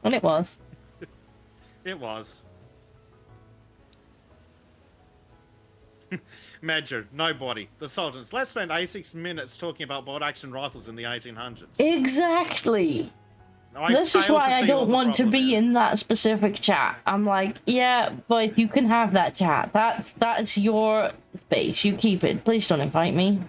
And it was. It was. Major, nobody. The Sultans. Let's spend 86 minutes talking about bolt action rifles in the 1800s. Exactly. This is why I don't want to be in that specific chat. I'm like, yeah, boys, you can have that chat. That's your space. You keep it. Please don't invite me.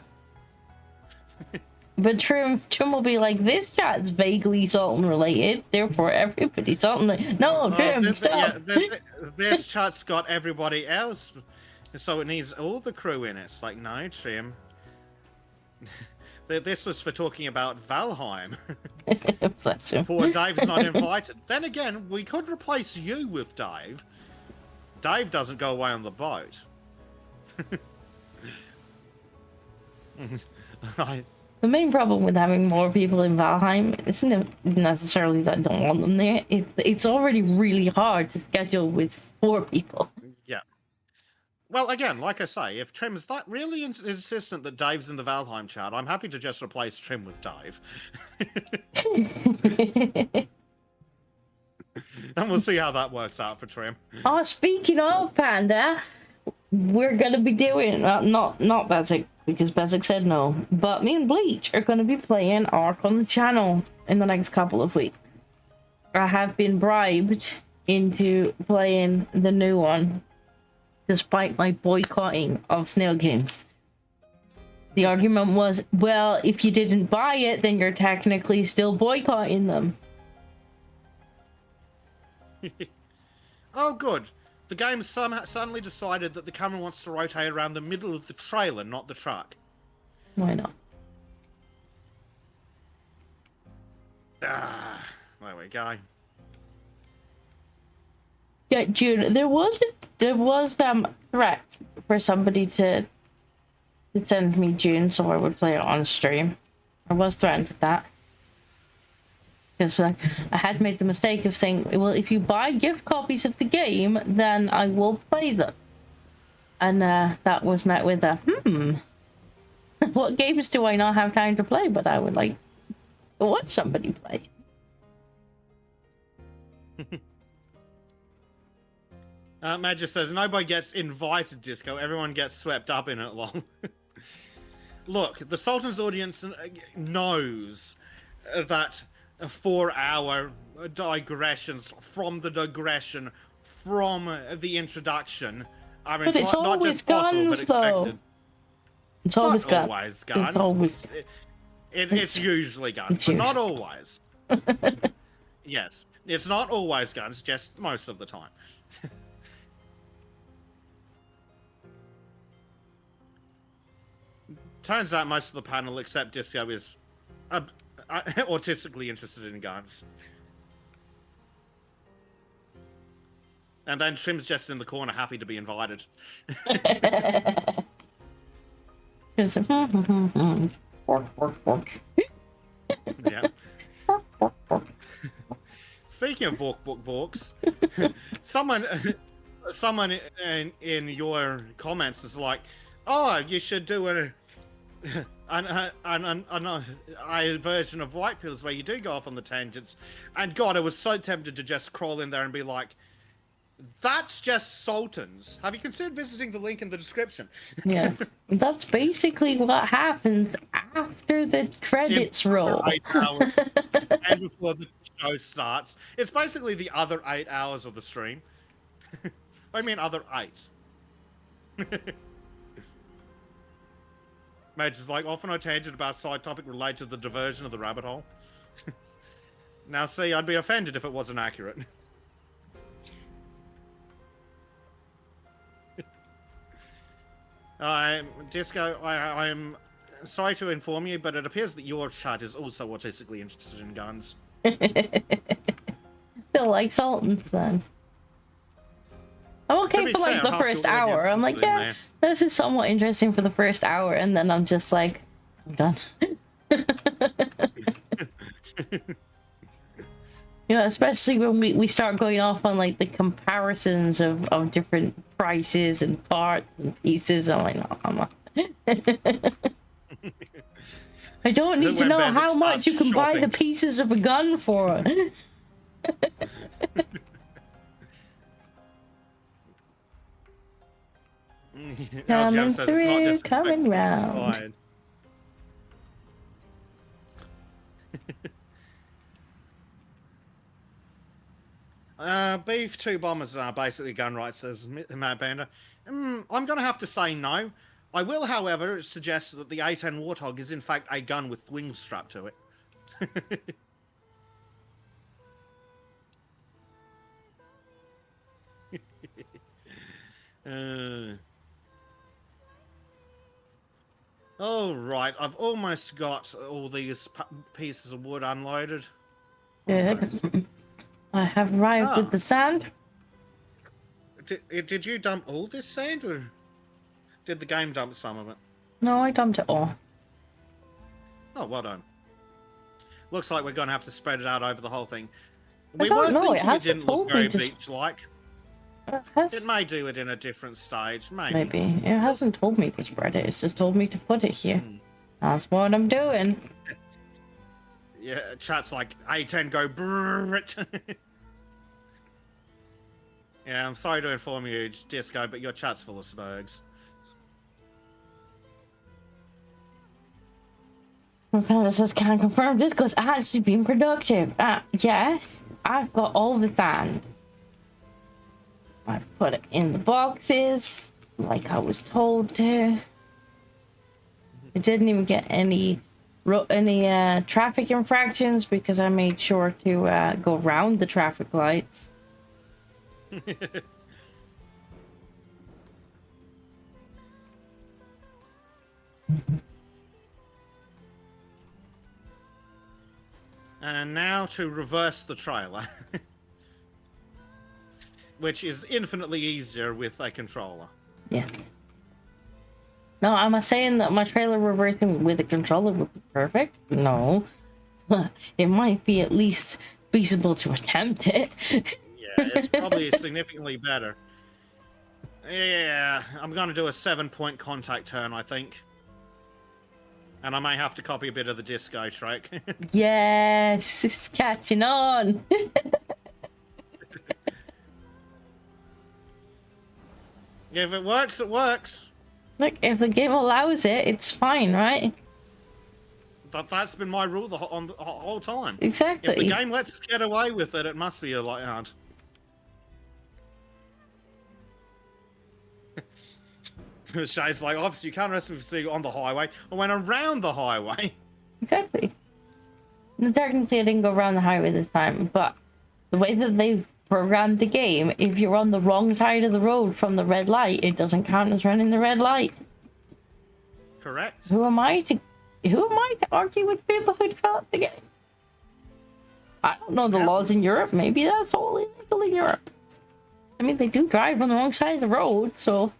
But Trim will be like, this chat's vaguely Sultan related, therefore everybody's Sultan. No, Trim, stop. This chat's got everybody else, so it needs all the crew in it. It's like, no, Trim. This was for talking about Valheim. Bless him. Poor Dave's not invited. Then again, we could replace you with Dave. Dave doesn't go away on the boat. The main problem with having more people in Valheim isn't necessarily that I don't want them there. It's already really hard to schedule with 4 people. Yeah. Well, again, like I say, if Trim's that really insistent that Dave's in the Valheim chat, I'm happy to just replace Trim with Dave. And we'll see how that works out for Trim. Oh, speaking of Panda, we're gonna be doing not Bezek, because Bezek said no, but me and Bleach are gonna be playing Ark on the channel in the next couple of weeks. I have been bribed into playing the new one, despite my boycotting of snail games. The argument was, well, if you didn't buy it, then you're technically still boycotting them. Oh, good. The game suddenly decided that the camera wants to rotate around the middle of the trailer, not the truck. Why not? Ah, there we go. Yeah, June, there was threat for somebody to send me June so I would play it on stream. I was threatened with that. Because I had made the mistake of saying, well, if you buy gift copies of the game, then I will play them. And that was met with a, what games do I not have time to play, but I would like to watch somebody play? Matt just says, nobody gets invited, Disco. Everyone gets swept up in it, long. Look, the Sultan's audience knows that 4-hour digressions from the digression from the introduction are But it's not always just possible, guns, but though. expected. It's always not guns. always guns. It's always... It's usually guns, It's but not usually- always. Yes, it's not always guns, just most of the time. Turns out most of the panel, except Disco, is autistically interested in guns. And then Trim's just in the corner, happy to be invited. It's fork. Yeah. Speaking of borks, someone in your comments is like, "Oh, you should do a version of White Pills where you do go off on the tangents." And God, I was so tempted to just crawl in there and be like, "That's just Sultans. Have you considered visiting the link in the description?" Yeah, that's basically what happens after the credits roll. 8 hours and before the show starts. It's basically the other 8 hours of the stream. I mean, other 8. Mage is like, often a tangent about side topic related to the diversion of the rabbit hole. Now, see, I'd be offended if it wasn't accurate. Disco, I'm sorry to inform you, but it appears that your chat is also autistically interested in guns. Still like Sultans then. I'm okay be for like fair, the half first your audience hour. I'm is like, in yeah, there. this is somewhat interesting for the first hour, and then I'm just like, I'm done. You know, especially when we start going off on like the comparisons of different prices and parts and pieces. I'm like, no, I'm not. I don't need to When know Bezek how much you starts can buy the shopping. pieces of a gun for. Coming says it's not through, just coming it's round. fine. Beef 2 bombers are basically gun rights, says Matt Bender. I'm going to have to say no. I will, however, suggest that the A10 Warthog is in fact a gun with wings strapped to it. Oh, right. I've almost got all these pieces of wood unloaded. Almost. Good. I have arrived with the sand. Did you dump all this sand, or did the game dump some of it? No, I dumped it all. Oh, well done. Looks like we're going to have to spread it out over the whole thing. I We don't were know, it thinking it hasn't didn't look told me very to beach-like. It may do it in a different stage, maybe. Maybe. It hasn't told me to spread it, it's just told me to put it here. That's what I'm doing. Yeah, chat's like, A10 go Brit. Yeah, I'm sorry to inform you, Disco, but your chat's full of spurgs. Well, says can't confirm this because actually being productive. Yes, I've got all the sand. I've put it in the boxes like I was told to. I didn't even get any traffic infractions because I made sure to go around the traffic lights. And now to reverse the trailer. Which is infinitely easier with a controller. Yes. No, am I saying that my trailer reversing with a controller would be perfect? No. It might be at least feasible to attempt it. Yeah, it's probably significantly better. Yeah, I'm going to do a 7-point contact turn, I think. And I may have to copy a bit of the disco track. Yes, it's catching on. If it works, it works. Look, if the game allows it, it's fine, right? But that's been my rule the whole time. Exactly. If the game lets us get away with it, it must be allowed. Shay's like, obviously you can't arrest me for on the highway. I went around the highway. Exactly. And technically, I didn't go around the highway this time, but the way that they've programmed the game, if you're on the wrong side of the road from the red light, it doesn't count as running the red light. Correct. Who am I to argue with people who developed the game? I don't know the laws in Europe. Maybe that's all illegal in Europe. I mean, they do drive on the wrong side of the road, so.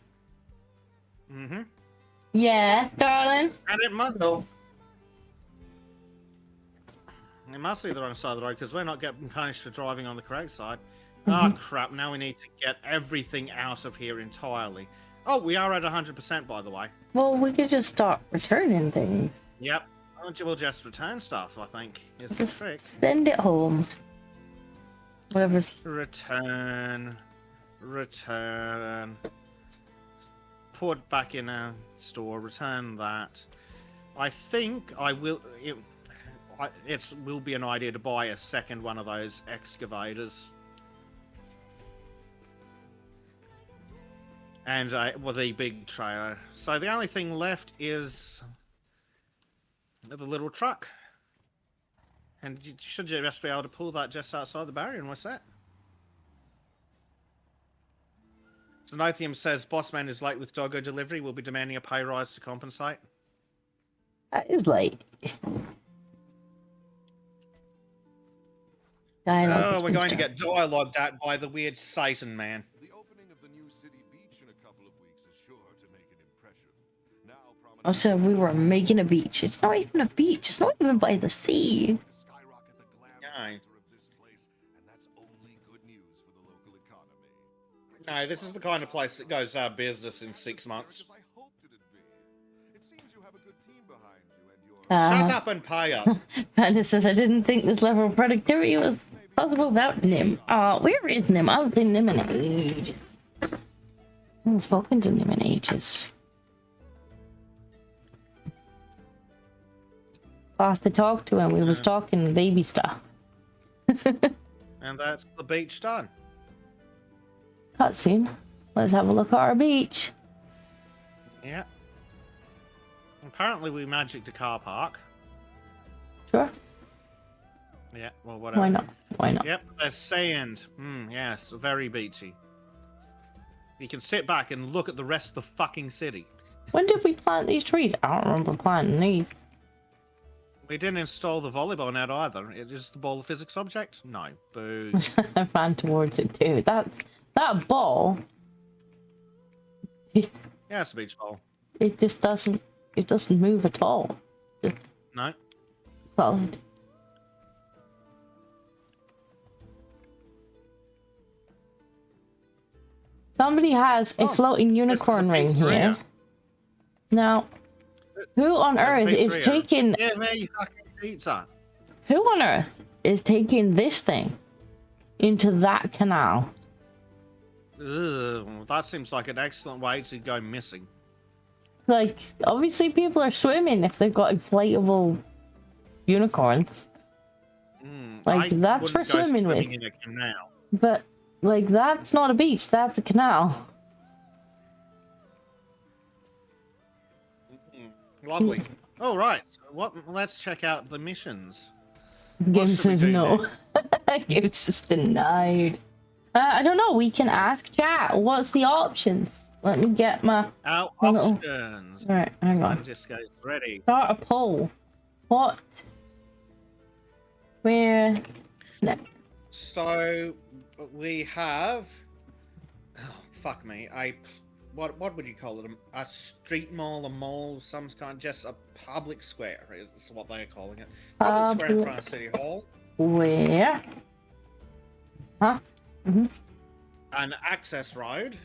Mm-hmm. Yes, darling. And it must. No. It must be the wrong side of the road because we're not getting punished for driving on the correct side. Oh crap! Now we need to get everything out of here entirely. Oh, we are at 100% by the way. Well, we could just start returning things. Yep. We'll just return stuff, I think, is the Just trick. send it home. Whatever's. Return. Put back in a store. Return that. I think I will. It will be an idea to buy a second one of those excavators. And well, the big trailer. So the only thing left is the little truck. And you should just be able to pull that just outside the barrier, and what's that? Zenothium says, Bossman is late with doggo delivery. We'll be demanding a pay rise to compensate. That is late. Oh, we're going to get dialogued at by the weird Satan man. The opening of the new city beach in a couple of weeks is sure to make an impression. Now, Also, we were making a beach. It's not even a beach. It's not even by the sea. skyrocket the glam Yeah. factor of this place, and that's only good news for the local economy. No, this is the kind of place that goes out of business in 6 months. As I hoped it'd be. It seems you have a good team behind you, and you're Shut up and pay us. Panda says, I didn't think this level of productivity was possible without Nim. Where is Nim? I haven't seen Nim in ages. I haven't spoken to Nim in ages. Last I talked to him, we was talking baby stuff. And that's the beach done. Cutscene. Let's have a look at our beach. Yeah. Apparently we magicked a car park. Sure. Yeah, well, whatever. Why not? Why not? Yep, there's sand. Yes, very beachy. You can sit back and look at the rest of the fucking city. When did we plant these trees? I don't remember planting these. We didn't install the volleyball net either. It is the ball of physics object? No. Boo. I ran towards it too. That ball. Yeah, it's a beach ball. It just doesn't. It doesn't move at all. Just No. solid. Somebody has a floating unicorn ring here. Now, who on earth is taking? Yeah, there you fucking pizza. Who on earth is taking this thing into that canal? Ugh, that seems like an excellent way to go missing. Like, obviously, people are swimming if they've got inflatable unicorns. Like, that's for swimming with. In a canal. But, like, that's not a beach, that's a canal. Lovely. All right. So let's check out the missions. Game should we says do no. Game says denied. I don't know, we can ask chat. What's the options? Let me get my... Our little- options. Alright, hang on. Just goes ready. Start a poll. What? Where? No. So we have. Oh, fuck me. What would you call it? A street mall, a mall of some kind, just a public square is what they're calling it. Public square in front of City Hall. Where? Huh? An access road.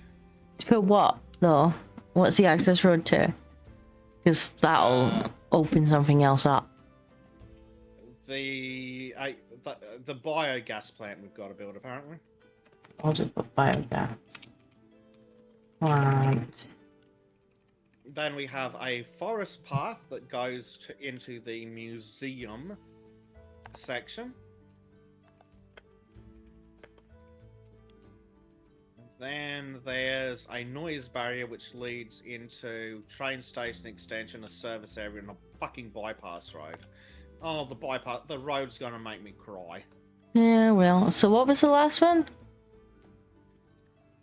For what, though? What's the access road to? Because that'll open something else up. The biogas plant we've got to build, apparently. I'll just put biogas. plant. Then we have a forest path that goes into the museum section. Then there's a noise barrier which leads into train station extension, a service area, and a fucking bypass road. Oh, the road's gonna make me cry. Yeah, well, so what was the last one?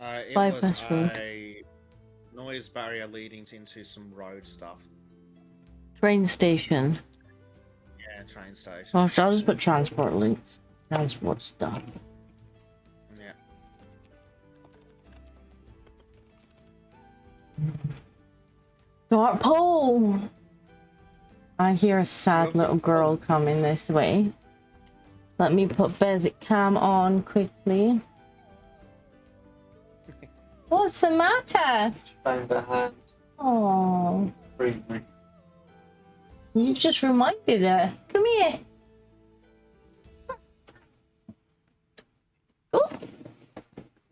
It Bypass was road. a noise barrier leading into some road stuff. Train station. Yeah, train station. Oh, I'll just put transport links. Transport stuff. Yeah. Dark pole! I hear a sad little girl coming this way. Let me put Bezek cam on quickly. What's the matter? Bang the hand. Oh, Breathe me. you've just reminded her. Come here. Oh.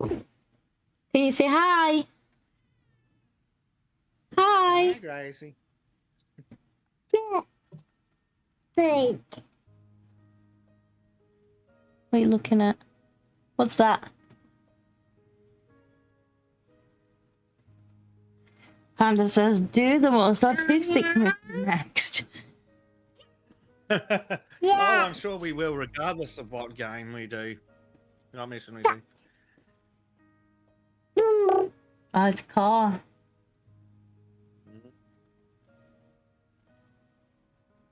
Can you say hi? Hi. Hi, Gracie. Good. What are you looking at? What's that? Panda says, do the most autistic movement next. Oh, I'm sure we will, regardless of what game we do. What mission we do. Oh, it's a car.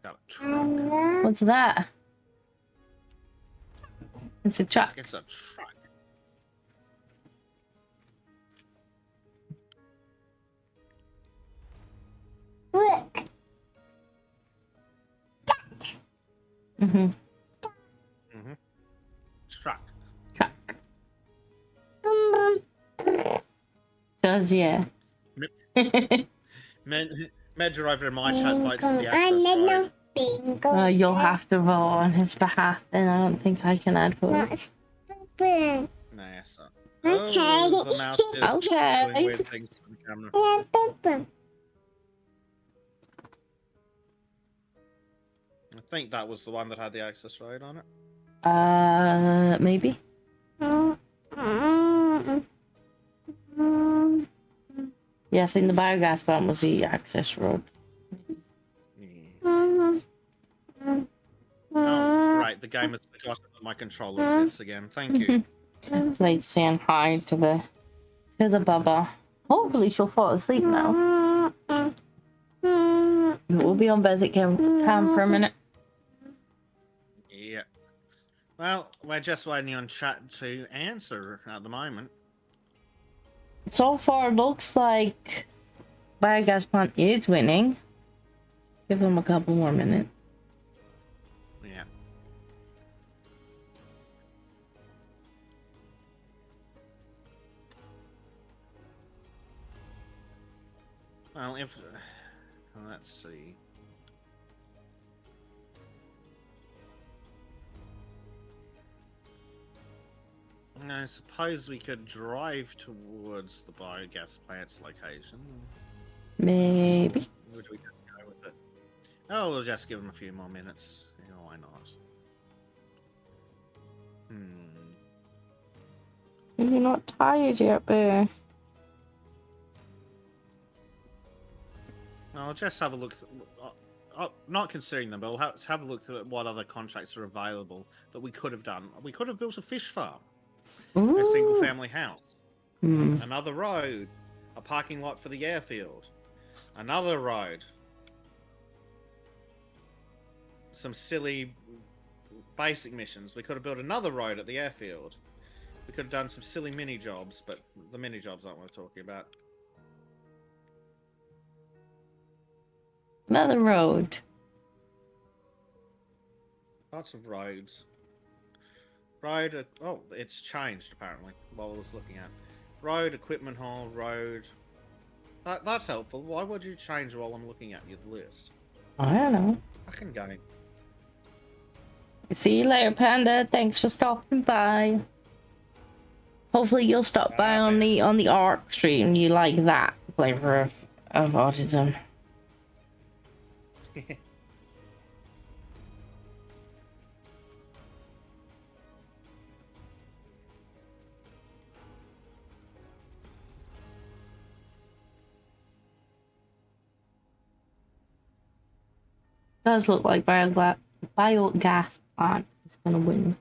Got a truck. What's that? It's a truck. It's a truck. Look. Mm-hmm. Truck. Truck. Does, yeah. Major over in my chat votes for the access road. Bingo. You'll have to vote on his behalf, and I don't think I can add votes. Not Nah, so. Okay. Oh, the mouse is Okay. doing weird things to the camera. I think that was the one that had the access road on it. Maybe. Yeah, I think the biogas plant was the access road. Yeah. Oh, right. The game has forgotten that my controller exists again. Thank you. Like saying hi to the Bubba. Hopefully she'll fall asleep now. We'll be on Bezek cam for a minute. Yeah. Well, we're just waiting on chat to answer at the moment. So far, looks like biogas plant is winning. Give them a couple more minutes. Yeah. Well, if let's see. I suppose we could drive towards the biogas plant's location. Maybe. Or do we just go with it? Oh, we'll just give them a few more minutes. Yeah, why not? You're not tired yet, Bear. I'll just have a look. Not considering them, but I'll have a look at what other contracts are available that we could have done. We could have built a fish farm, a single-family house, another road, a parking lot for the airfield, another road, some silly basic missions. We could have built another road at the airfield. We could have done some silly mini jobs, but the mini jobs aren't what we're talking about. Another road. Lots of roads. Road. Oh, it's changed apparently. While I was looking at road, equipment hall, road. That's helpful. Why would you change while I'm looking at your list? I don't know. I can go. See you later, Panda. Thanks for stopping by. Hopefully you'll stop by on the ARC stream. You like that flavor of autism. Does look like biogas plant is gonna win.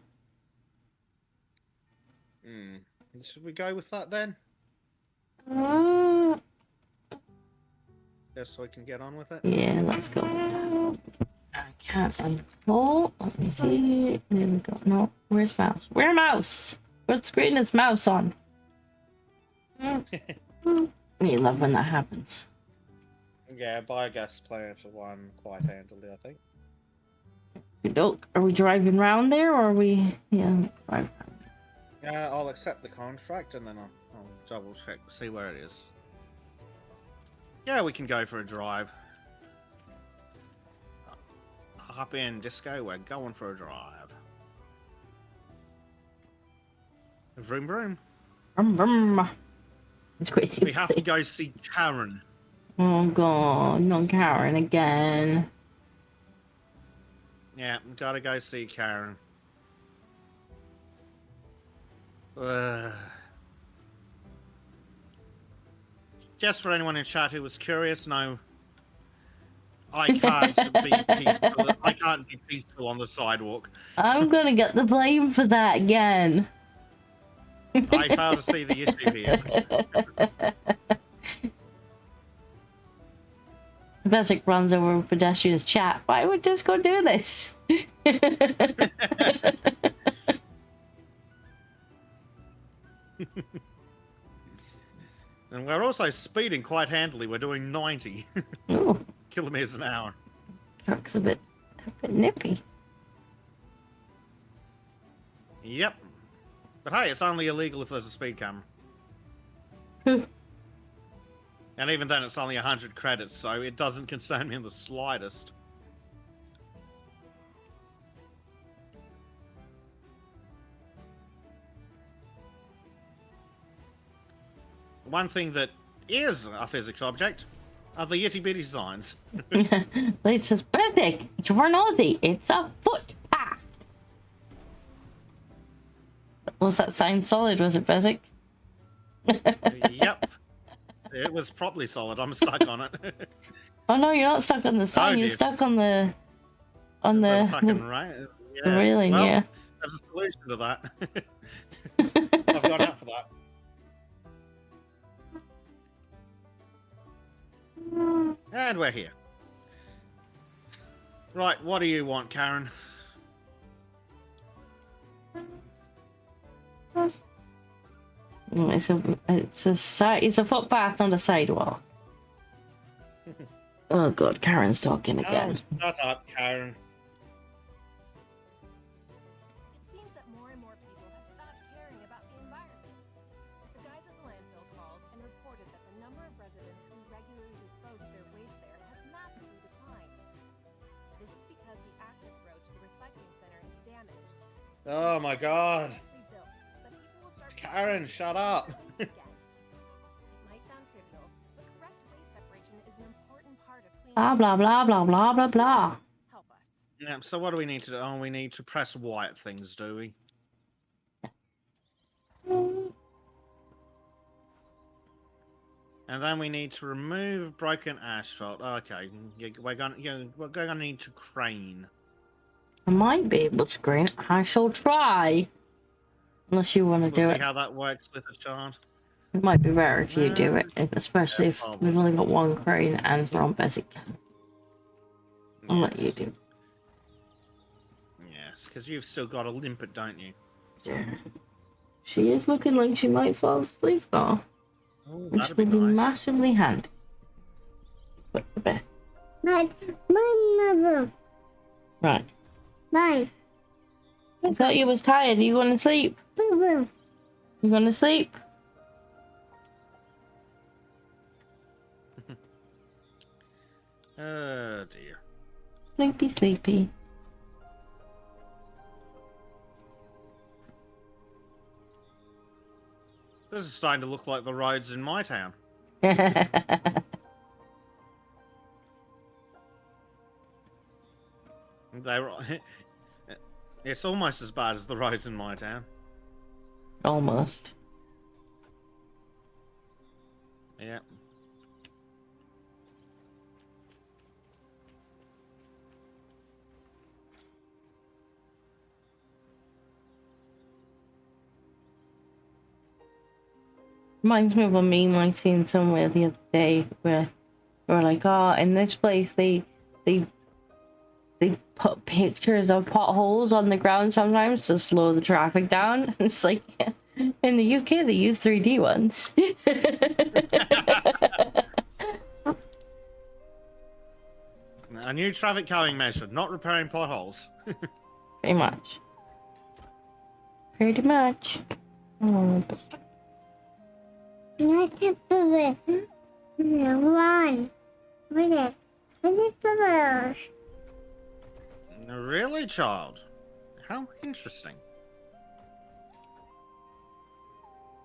Should we go with that then? Mm, Just so we can get on with it. Yeah, let's go with that. I can't unfold. Let me see. There we go. No, where's mouse? Where mouse? What screen is mouse on? You love when that happens. Yeah, biogas plants are one quite handily, I think. Are we driving around there, or are we? Yeah, right. Yeah, I'll accept the contract and then I'll double check, see where it is. Yeah, we can go for a drive. Hop in, Disco, we're going for a drive. Vroom vroom. It's crazy. We have to go see Karen. Oh god, not Karen again. Yeah, gotta go see Karen. Ugh. Just for anyone in chat who was curious, no, I can't be peaceful. I can't be peaceful on the sidewalk. I'm gonna get the blame for that again. I fail to see the issue here. Bezek runs over a pedestrian's chat. Why would Disco do this? And we're also speeding quite handily. We're doing 90 Ooh, kilometers an hour. truck's a bit nippy. Yep. But hey, it's only illegal if there's a speed camera. And even then, it's only 100 credits, so it doesn't concern me in the slightest. One thing that is a physics object are the itty bitty signs. This is Bezek. You're nosy. It's a footpath. Was that sign solid? Was it Bezek? Yep. It was probably solid. I'm stuck on it. Oh no, you're not stuck on the sign. Oh, you're dear. stuck on the Fucking right. the railing. Well, Yeah. there's a solution to that. I've gone out for that. And we're here. Right, what do you want, Karen? It's a footpath, not a sidewalk. Oh god, Karen's talking again. Oh, shut up, Karen. It seems that more and more people have stopped caring about the environment. The guys at the landfill called and reported that the number of residents who regularly dispose of their waste there has massively declined. This is because the access road to the recycling center is damaged. Oh my god. It's rebuilt so that people will start Karen, shut up. again. It might sound trivial, but correct waste separation is an important part of cleaning. Blah blah blah blah blah blah blah. Help us. Yeah, so what do we need to do? Oh, we need to press Y at things, do we? And then we need to remove broken asphalt. Okay, we're gonna need to crane. I might be able to green. I shall try. Unless you want to We'll do see it. how that works with a chart. It might be better if you do it, especially Yeah, if probably. we've only got one crane and we're on Bezek. I'll let you Yes. do. Yes, because you've still got a limpet, don't you? She is looking like she might fall asleep though, Oh, which that'd would be be nice. massively handy. Put to bed. my mother. Right. Bye. I thought you was tired. Are you going to sleep? Boo boo. You going to sleep? Oh dear. Sleepy, sleepy. This is starting to look like the roads in my town. They were. It's almost as bad as the roads in my town. Almost. Yeah. Reminds me of a meme I seen somewhere the other day where we're like, oh, in this place they put pictures of potholes on the ground sometimes to slow the traffic down. It's like, in the UK they use 3D ones. A new traffic calming measure, not repairing potholes. Pretty much. Pretty much. Oh, Nice to put it. One. With it. With it, bubbles. Really, child? How interesting.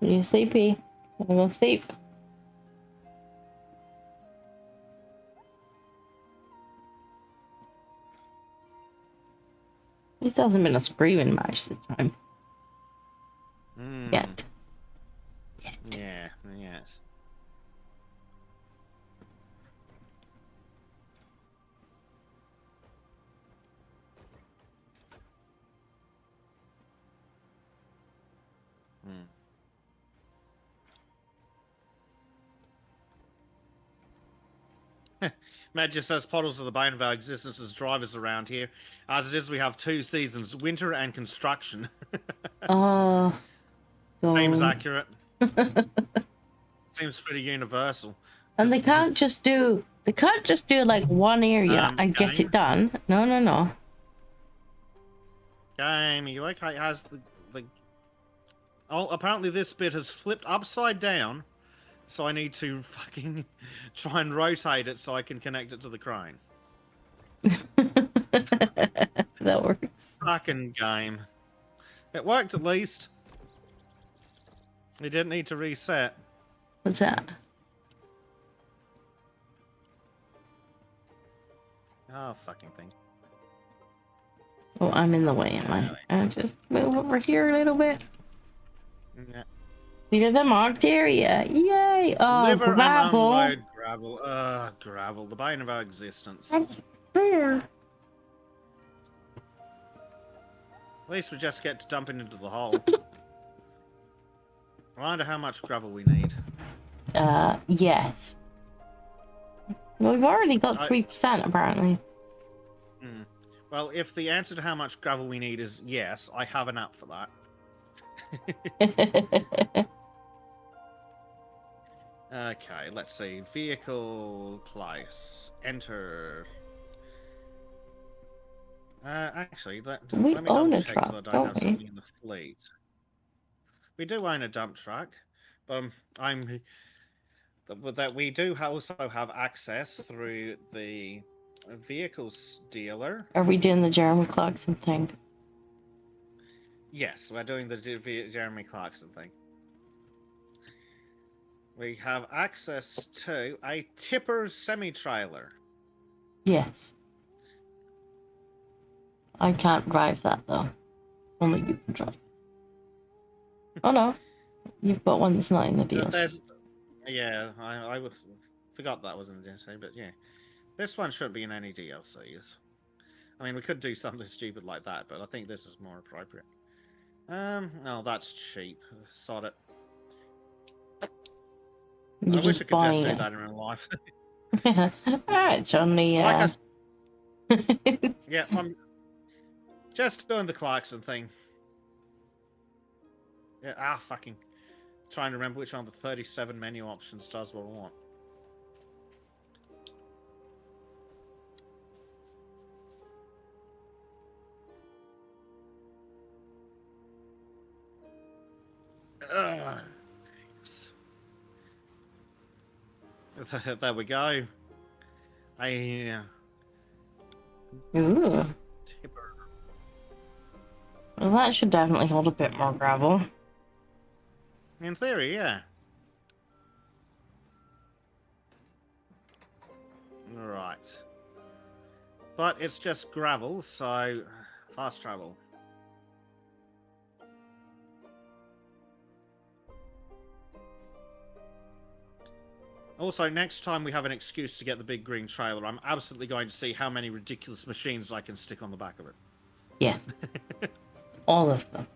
you sleepy? I'm gonna go sleep. This hasn't been a screaming match this time. Mm. Yet. Yeah, yes. Hmm. Matt just says potholes are the bane of our existence as drivers around here. As it is, we have 2 seasons, winter and construction. So... Seems accurate. Seems pretty universal. And they can't just do like one area and get game? it done. No. Game, are you okay? Has the Oh, apparently this bit has flipped upside down, so I need to fucking try and rotate it so I can connect it to the crane. That works. Fucking game. It worked at least. It didn't need to reset. What's that? Oh, fucking thing. Oh, I'm in the way, am I? I just move over here a little bit. Yeah. Near the marked area. Yay! Oh, Liver gravel. and unload gravel. Gravel. The bane of our existence. That's blue. At least we just get to dumping into the hole. I wonder how much gravel we need. Yes. Well, we've already got 3% apparently. Hmm. Well, if the answer to how much gravel we need is yes, I have an app for that. Okay, let's see. Vehicle place. Enter. Actually, We let me own double a check truck, so I don't don't have we? something in the fleet. We do own a dump truck, but that we do also have access through the vehicles dealer. Are we doing the Jeremy Clarkson thing? Yes, we're doing the Jeremy Clarkson thing. We have access to a tipper semi-trailer. Yes. I can't drive that though. Only you can drive. Oh no. You've got one that's not in the DLC. Yeah, I forgot that was in the DLC, but yeah. This one should be in any DLCs. I mean, we could do something stupid like that, but I think this is more appropriate. No, that's cheap. Sod it. You I wish I just could just buying do it. that in real life. It's only Like yeah, I'm just doing the Clarkson thing. Yeah, fucking trying to remember which one of the 37 menu options does what I want. Ugh. There we go. Ooh. Tipper. Well, that should definitely hold a bit more gravel. In theory, yeah. Right. But it's just gravel, so fast travel. Also, next time we have an excuse to get the big green trailer, I'm absolutely going to see how many ridiculous machines I can stick on the back of it. Yes. All of them.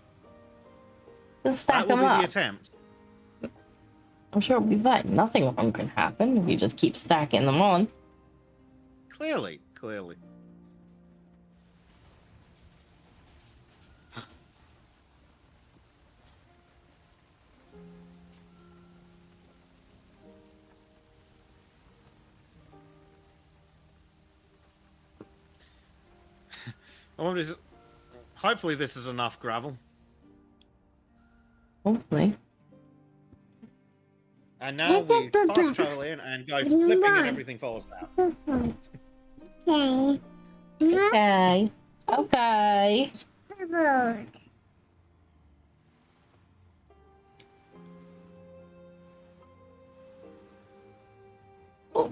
Just stack That will them be up. the attempt. I'm sure it'll be fine. Nothing wrong can happen if you just keep stacking them on. Clearly, clearly. I wonder, hopefully this is enough gravel. Hopefully. And now we fast travel in and go flipping and everything falls down. Okay. Okay. Okay. Bubbles.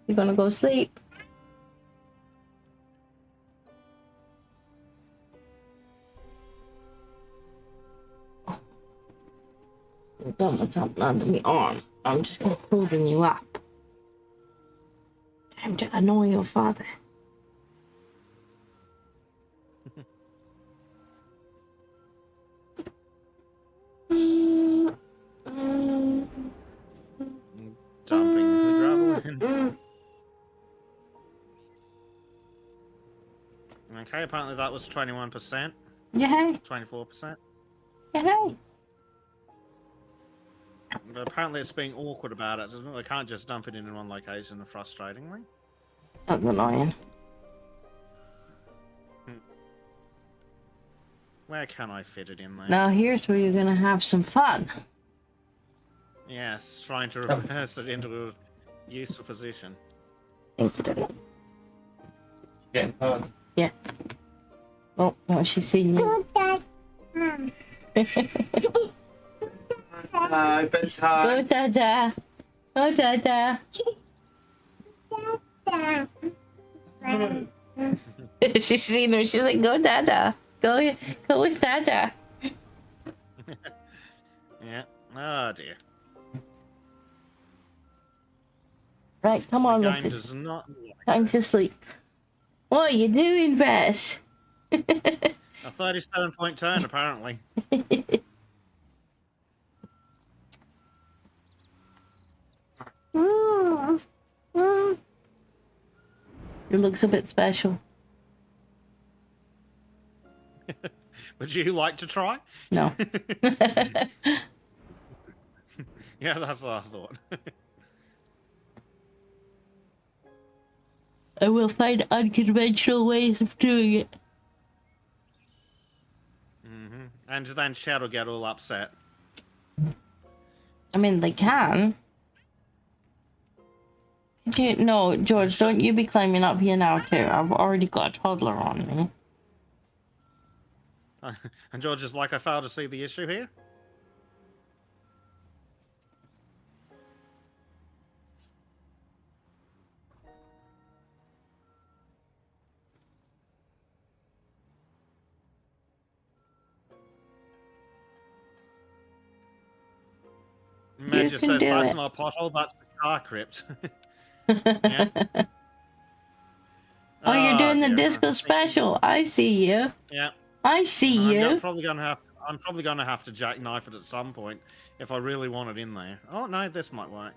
You're gonna go sleep. You don't want something under my arm. I'm just gonna holding you up. Time to annoy your father. Dumping the gravel in. Okay, apparently that was 21%. Yay! 24%. Yay! But apparently it's being awkward about it. I can't just dump it in one location, frustratingly. That's annoying. Where can I fit it in there? Now here's where you're gonna have some fun. Yes, trying to reverse it into a useful position. Thank you, Daddy. Getting hard. Yeah. Oh, no, she's seen me. Good dad. Hello, bedtime. Go, Dada. Go, Dada. She's seen her. She's like, go, Dada. Go with Dada. Yeah. Oh dear. Right, come on, The game Mrs. does not like Time to this. sleep. What are you doing, Bess? A 37-point turn, apparently. It looks a bit special. Would you like to try? No. Yeah, that's what I thought. I will find unconventional ways of doing it. And then Shadow get all upset. I mean, they can. Could you? No, George, don't you be climbing up here now, too. I've already got a toddler on me. And George is like, I fail to see the issue here. Matt just can says do that's it. not a pothole, that's the car crypt. Yeah. Oh, you're doing the dear. disco special. I see you. Yeah. I see you. I'm probably gonna have to jackknife it at some point if I really want it in there. Oh no, this might work.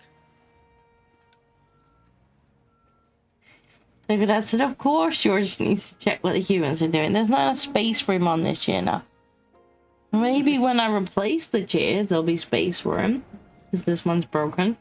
Look at that. So of course George needs to check what the humans are doing. There's not enough space for him on this chair now. Maybe when I replace the chair, there'll be space for him. Because this one's broken.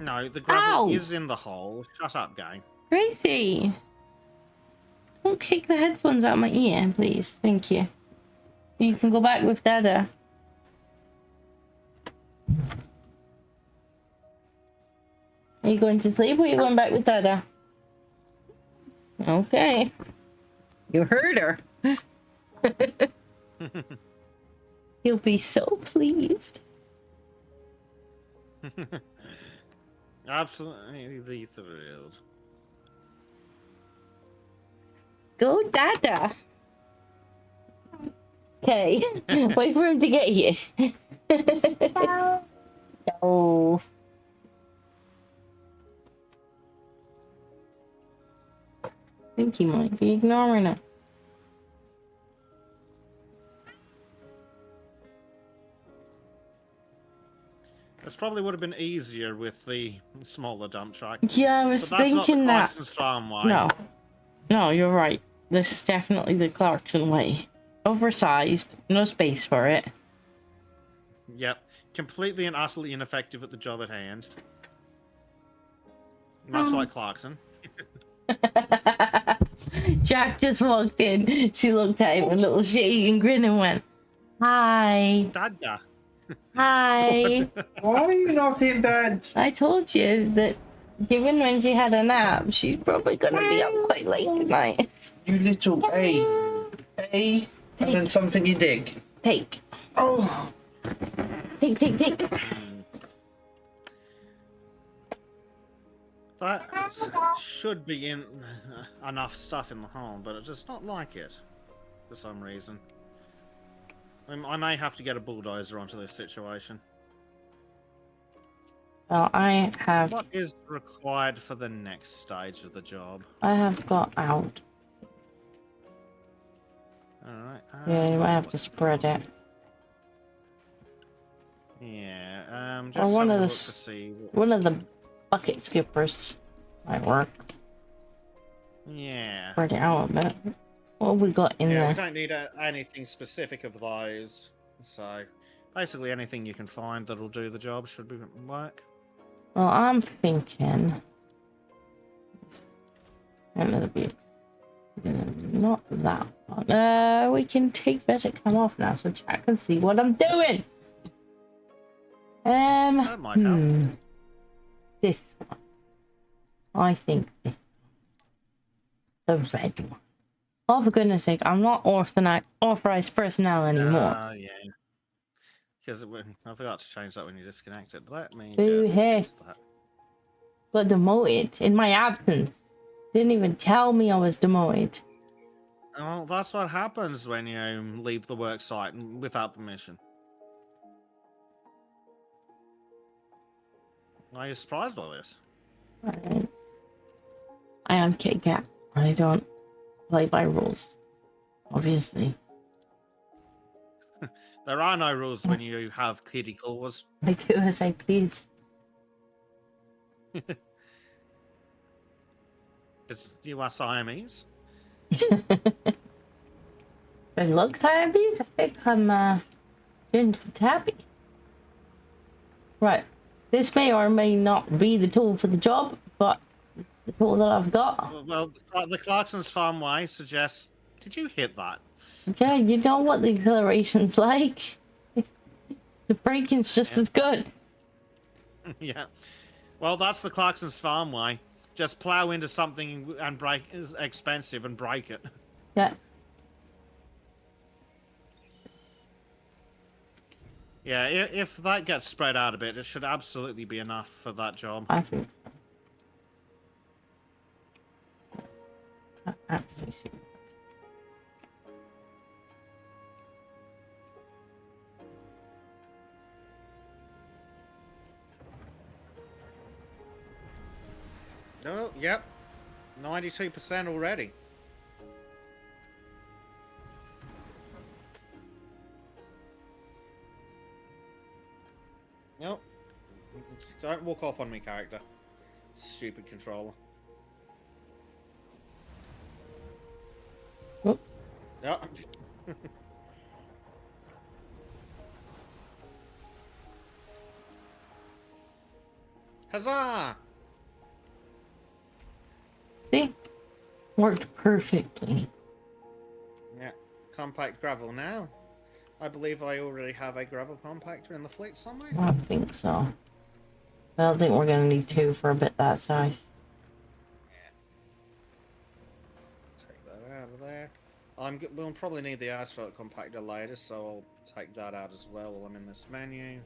No, the gravel Ow! is in the hole. Shut up, game. Gracie! Don't kick the headphones out of my ear, please. Thank you. You can go back with Dada. Are you going to sleep or are you going back with Dada? Okay. You heard her. He'll be so pleased. Absolutely thrilled. Go, Dada. Okay. Wait for him to get here. So, No. I think he might be ignoring it. This probably would have been easier with the smaller dump truck. Yeah, I was But that's not the thinking that. Clarkson's farm way. No. No, you're right. This is definitely the Clarkson way. Oversized, no space for it. Yep. Completely and utterly ineffective at the job at hand. Much like Clarkson. Jack just walked in. She looked at him a little shitty and grinned and went, "Hi. Dada. Hi." Why are you not in bed? I told you that given when she had a nap, she's probably gonna be up quite late tonight. You little A, and then something you dig. Take. Oh, Take. That should be in enough stuff in the home, but it's just not like it for some reason. I may have to get a bulldozer onto this situation. Well, I have What is required for the next stage of the job? got out. Alright. Yeah, you might have to spread it. Yeah, just Or one having of a the look to s- see. One of the bucket skippers might work. Yeah. Spread it out a bit. What have we got in Yeah, we there? don't need anything specific of those. So, basically anything you can find that'll do the job should be work. Well, I'm thinking. Another bit. Not that one. We can take Bezek come off now so Jack can see what I'm doing. That might help. This one. I think this one. The red one. Oh, for goodness sake, I'm not authorized personnel anymore. Yeah. Because I forgot to change that when you disconnected. Let me Boo just hey. fix that. Got demoted in my absence. Didn't even tell me I was demoted. Well, that's what happens when you leave the work site without permission. Are you surprised by this? Alright. I am Kit Kat. I don't play by rules. Obviously. There are no rules when you have kitty claws. I do as I please. Because you are Siamese. I look Siamese. I think I'm ginger tabby. Right. This may or may not be the tool for the job, but the tool that I've got. Well, the Clarkson's farm way suggests. Did you hit that? Yeah, you know what the acceleration's like. The braking's just as good. Yeah. Well, that's the Clarkson's farm way. Just plow into something and break is expensive and break it. Yeah. Yeah, if that gets spread out a bit, it should absolutely be enough for that job. I think so. Absolutely. Oh, yep. 92% already. Nope. Don't walk off on me, character. Stupid controller. Whoop. Yep. Huzzah! Worked perfectly. Yeah, compact gravel now. I believe I already have a gravel compactor in the fleet somewhere. I don't think so. I don't think we're gonna need two for a bit that size. Take that out of there. We'll probably need the asphalt compactor later, so I'll take that out as well while I'm in this menu.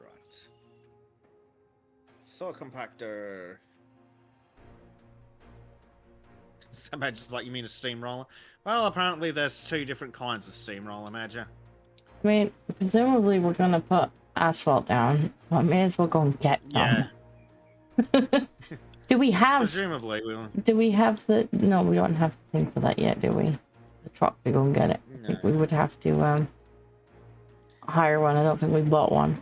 Right. Soil compactor. So Madge's like, you mean a steamroller? Well, apparently there's two different kinds of steamroller, Madge. I mean, presumably we're gonna put asphalt down, so I may as well go and get Yeah. some. Do we have? Presumably we'll... Do we have the? No, we don't have the thing for that yet, do we? The truck to go and get it. I think we would have to hire one. I don't think we bought one.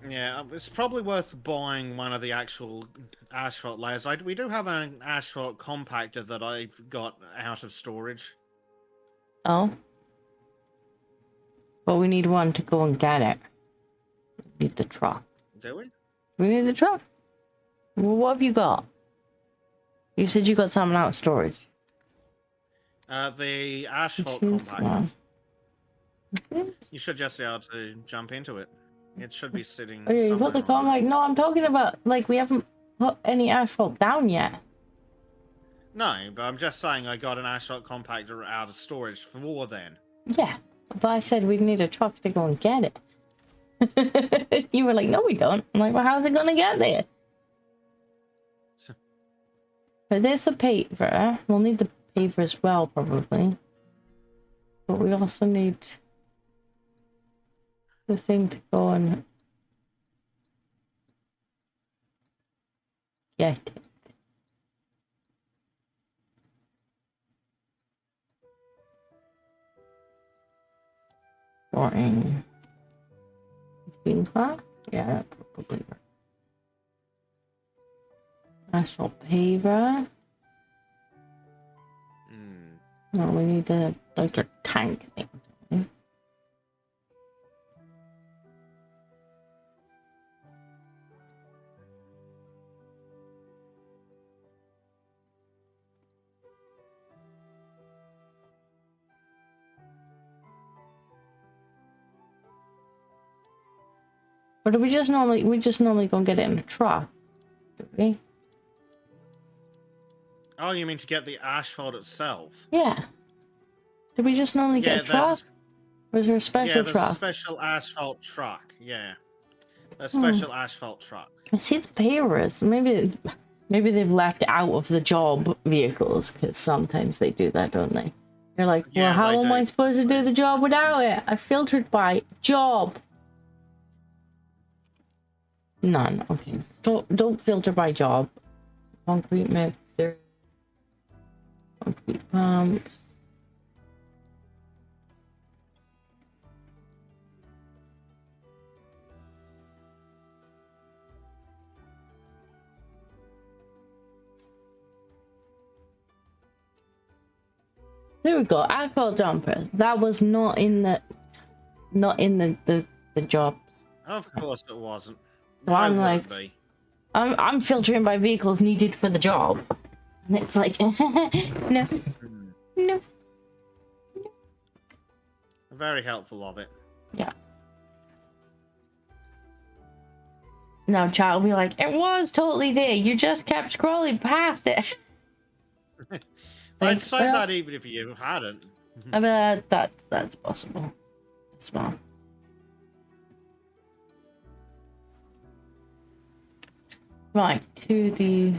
Yeah, it's probably worth buying one of the actual asphalt layers. We do have an asphalt compactor that I've got out of storage. Oh. But we need one to go and get it. We need the truck. Do we? We need the truck. Well, what have you got? You said you got something out of storage. The asphalt Choose compactor. one. You should just be able to jump into it. It should be sitting. Oh, yeah, you put the somewhere around. compact. No, I'm talking about, like, we haven't put any asphalt down yet. No, but I'm just saying I got an asphalt compactor out of storage for then. Yeah, but I said we'd need a truck to go and get it. You were like, no, we don't. I'm like, well, how's it gonna get there? But there's the paver. We'll need the paver as well, probably. But we also need the thing to go and get it. Sorting. Being class? Yeah, that probably works. Asphalt paver. No, we need a like a tank thing. don't we? Or do we just normally go and get it in a truck? Do we? Oh, you mean to get the asphalt itself? Yeah. Do we just normally get a truck? Or is there a special there's truck? a special asphalt truck. Yeah, a special asphalt truck. I see the pavers. Maybe they've left out of the job vehicles, because sometimes they do that, don't they? They're like, well, Yeah, how they am do. I supposed to do the job without it? I filtered by job. None. Okay. Don't filter by job. Concrete mixer. Concrete pumps. There we go. Asphalt jumper. That was not in the job. Of course it wasn't. So I'm Why would like- it be? I'm filtering by vehicles needed for the job. And it's like no. No. Very helpful of it. Yeah. Now chat will be like, it was totally there. You just kept scrolling past it. I'd say well- that even if you hadn't. I mean, that's possible. That's fine. Right, to the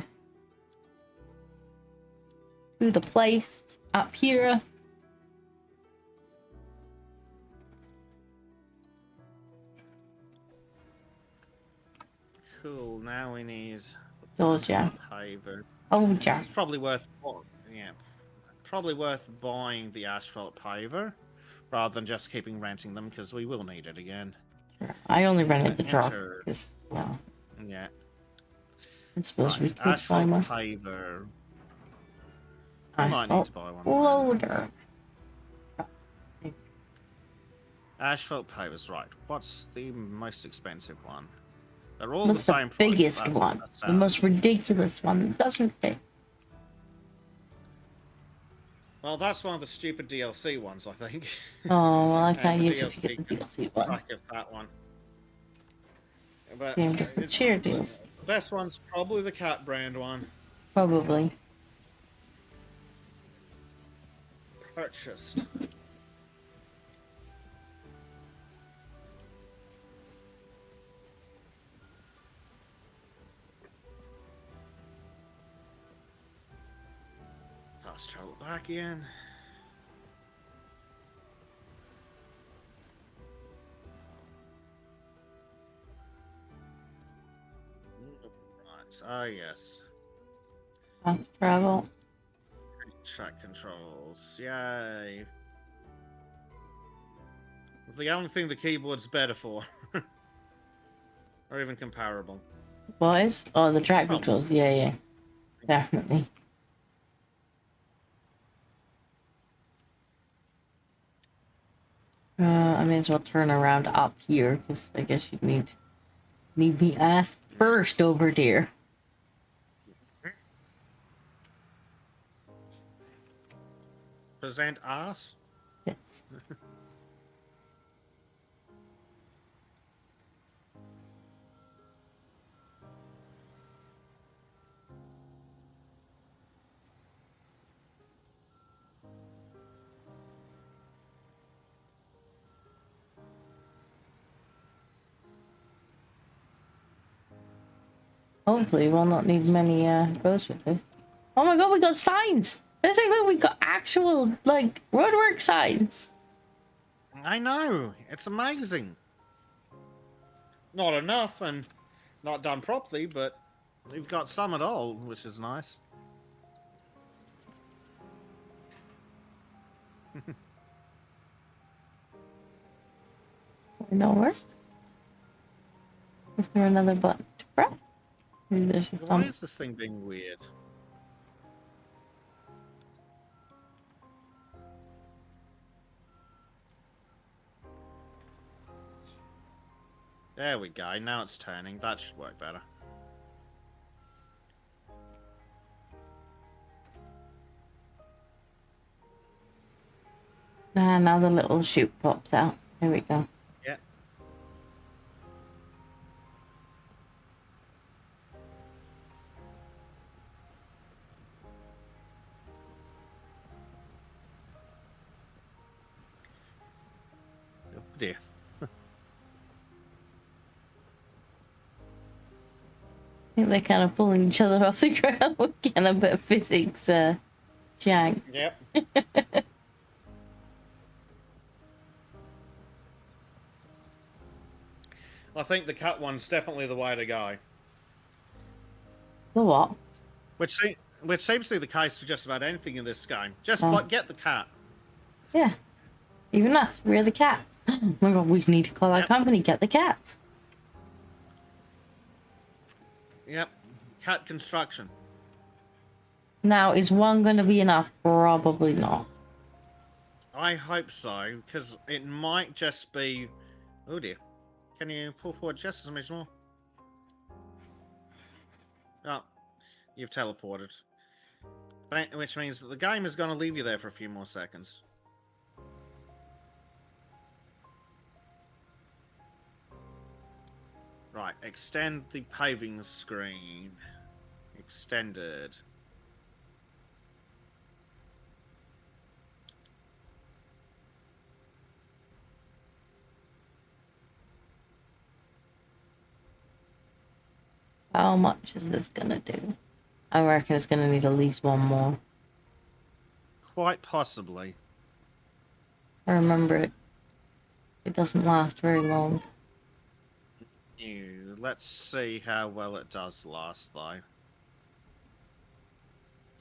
place up here. Cool. Now we need Oh, yeah. paver. Oh, yeah. It's probably worth buying the asphalt paver rather than just keeping renting them because we will need it again. I only rented the truck Enter. because, well, Yeah. it's supposed to be Right. quick Asphalt timer. paver. I might need Asphalt to buy one. loader. Asphalt pavers, right. What's the most expensive one? They're all What's the the same price. biggest one? That's The most ridiculous one that doesn't fit. Well, that's one of the stupid DLC ones, I think. Oh, well, I And can't the use it if you get the can DLC one. track of that one. But Game get the cheer deals. the best one's probably the cat brand one. Probably. Purchased. Fast travel back in. Right. Ah, yes. Fast travel. Track controls. Yay. The only thing the keyboard's better for. Or even comparable. Boys? Oh, the track Oh. controls. Yeah, yeah. Definitely. I may as well turn around up here, because I guess you'd need me ass first over there. Present ass? Yes. Hopefully we'll not need many goes with this. Oh my god, we got signs! Basically we got actual, like, roadwork signs. I know. It's amazing. Not enough and not done properly, but we've got some at all, which is nice. Nowhere. Is there another button to press? Maybe there's Why some. is this thing being weird? There we go. Now it's turning. That should work better. Ah, now the little chute pops out. Here we go. Yeah. Oh dear. I think they're kind of pulling each other off the ground. We're getting a bit of physics, jank. Yep. I think the cut one's definitely the way to go. The what? Which seems to be the case for just about anything in this game. Just Oh. get the cat. Yeah. Even us. We're the cat. Oh my god, we need to call our Yep. company. Get the cat. Yep. Cat construction. Now, is one going to be enough? Probably not. I hope so, because it might just be... Oh dear. Can you pull forward just as much more? Oh, you've teleported. Which means that the game is going to leave you there for a few more seconds. Right, extend the paving screen. Extended. How much is this going to do? I reckon it's going to need at least one more. Quite possibly. I remember it doesn't last very long. Let's see how well it does last, though.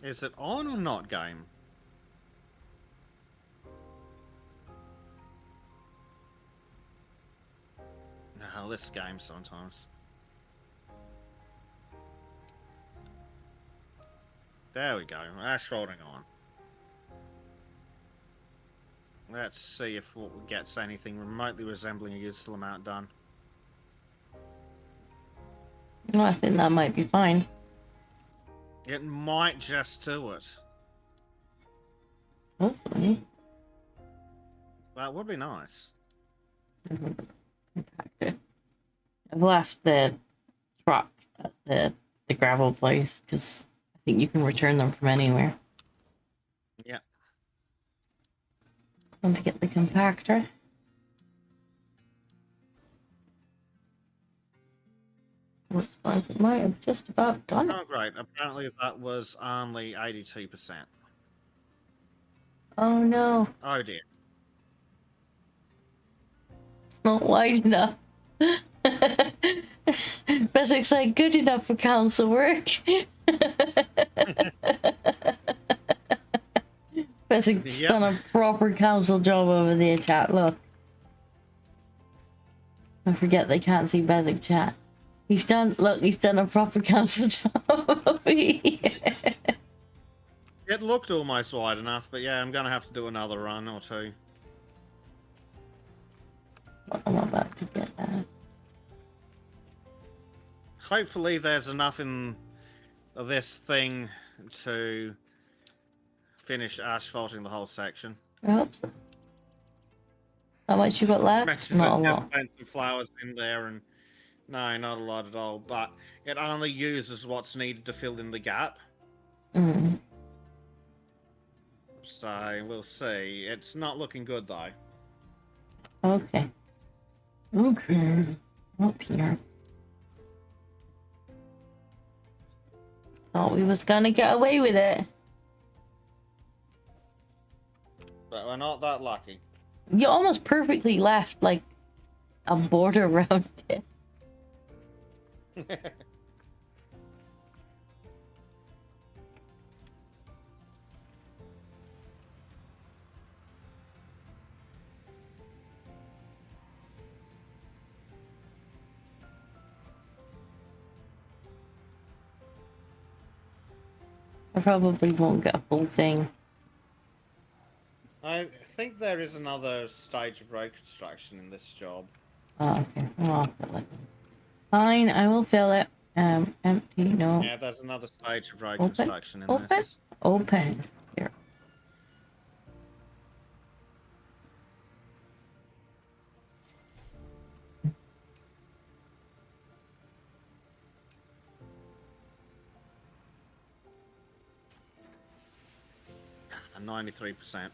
Is it on or not, game? No, this game sometimes. There we go. Ash holding on. Let's see if what gets anything remotely resembling a useful amount done. Well, I think that might be fine. It might just do it. Hopefully. That would be nice. Compactor. I've left the truck at the gravel place because I think you can return them from anywhere. Yeah. Want to get the compactor? Looks like it might have just about done it. Oh, great. Apparently that was only 82%. Oh no, Oh, dear. it's not wide enough. Bezek's like, good enough for council work. Bezek's Yep. done a proper council job over there, chat. Look. I forget they can't see Bezek chat. He's done a proper council job over here. It looked almost wide enough, but yeah, I'm gonna have to do another run or two. I'm about to get that. Hopefully there's enough in this thing to finish asphalting the whole section. I hope so. How much you got left? Matches Not a just lot. plant some flowers in there, and no, not a lot at all. But it only uses what's needed to fill in the gap. Mm. So we'll see. It's not looking good though. Okay. Okay. Up here. Thought we was gonna get away with it. But we're not that lucky. You almost perfectly left like a border around it. I probably won't get a full thing. I think there is another stage of road construction in this job. Oh, okay. Well, I'll fill it. Fine, I will fill it. Empty, no. Yeah, there's another stage of road Open? construction in Open? this. Open. Here. And 93%.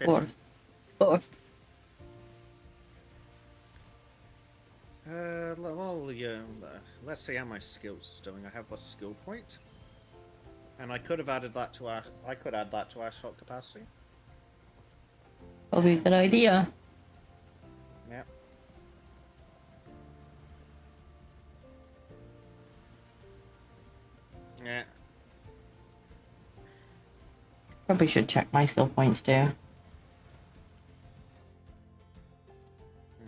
Fourth. Fourth. Well, yeah, let's see how my skills is doing. I have a skill point, and I could have added that to our. I could add that to our shot capacity. Probably a good idea. Yep. Yeah. Probably should check my skill points too.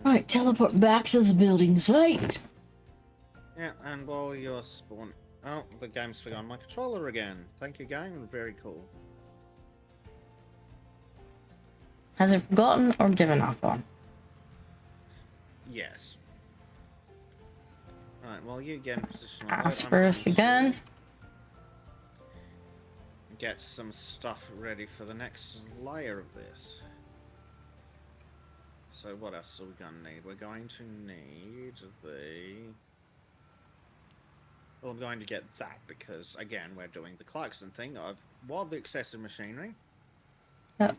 Right, teleport back to the building site. Yeah, and while you're spawn. Oh, the game's forgotten my controller again. Thank you, game. Very cool. Has it forgotten or given up on? Yes. Alright, well, you get in position. on Pass that, I'm first going to again. Get some stuff ready for the next layer of this. So what else are we going to need? We're going to need the... Well, I'm going to get that because, again, we're doing the Clarkson thing of wildly excessive machinery. Yep.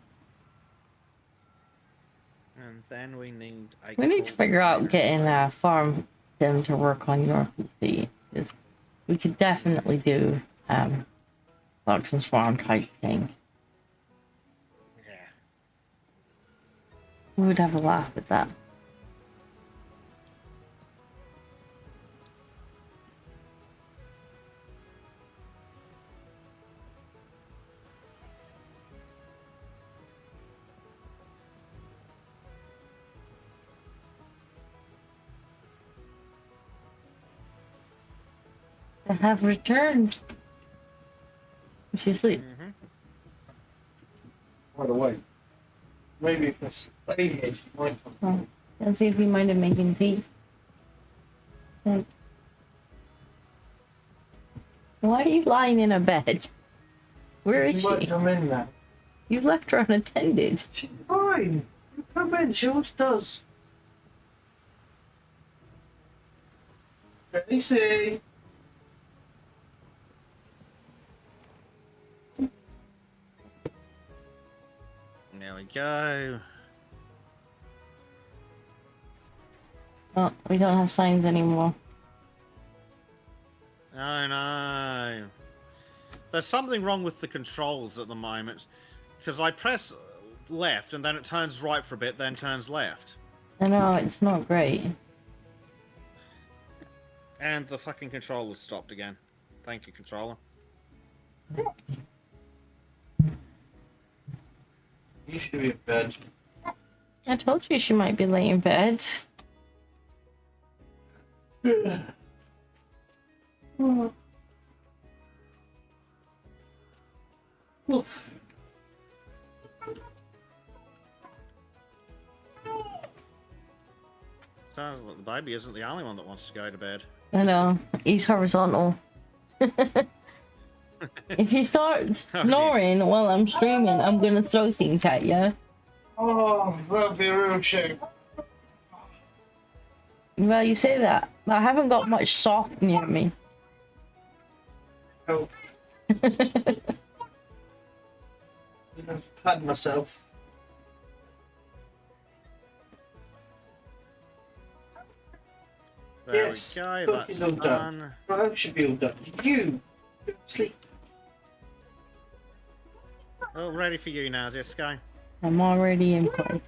And then we need a... We need to figure out getting farm them to work on your PC. Because we could definitely do Clarkson's farm type thing. Yeah. We would have a laugh at that. They have returned. Is she asleep? Mm-hmm. By the way, Maybe if I stay here, she might come. Oh. Let's see if you mind him making tea. Hmm. Why are you lying in a bed? Where is She might she? come in now. You left her unattended. She's fine. You come in, she always does. Gracie. There we go. Oh, we don't have signs anymore. Oh no. There's something wrong with the controls at the moment. Because I press left and then it turns right for a bit, then turns left. I know, it's not great. And the fucking controller's stopped again. Thank you, controller. You should be in bed. I told you she might be late in bed. Oof. Sounds like the baby isn't the only one that wants to go to bed. I know, he's horizontal. If you start snoring while I'm streaming, I'm gonna throw things at you. Oh, that'll be a real shame. Well, you say that, but I haven't got much soft near me. Oh. I have to pad myself. There Yes, we go, cooking that's all done. done. Right, should be all done. You go to sleep. Oh, ready for you now, Disco. I'm already in place.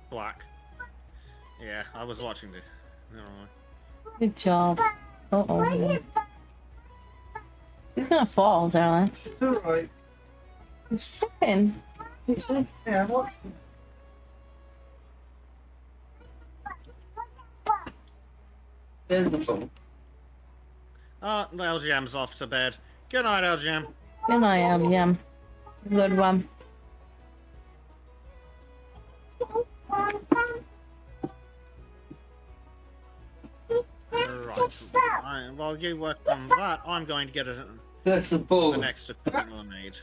Black. Yeah, I was watching this. Never mind. Good job. Uh-oh. He's gonna fall, darling. It's alright. He's tripping. Yeah, I'm watching. There's the ball. Oh, LGM's off to bed. Good night, LGM. Good night, LGM. Good one. Right. While you work on that, I'm going to get That's the ball. the next equipment I need.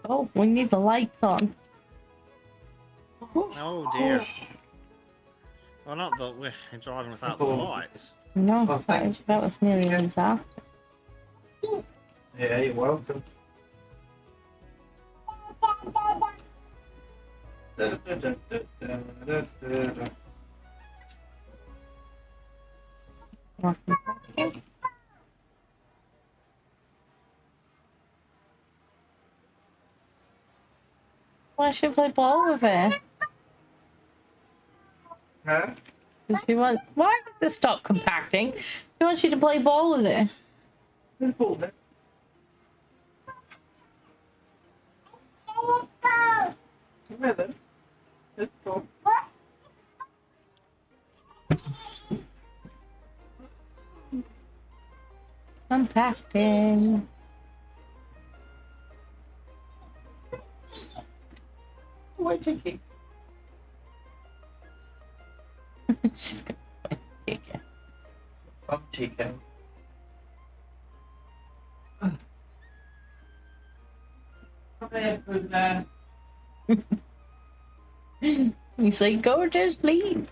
Oh, we need the lights on. Oh dear. Well, not that we're driving without the lights. No, Oh, thanks. that was nearly a disaster. Yeah, you're welcome. Why should play ball with her? Huh? Because she wants. Why did this stop compacting? She wants you to play ball with her. Who's ball then? Come here then. Let's go. Compacting. Why take it? She's gonna take it. I'm chicken. Come here, Buddha. You say go to sleep.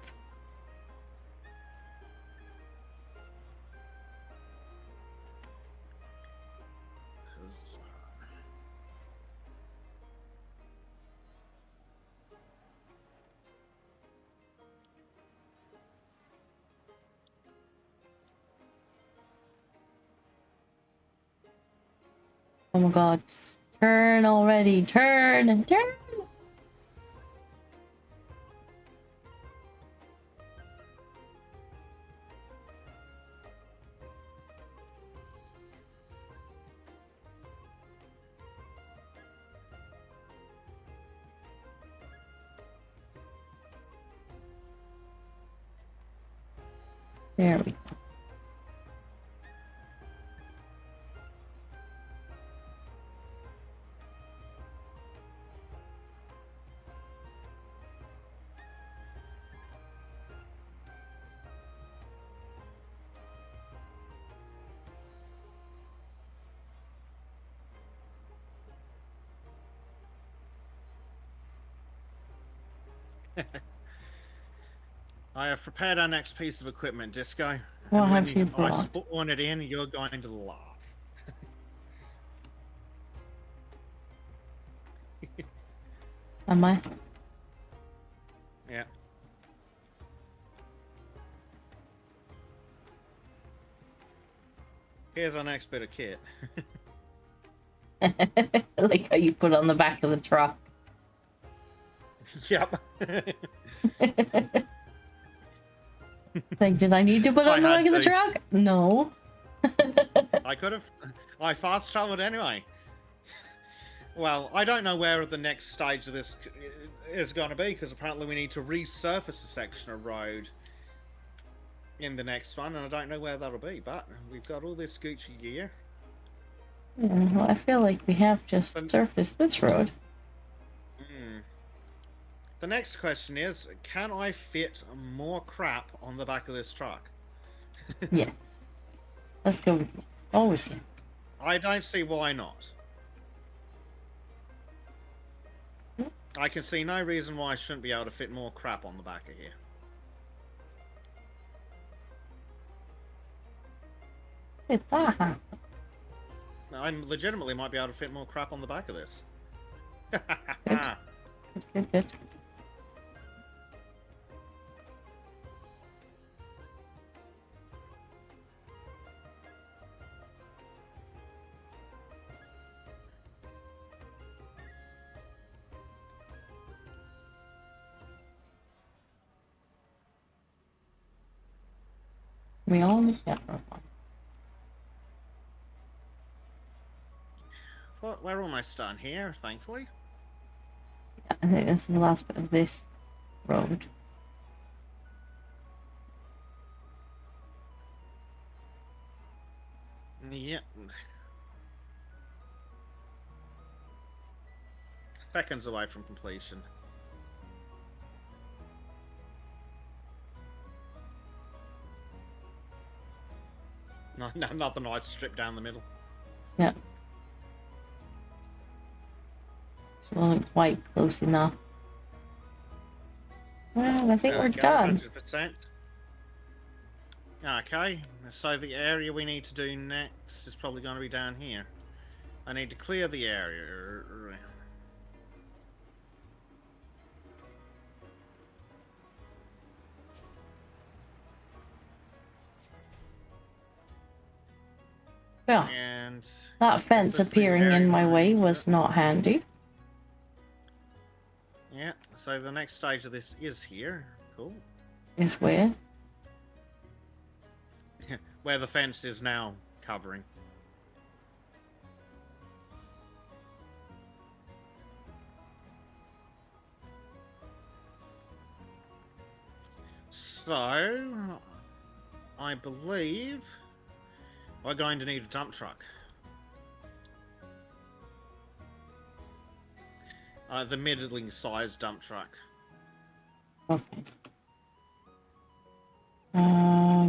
Oh my god. Turn already. Turn. Turn. There we go. I have prepared our next piece of equipment, Disco. What and when have you I brought? spawn it in, you're going to laugh. Am I? Yeah. Here's our next bit of kit. Like how you put on the back of the truck. Yep. Like, did I need to put I on the had back of the to. truck? No. I could have. I fast traveled anyway. Well, I don't know where the next stage of this is going to be, because apparently we need to resurface a section of road in the next one, and I don't know where that'll be, but we've got all this Gucci gear. Yeah, well, I feel like we have just Then- surfaced this road. The next question is, can I fit more crap on the back of this truck? Yes. Let's go with this. Always. Yeah. I don't see why not. I can see no reason why I shouldn't be able to fit more crap on the back of here. Did that happen? I legitimately might be able to fit more crap on the back of this. Good, good. We all need that for one. Well, we're almost done here, thankfully. Yeah, I think this is the last bit of this road. Yep. Seconds away from completion. Not the nice strip down the middle. Yeah. It wasn't quite close enough. Well, I think There we're we go, done. 100%. Okay, so the area we need to do next is probably going to be down here. I need to clear the area. Yeah, And that fence this is the appearing in area my we way need to was do. not handy. Yeah, so the next stage of this is here. Cool. Is where? Where the fence is now covering. So, I believe we're going to need a dump truck. The middling sized dump truck. Okay.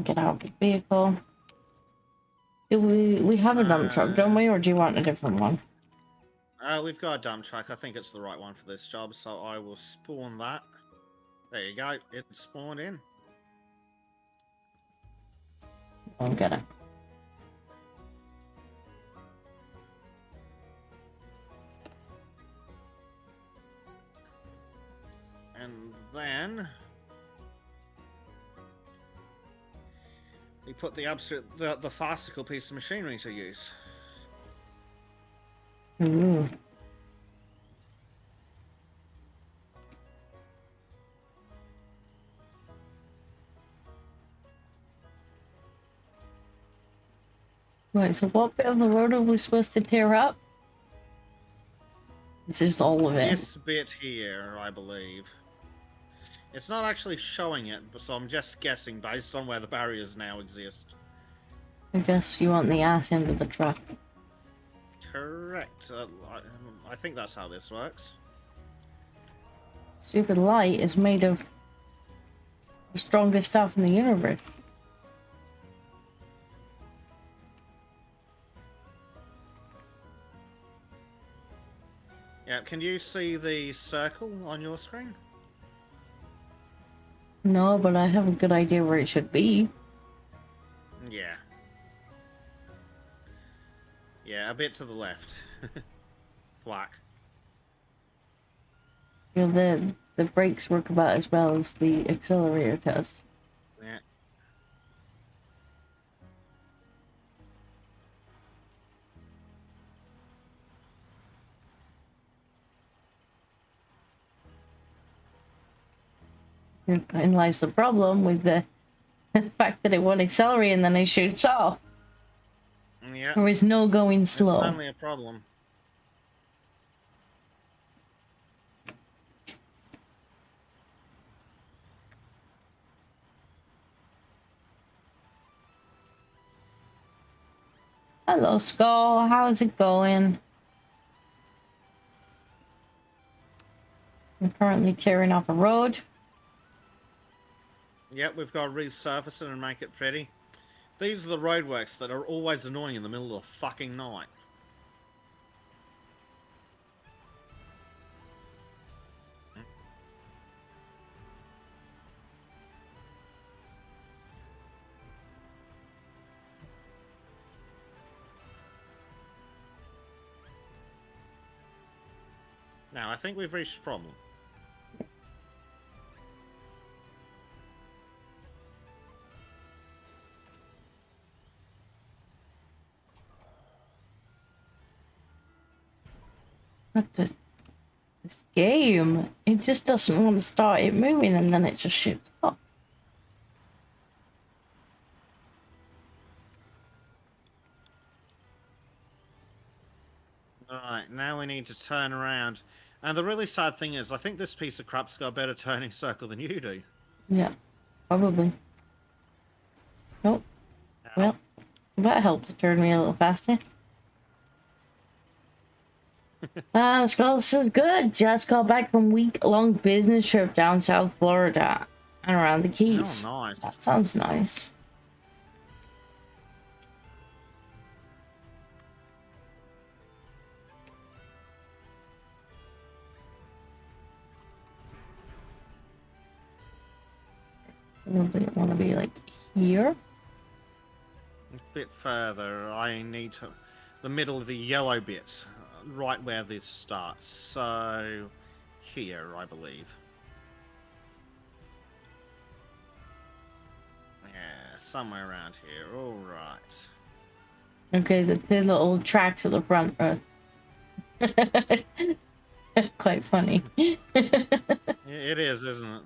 Get out of the vehicle. Do we have a dump truck, don't we, or do you want a different one? We've got a dump truck. I think it's the right one for this job, so I will spawn that. There you go. It's spawned in. I'll get it. And then we put the farcical piece of machinery to use. Ooh. Right, so what bit of the road are we supposed to tear up? This is all of it. This bit here, I believe. It's not actually showing it, so I'm just guessing based on where the barriers now exist. I guess you want the ass end of the truck. Correct. I think that's how this works. Stupid light is made of the strongest stuff in the universe. Yeah, can you see the circle on your screen? No, but I have a good idea where it should be. Yeah. Yeah, a bit to the left. Thwack. You know, the brakes work about as well as the accelerator does. Yeah. And lies the problem with the fact that it won't accelerate and then it shoots off. Yeah. There is no going It's slow. only a problem. Hello, Skull. How's it going? I'm currently tearing off a road. Yep, we've got to resurface it and make it pretty. These are the roadworks that are always annoying in the middle of the fucking night. Now, I think we've reached the problem. What this game? It just doesn't want to start it moving and then it just shoots off. Alright, now we need to turn around. And the really sad thing is, I think this piece of crap's got a better turning circle than you do. Yeah, probably. Oh, well, that helped turn me a little faster. Skull, this is good. Just got back from week-long business trip down South Florida and around the Keys. Oh, nice. That sounds nice. Probably want to be like here. A bit further, I need to... The middle of the yellow bit, right where this starts. So, here, I believe. Yeah, somewhere around here. Alright. Okay, the two little tracks at the front are quite funny. It is, isn't it?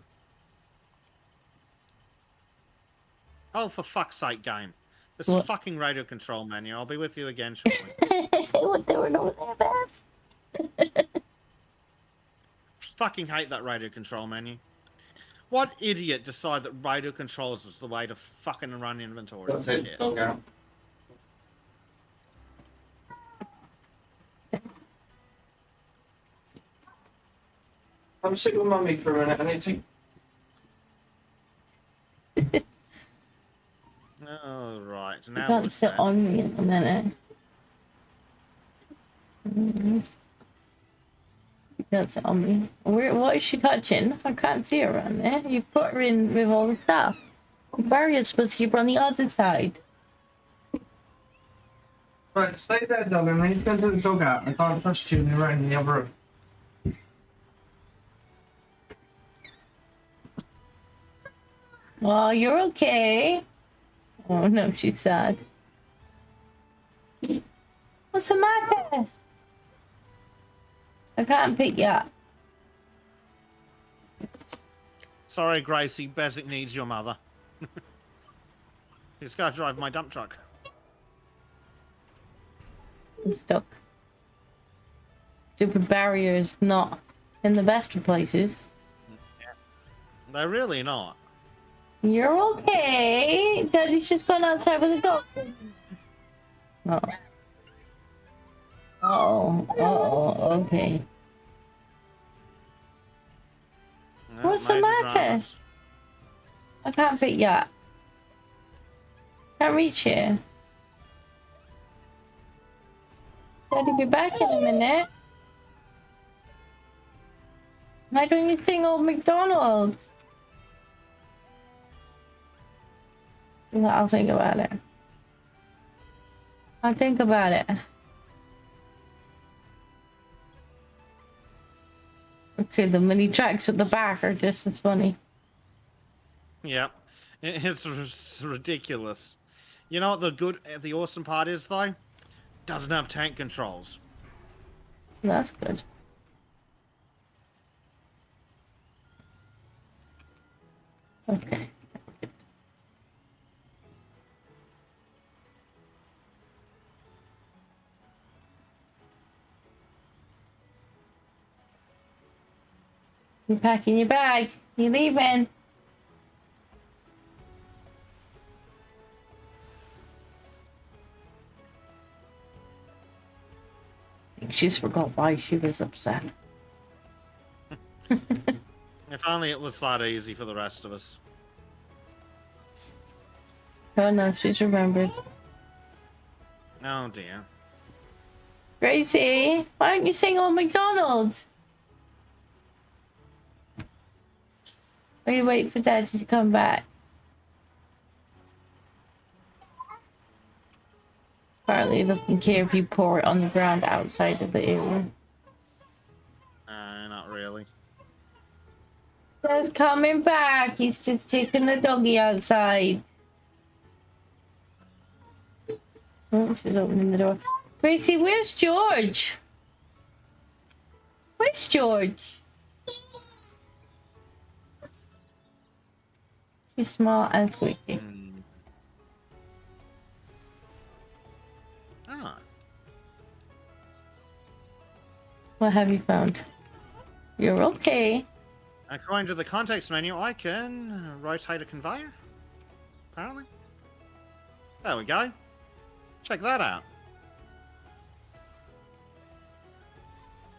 Oh, for fuck's sake, game. This What? fucking radio control menu. I'll be with you again shortly. What doing over there, Beth? Fucking hate that radio control menu. What idiot decided that radio controls was the way to fucking run inventories and shit? I'm sick with mummy for a minute. I need to. Alright, You now can't what's sit that? on me in a minute. You can't sit on me. What is she touching? I can't see her around there. You've put her in with all the stuff. The barrier's supposed to keep her on the other side. Right, stay there, darling. I need to go to the dog out. I can't trust you when you're in the other room. Oh, you're okay. Oh no, she's sad. What's the matter? I can't pick you up. Sorry, Gracie, Bezek needs your mother. He's got to drive my dump truck. I'm stuck. Stupid barriers not in the best of places. They're really not. You're okay. Daddy's just gone outside with the dog. Oh. Oh, okay. No, What's the major matter? dramas. I can't fit yet. Can't reach you. Daddy be back in a minute. Why don't you sing old McDonald's? I'll think about it. I'll think about it. Okay, the mini tracks at the back are just as funny. Yep. It's ridiculous. You know what the awesome part is though? Doesn't have tank controls. That's good. Okay. You packing your bag? You leaving? She's forgot why she was upset. If only it was that easy for the rest of us. Oh no, she's remembered. Oh dear. Gracie, why don't you sing old McDonald's? Or you wait for Dad to come back? Apparently he doesn't care if you pour it on the ground outside of the area. Not really. Dad's coming back. He's just taking the doggy outside. Oh, she's opening the door. Gracie, where's George? Where's George? She's small and squeaky. Ah. What have you found? You're okay. According to the context menu, I can rotate a conveyor. Apparently. There we go. Check that out.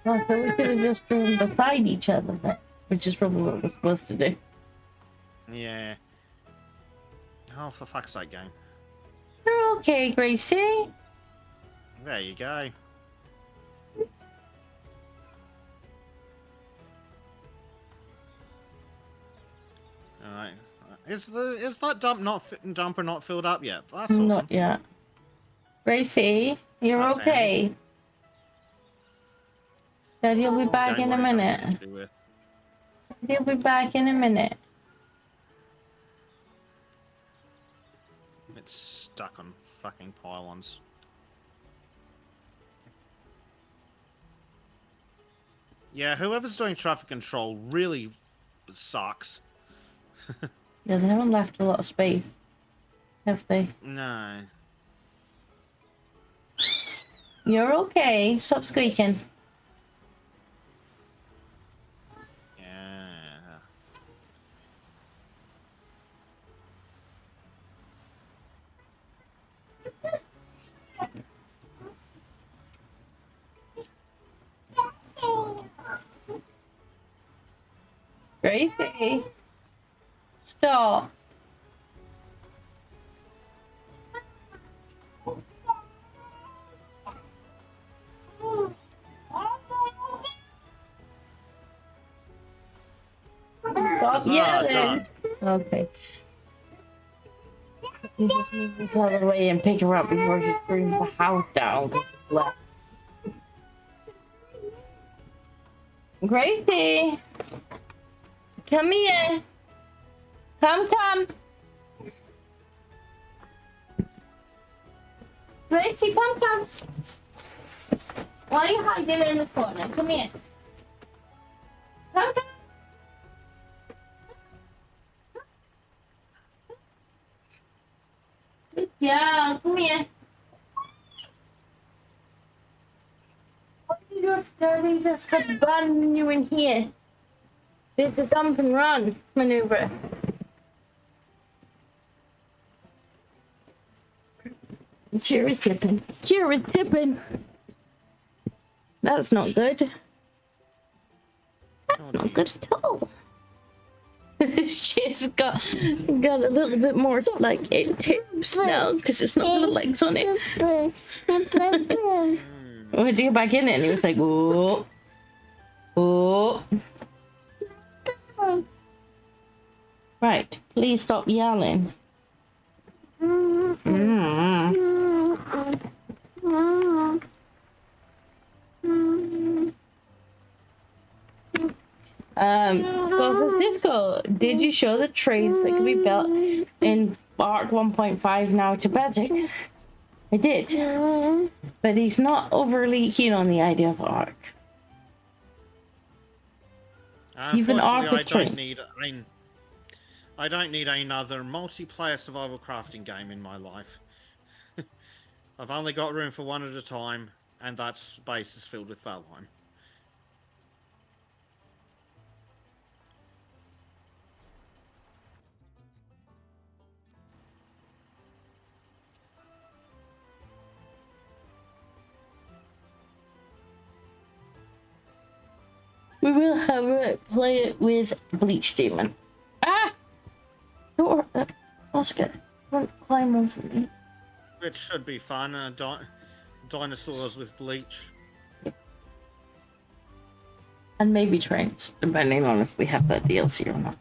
Oh, so we could have just driven beside each other then, which is probably what we're supposed to do. Yeah. Oh, for fuck's sake, game. You're okay, Gracie. There you go. Alright. Is that dumper not filled up yet? That's awesome. Not yet. Gracie, you're That's okay. Daddy'll be back Don't in a worry about minute. what to do with. He'll be back in a minute. It's stuck on fucking pylons. Yeah, whoever's doing traffic control really sucks. Yeah, they haven't left a lot of space, have they? No. You're okay. Stop squeaking. Yeah. Gracie, stop. Stop yelling. Okay. You just move this out of the way and pick her up before she brings the house down. 'Cause it's left. Gracie, come here. Come. Gracie, come. Why are you hiding in the corner? Come here. Come. Yeah, come here. What are you doing? Daddy just abandoned you in here. It's a dump and run maneuver. Chair is tipping. Chair is tipping. That's not good. That's not good at all. This chair's got a little bit more like it tips now because it's not got the legs on it. I went to get back in it and he was like, oh, oh. Right, please stop yelling. Cisco, did you show the trades that can be built in Arc 1.5 now to Bezek? I did, but he's not overly keen on the idea of Arc. Even Arc with trades. I don't need another multiplayer survival crafting game in my life. I've only got room for one at a time, and that space is filled with Valheim. We will have it play it with Bleach Demon. Ah! Door, Oscar, don't climb over me. It should be fun. Dinosaurs with bleach. And maybe trains, depending on if we have that DLC or not.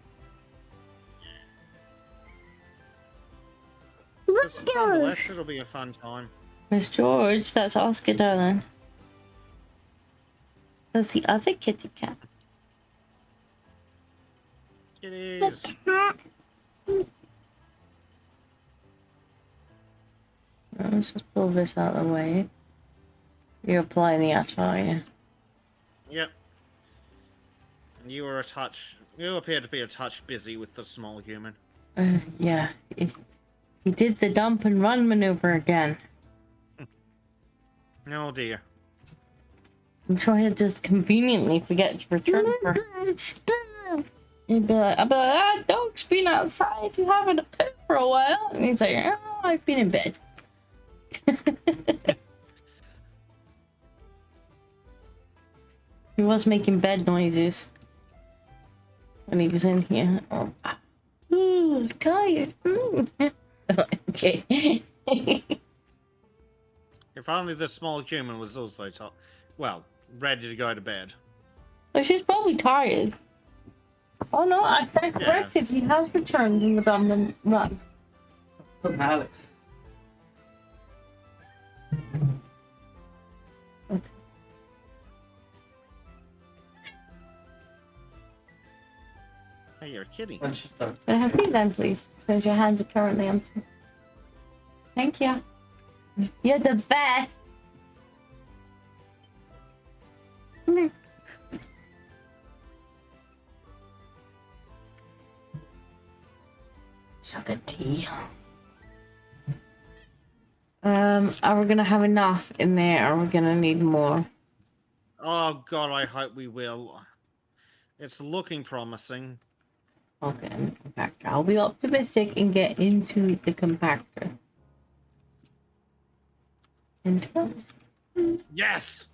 Nonetheless, it'll be a fun time. Miss George, that's Oscar, darling. That's the other kitty cat. It is. Let's just pull this out of the way. You're applying the asphalt, yeah? Yep. And you were a touch. You appear to be a touch busy with the small human. Yeah. He did the dump and run maneuver again. Oh dear. I'm sure he'll just conveniently forget to return for. He'd be like, that dog's been outside. He's having a poo for a while. And he's like, oh, I've been in bed. He was making bed noises when he was in here. Oh, ooh, tired. Okay. If only the small human was also well, ready to go to bed. Oh, she's probably tired. Oh no, I stand corrected. He has returned and was on the run. From Alex. Okay. Hey, you're kidding. When she's done. Can I have tea then, please? Since your hands are currently empty. Thank you. You're the best. Sugar tea. Are we gonna have enough in there? Or are we gonna need more? Oh god, I hope we will. It's looking promising. Okay, in the compactor. I'll be optimistic and get into the compactor. Into it? Yes!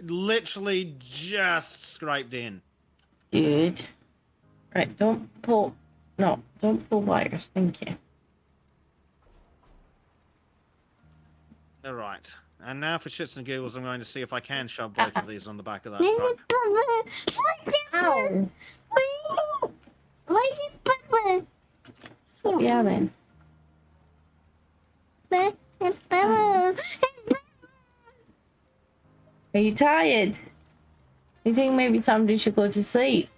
Literally just scraped in. Good. Right, don't pull. No, don't pull wires. Thank you. Alright. And now for shits and giggles, I'm going to see if I can shove both of these on the back of that truck. Ow! Yeah, then. Are you tired? You think maybe somebody should go to sleep?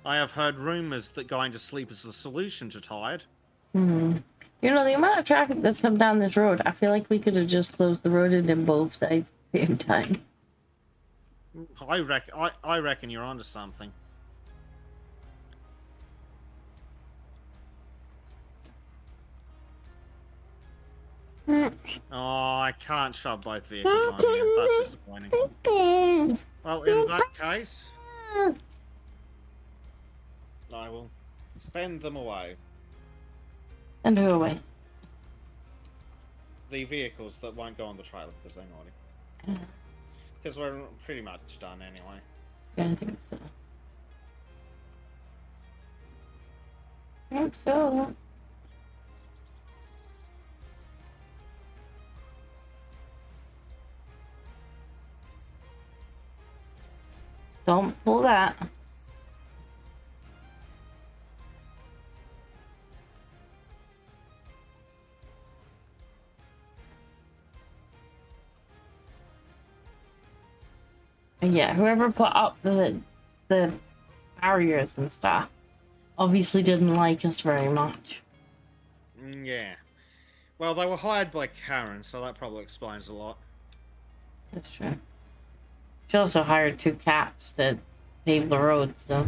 I have heard rumors that going to sleep is the solution to tired. Hmm. You know, the amount of traffic that's come down this road, I feel like we could have just closed the road in both sides at the same time. I reckon you're onto something. Oh, I can't shove both vehicles on here. That's disappointing. Well, in that case, I will send them away. And who away? The vehicles that won't go on the trailer because they're naughty. Because we're pretty much done anyway. Yeah, I think so. I think so. Don't pull that. And yeah, whoever put up the barriers and stuff obviously didn't like us very much. Yeah. Well, they were hired by Karen, so that probably explains a lot. That's true. She also hired 2 cats to pave the road, so.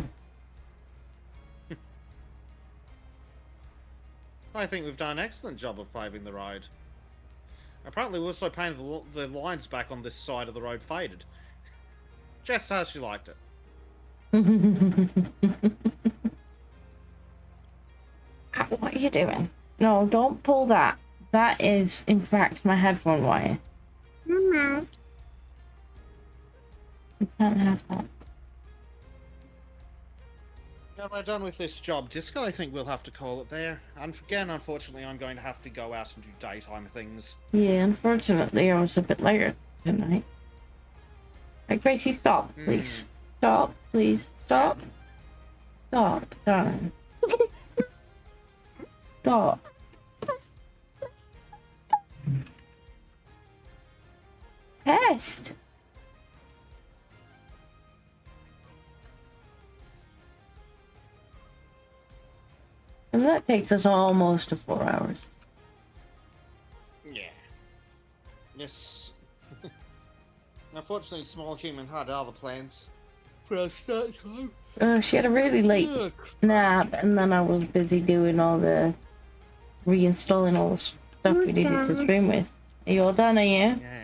I think we've done an excellent job of paving the road. Apparently, we also painted the lines back on this side of the road faded. Just how she liked it. What are you doing? No, don't pull that. That is, in fact, my headphone wire. Mama. You can't have that. Now we're done with this job, Disco. I think we'll have to call it there. And again, unfortunately, I'm going to have to go out and do daytime things. Yeah, unfortunately, I was a bit later tonight. Hey, Gracie, stop, please. Stop, please. Stop. Stop, darling. Stop. Pest. And that takes us almost to 4 hours. Yeah. Yes. Unfortunately, Small Human had other plans for our start time. She had a really late nap, and then I was busy doing all the reinstalling all the stuff we needed to stream with. Are you all done, are you? Yeah.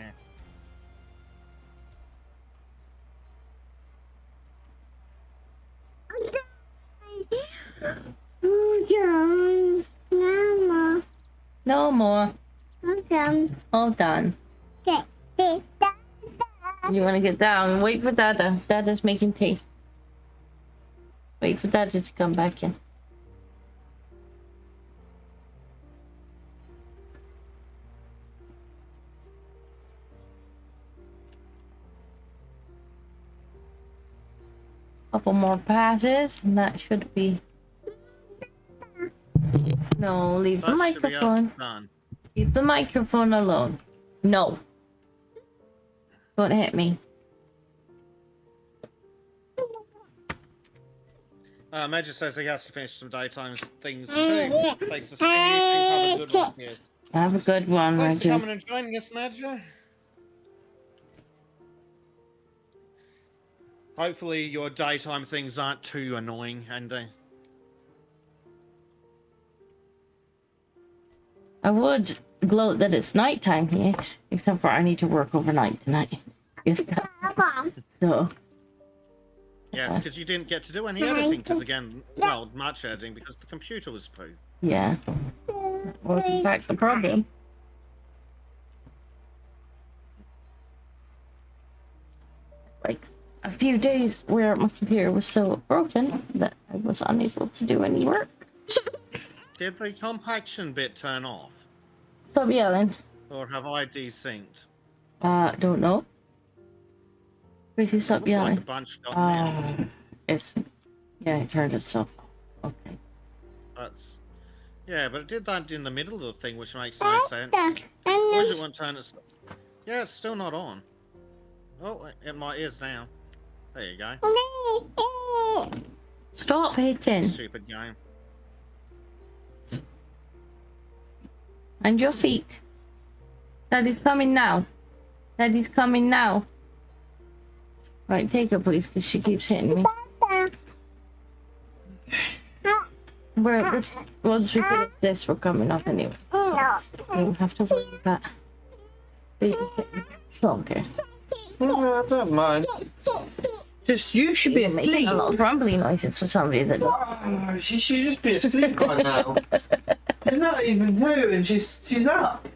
Mama. No more. All done. You want to get down? Wait for Dada. Dada's making tea. Wait for Dada to come back in. Couple more passes, and that should be. No, leave the That should be us microphone. done. Leave the microphone alone. No. Don't hit me. Major says he has to finish some daytime things too. Thanks for streaming. Have a good one, kid. Have a good one, Thanks for Roger. coming and joining us, Major. Hopefully your daytime things aren't too annoying, and I would gloat that it's nighttime here, except for I need to work overnight tonight. Yes, so. yes, because you didn't get to do any editing, because again, well, much editing, because the computer was poo. Yeah. That was in fact the problem. Like a few days where my computer was so broken that I was unable to do any work. Did the compaction bit turn off? Stop yelling. Or have I desynced? Don't know. Gracie, stop Looked yelling. like a bunch got missed. It's yeah, it turned itself off. Okay. That's... Yeah, but it did that in the middle of the thing, which makes no sense. Why does it want to turn it... Yeah, it's still not on. Oh, it might is now. There you go. Stop hitting. Stupid game. And your feet. Daddy's coming now. Daddy's coming now. Right, take her, please, because she keeps hitting me. We're this once we finish this, we're coming up anyway. No. We don't have to worry about that. Baby hitting me. Okay. No, I don't mind. Just you should be You're making asleep. a lot of grumbly noises for somebody that. Oh, she should just be asleep by now. It's not even 2 and she's up.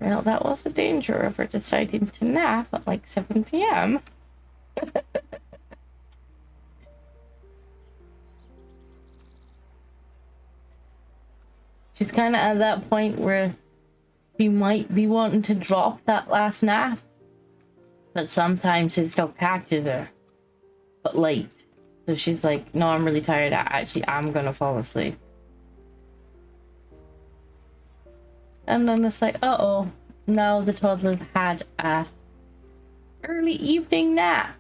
Well, that was the danger of her deciding to nap at like 7 p.m. She's kind of at that point where she might be wanting to drop that last nap, but sometimes it still catches her, but late. So she's like, no, I'm really tired. I'm gonna fall asleep. And then it's like, uh-oh, now the toddler's had a early evening nap.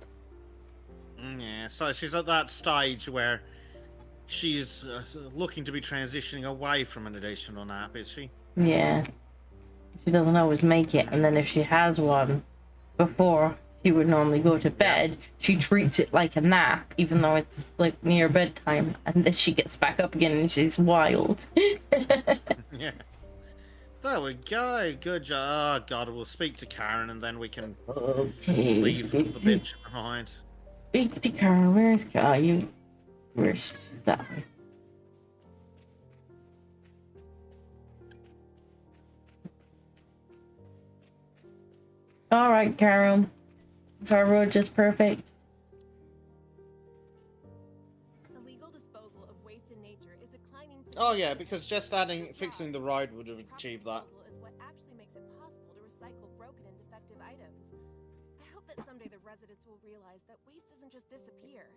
Yeah, so she's at that stage where she's looking to be transitioning away from an additional nap, is she? Yeah. She doesn't always make it, and then if she has one before she would normally go to bed, she treats it like a nap, even though it's like near bedtime, and then she gets back up again and she's wild. Yeah. There we go. Good job. Oh, God, we'll speak to Karen and then we can Okay. leave the bitch behind. Big Karen, where's you? Where's that one? Alright, Karen. Is our road just perfect? Illegal disposal of waste in nature is declining. Oh, yeah, because just fixing the road would have achieved that. Disposal is what actually makes it possible to recycle broken and defective items. I hope that someday the residents will realize that waste doesn't just disappear.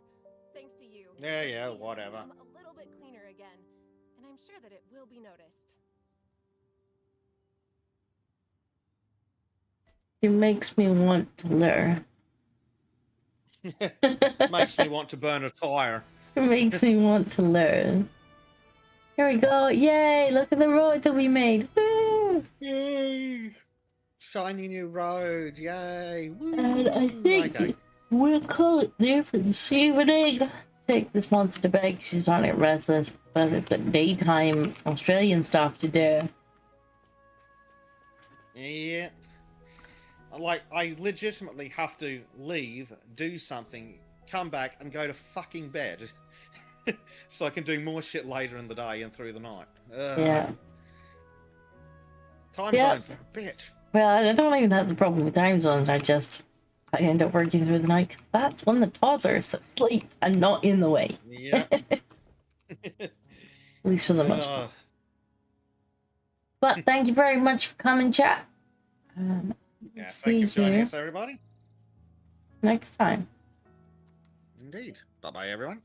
Thanks to you. Yeah, things will whatever. become a little bit cleaner again, and I'm sure that it will be noticed. It makes me want to learn. Makes me want to burn a tire. It makes me want to learn. Here we go. Yay! Look at the road that we made. Woo! Yay! Shiny new road. Yay! Woo! And I think Okay. we'll call it there for this evening. Take this monster to bed. She's on it restless, but it's got daytime Australian stuff to do. Yeah. Like, I legitimately have to leave, do something, come back, and go to fucking bed. So I can do more shit later in the day and through the night. Ugh. Yeah. Time Yeah. zones, bitch. Well, I don't even have the problem with time zones. I end up working through the night 'cause that's when the toddlers asleep and not in the way. Yeah. At least for the most part. Ugh. But thank you very much for coming, chat. Yeah, Let's thank you see for joining here. us, everybody. Next time. Indeed. Bye-bye, everyone.